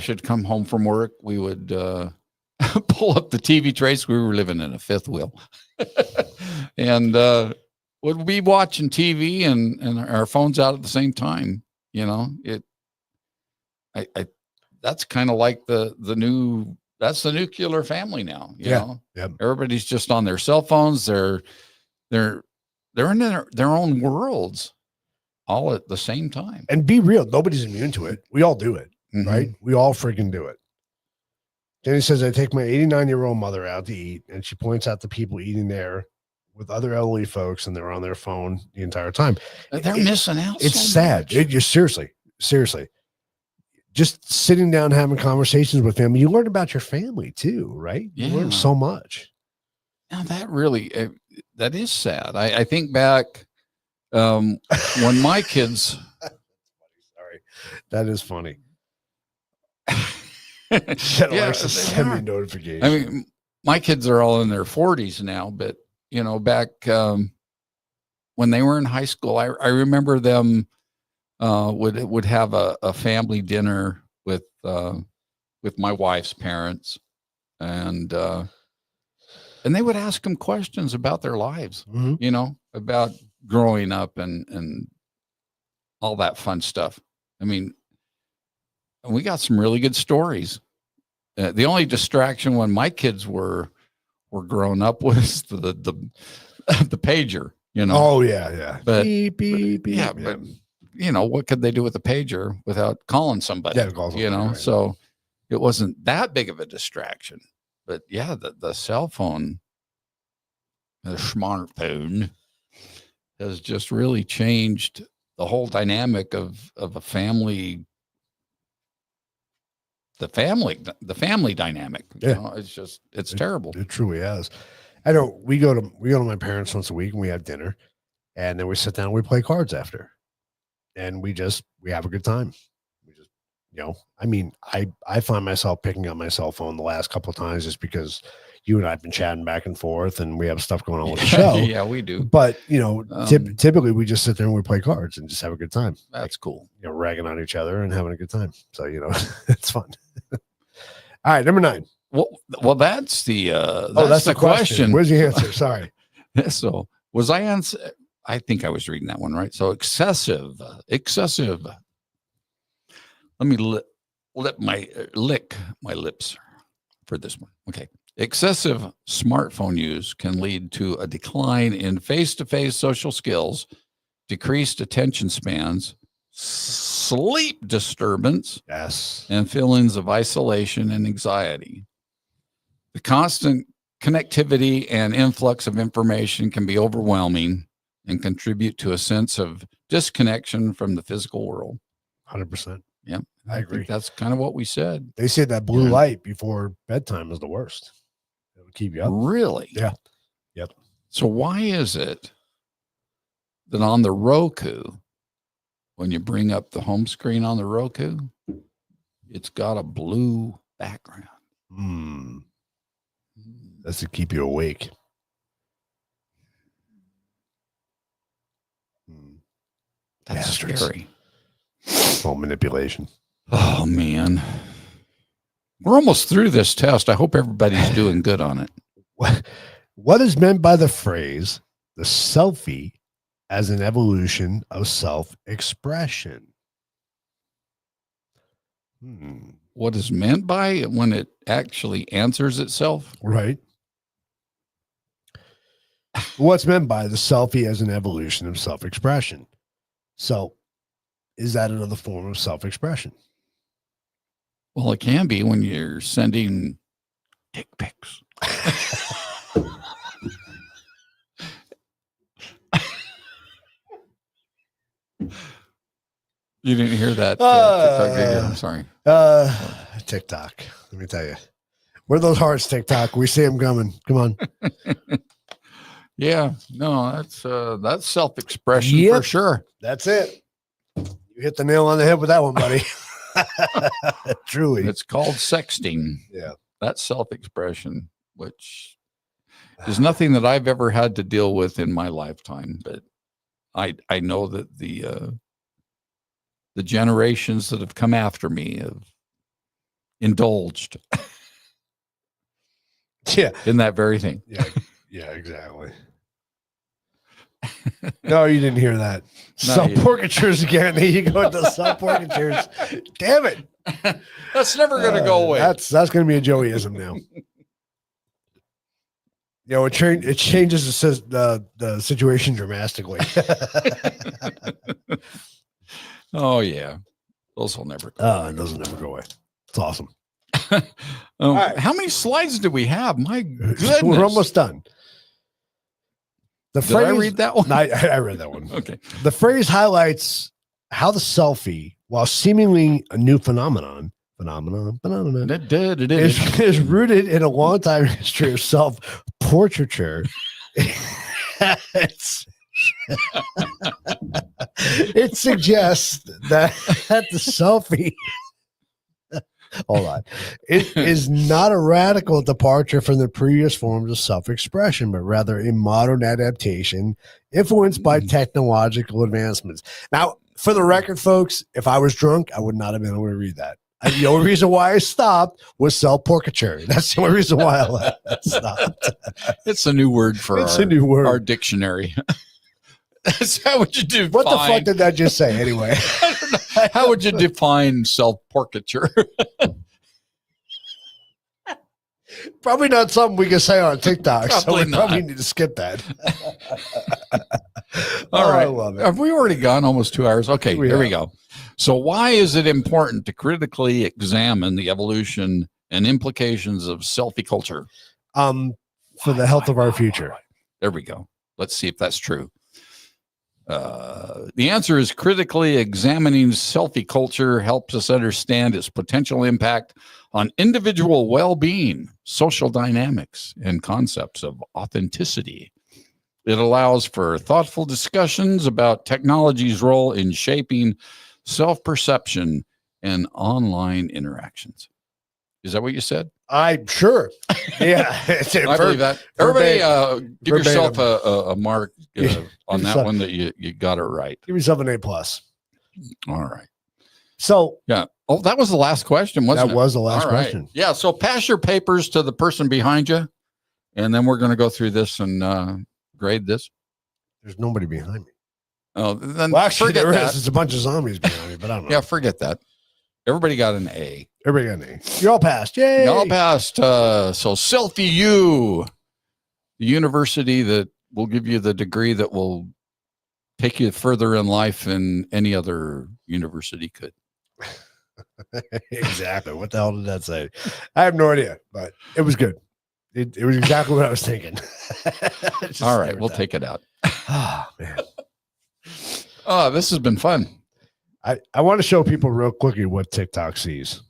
A: she'd come home from work. We would pull up the TV trays. We were living in a fifth wheel, and would be watching TV and our phones out at the same time. That's kind of like that's the nuclear family now. You know, everybody's just on their cell phones. They're in their own worlds all at the same time.
C: And be real, nobody's immune to it. We all do it, right? We all freaking do it. Jenny says, I take my 89-year-old mother out to eat, and she points out the people eating there with other elderly folks, and they're on their phone the entire time.
A: They're missing out.
C: It's sad. You're seriously. Just sitting down having conversations with them, you learn about your family too, right? You learn so much.
A: Now that is sad. I think back when my kids.
C: Sorry, that is funny. Send me notifications.
A: I mean, my kids are all in their 40s now, but back when they were in high school, I remember them would have a family dinner with my wife's parents, and they would ask them questions about their lives, about growing up and all that fun stuff. I mean, we got some really good stories. The only distraction when my kids were growing up was the pager,
C: Oh yeah.
A: But
C: beep, beep, beep.
A: yeah, but what could they do with the pager without calling somebody?
C: Right.
A: So it wasn't that big of a distraction. But yeah, the cell phone, the smartphone, has just really changed the whole dynamic of a family. The family dynamic. It's terrible.
C: It truly has. I know we go to my parents once a week and we have dinner, and then we sit down and we play cards after, and we have a good time. We just, I mean, I find myself picking up my cell phone the last couple of times just because you and I have been chatting back and forth and we have stuff going on with the show.
A: Yeah, we do.
C: But typically we just sit there and we play cards and just have a good time.
A: That's cool.
C: Ragging on each other and having a good time. So it's fun. All right, number 9.
A: Well, that's the
C: that's the question. Where's the answer? Sorry.
A: So was I answer? I think I was reading that one right. So excessive. Let me lick my lips for this one. Okay. Excessive smartphone use can lead to a decline in face-to-face social skills, decreased attention spans, sleep disturbance, and feelings of isolation and anxiety. The constant connectivity and influx of information can be overwhelming and contribute to a sense of disconnection from the physical world.
C: 100%.
A: Yeah,
C: I agree.
A: Think that's kind of what we said.
C: They say that blue light before bedtime is the worst. It'll keep you up.
A: Really?
C: Yeah. Yep.
A: So why is it that on the Roku, when you bring up the home screen on the Roku, it's got a blue background?
C: That's to keep you awake.
A: That's scary.
C: All manipulation.
A: Oh, man. We're almost through this test. I hope everybody's doing good on it.
C: What is meant by the phrase, the selfie as an evolution of self-expression?
A: What is meant by it when it actually answers itself?
C: Right. What's meant by the selfie as an evolution of self-expression? So is that another form of self-expression?
A: Well, it can be when you're sending dick pics. You didn't hear that TikTok video? I'm sorry.
C: TikTok. Let me tell you. Where are those hearts, TikTok? We see them coming. Come on.
A: Yeah. No, that's self-expression for sure.
C: That's it. You hit the nail on the head with that one, buddy. Truly.
A: It's called sexting.
C: Yeah.
A: That's self-expression, which There's nothing that I've ever had to deal with in my lifetime, but I know that the generations that have come after me have indulged
C: Yeah.
A: in that very thing.
C: Yeah. Yeah, exactly. No, you didn't hear that.
A: No,
C: Sub
A: you didn't.
C: porkatures again. There you go with the sub porkatures. Damn it.
A: That's never going to go away.
C: That's going to be a Joeyism now. It changes the situation dramatically.
A: Oh yeah, those will never go.
C: It doesn't ever go away. It's awesome.
A: Right. How many slides do we have? My goodness,
C: We're almost done.
A: Did I read that one?
C: I read that one.
A: Okay.
C: The phrase highlights how the selfie, while seemingly a new phenomenon, is rooted in a long time history of self-portraiture. It suggests that the selfie, hold on, it is not a radical departure from the previous forms of self-expression, but rather a modern adaptation influenced by technological advancements. Now, for the record, folks, if I was drunk, I would not have been able to read that. The only reason why I stopped was self-portraiture. That's the only reason why I stopped.
A: It's a new word for
C: a new word.
A: Our dictionary. How would you define?
C: What the fuck did that just say anyway?
A: How would you define self-portraiture?
C: Probably not something we can say on TikTok.
A: Probably
C: probably
A: not.
C: need to skip that.
A: All right.
C: I love it.
A: Have we already gone almost 2 hours? Okay, here we go. So why is it important to critically examine the evolution and implications of selfie culture?
C: For the health of our future.
A: There we go. Let's see if that's true. The answer is critically examining selfie culture helps us understand its potential impact on individual well-being, social dynamics, and concepts of authenticity. It allows for thoughtful discussions about technology's role in shaping self-perception and online interactions. Is that what you said?
C: I'm sure. Yeah.
A: I believe that. Everybody give yourself a mark on that one that you got it right.
C: Give yourself an A+.
A: All right.
C: So
A: yeah. Oh, that was the last question, wasn't it?
C: That was the last
A: All right.
C: question.
A: Yeah. So pass your papers to the person behind you, and then we're going to go through this and grade this.
C: There's nobody behind me.
A: Oh, then
C: well, actually,
A: forget
C: there
A: that.
C: is. It's a bunch of zombies behind me, but I don't know.
A: Yeah, forget that. Everybody got an A.
C: Everybody got an A. You all passed. Yay!
A: You all passed. So Selfie U, the university that will give you the degree that will take you further in life than any other university could.
C: Exactly. What the hell did that say? I have no idea, but it was good. It was exactly what I was thinking.
A: All right, we'll take it out.
C: Oh, man.
A: Oh, this has been fun.
C: I want to show people real quickly what TikTok sees.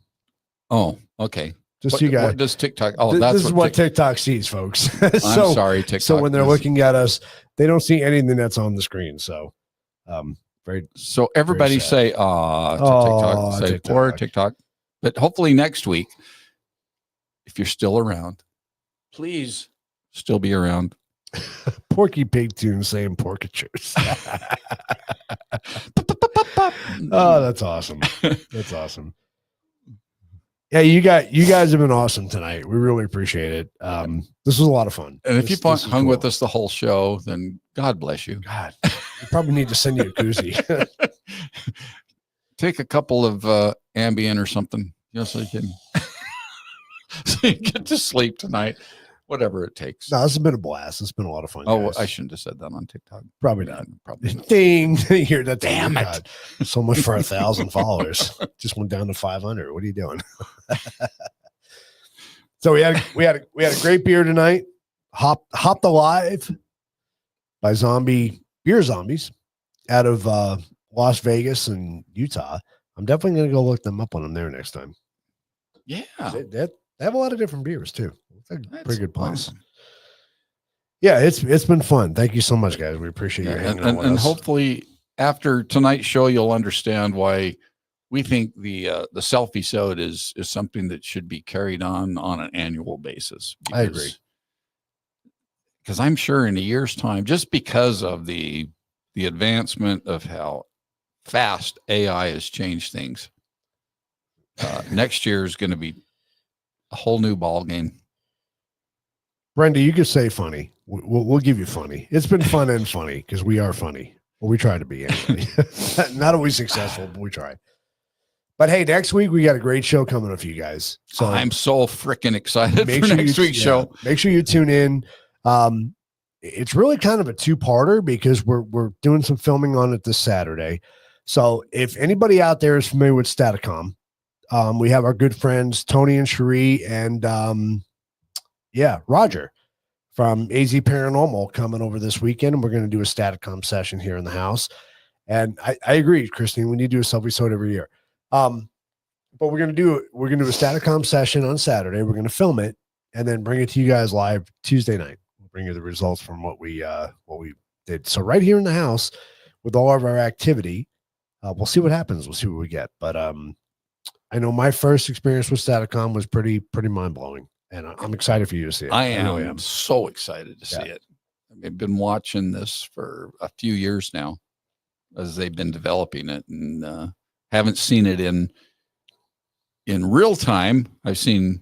A: Oh, okay.
C: Just so you guys.
A: What does TikTok? Oh,
C: this is what TikTok sees, folks.
A: I'm sorry, TikTok.
C: So when they're looking at us, they don't see anything that's on the screen. So,
A: so everybody say, TikTok, say
C: TikTok.
A: poor TikTok. But hopefully next week, if you're still around, please still be around.
C: Porky Pig Tune saying porkatures. Oh, that's awesome. That's awesome. Yeah, you guys have been awesome tonight. We really appreciate it. This was a lot of fun.
A: And if you hung with us the whole show, then God bless you.
C: God, we probably need to send you a koozie.
A: Take a couple of Ambien or something, so you can so you get to sleep tonight. Whatever it takes.
C: No, this has been a blast. It's been a lot of fun.
A: Oh,
C: guys.
A: I shouldn't have said that on TikTok.
C: Probably not.
A: Probably not.
C: Ding! Here, that's
A: Damn it!
C: God. So much for 1,000 followers. Just went down to 500. What are you doing? So we had a great beer tonight. Hopped Alive by Beer Zombies out of Las Vegas and Utah. I'm definitely going to go look them up when I'm there next time.
A: Yeah,
C: they have a lot of different beers too. It's a pretty good place.
A: Awesome.
C: Yeah, it's been fun. Thank you so much, guys. We appreciate you hanging out with
A: and
C: us.
A: hopefully after tonight's show, you'll understand why we think the selfie sode is something that should be carried on an annual basis.
C: I agree.
A: because I'm sure in a year's time, just because of the advancement of how fast AI has changed things, next year is going to be a whole new ball game.
C: Brenda, you could say funny. We'll give you funny. It's been fun and funny because we are funny. Well, we try to be anyway. Not always successful, but we try. But hey, next week we got a great show coming up for you guys. So
A: I'm so freaking excited for next week's show.
C: Make sure you tune in. It's really kind of a two-parter because we're doing some filming on it this Saturday. So if anybody out there is familiar with Staticom, we have our good friends Tony and Cherie and Roger from AZ Paranormal coming over this weekend, and we're going to do a Staticom session here in the house. And I agree, Christine, we need to do a selfie sode every year. But we're going to do a Staticom session on Saturday. We're going to film it and then bring it to you guys live Tuesday night. We'll bring you the results from what we did. So right here in the house with all of our activity, we'll see what happens. We'll see what we get. But I know my first experience with Staticom was pretty mind-blowing, and I'm excited for you to see it.
A: I really am so excited to see it. I've been watching this for a few years now as they've been developing it, and haven't seen it in real time. I've seen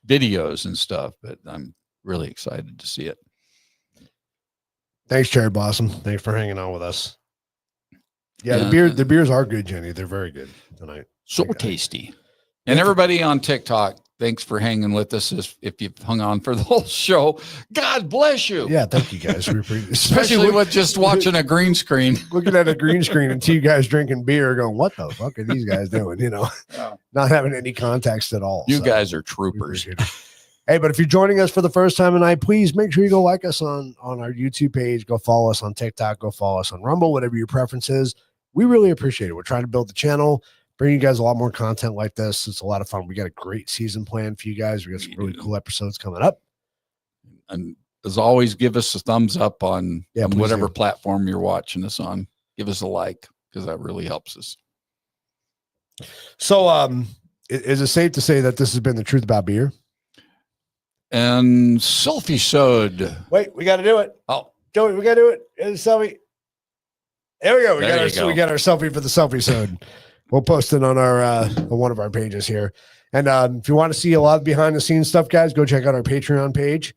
A: videos and stuff, but I'm really excited to see it.
C: Thanks, Cherry Blossom. Thanks for hanging out with us. Yeah, the beers are good, Jenny. They're very good tonight.
A: So tasty. And everybody on TikTok, thanks for hanging with us. If you've hung on for the whole show, God bless you.
C: Yeah, thank you guys. We appreciate it.
A: Especially with just watching a green screen.
C: Looking at a green screen and two guys drinking beer going, what the fuck are these guys doing? Not having any context at all.
A: You guys are troopers.
C: Hey, but if you're joining us for the first time tonight, please make sure you go like us on our YouTube page. Go follow us on TikTok. Go follow us on Rumble, whatever your preference is. We really appreciate it. We're trying to build the channel, bring you guys a lot more content like this. It's a lot of fun. We got a great season planned for you guys. We got some really cool episodes coming up.
A: And as always, give us a thumbs up on whatever
C: do.
A: platform you're watching us on. Give us a like, because that really helps us.
C: So is it safe to say that this has been the truth about beer?
A: And selfie sode.
C: Wait, we got to do it.
A: Oh,
C: Joey, we got to do it. It's selfie. There we go. We
A: There
C: got our selfie for the selfie sode. We'll post it on our on one of our pages here. And if you want to see a lot of behind the scenes stuff, guys, go check out our Patreon page,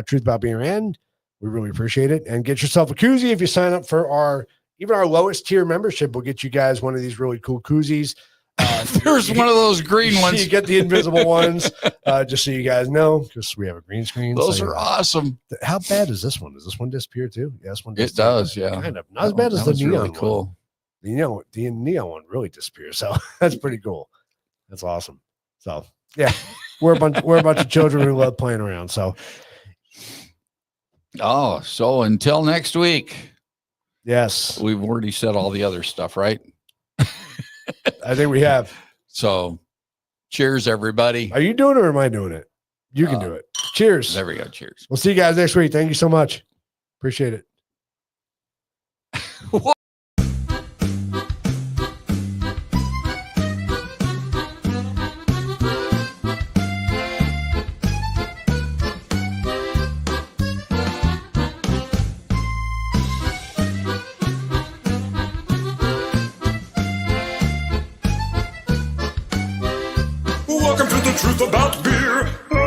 C: Truth About Beer. And we really appreciate it. And get yourself a koozie if you sign up for our lowest tier membership. We'll get you guys one of these really cool koozies.
A: There's one of those green ones.
C: You get the invisible ones, just so you guys know, because we have a green screen.
A: Those are awesome.
C: How bad is this one? Does this one disappear too? Yeah, this one
A: It does, yeah.
C: Kind of. Not as bad as the neon
A: really
C: one.
A: cool.
C: The neon one really disappears. So that's pretty cool. That's awesome. So yeah, we're a bunch of children who love playing around. So
A: so until next week.
C: Yes.
A: We've already said all the other stuff, right?
C: I think we have.
A: So cheers, everybody.
C: Are you doing it or am I doing it? You can do it. Cheers.
A: There we go. Cheers.
C: We'll see you guys next week. Thank you so much. Appreciate it.
B: Welcome to the truth about beer.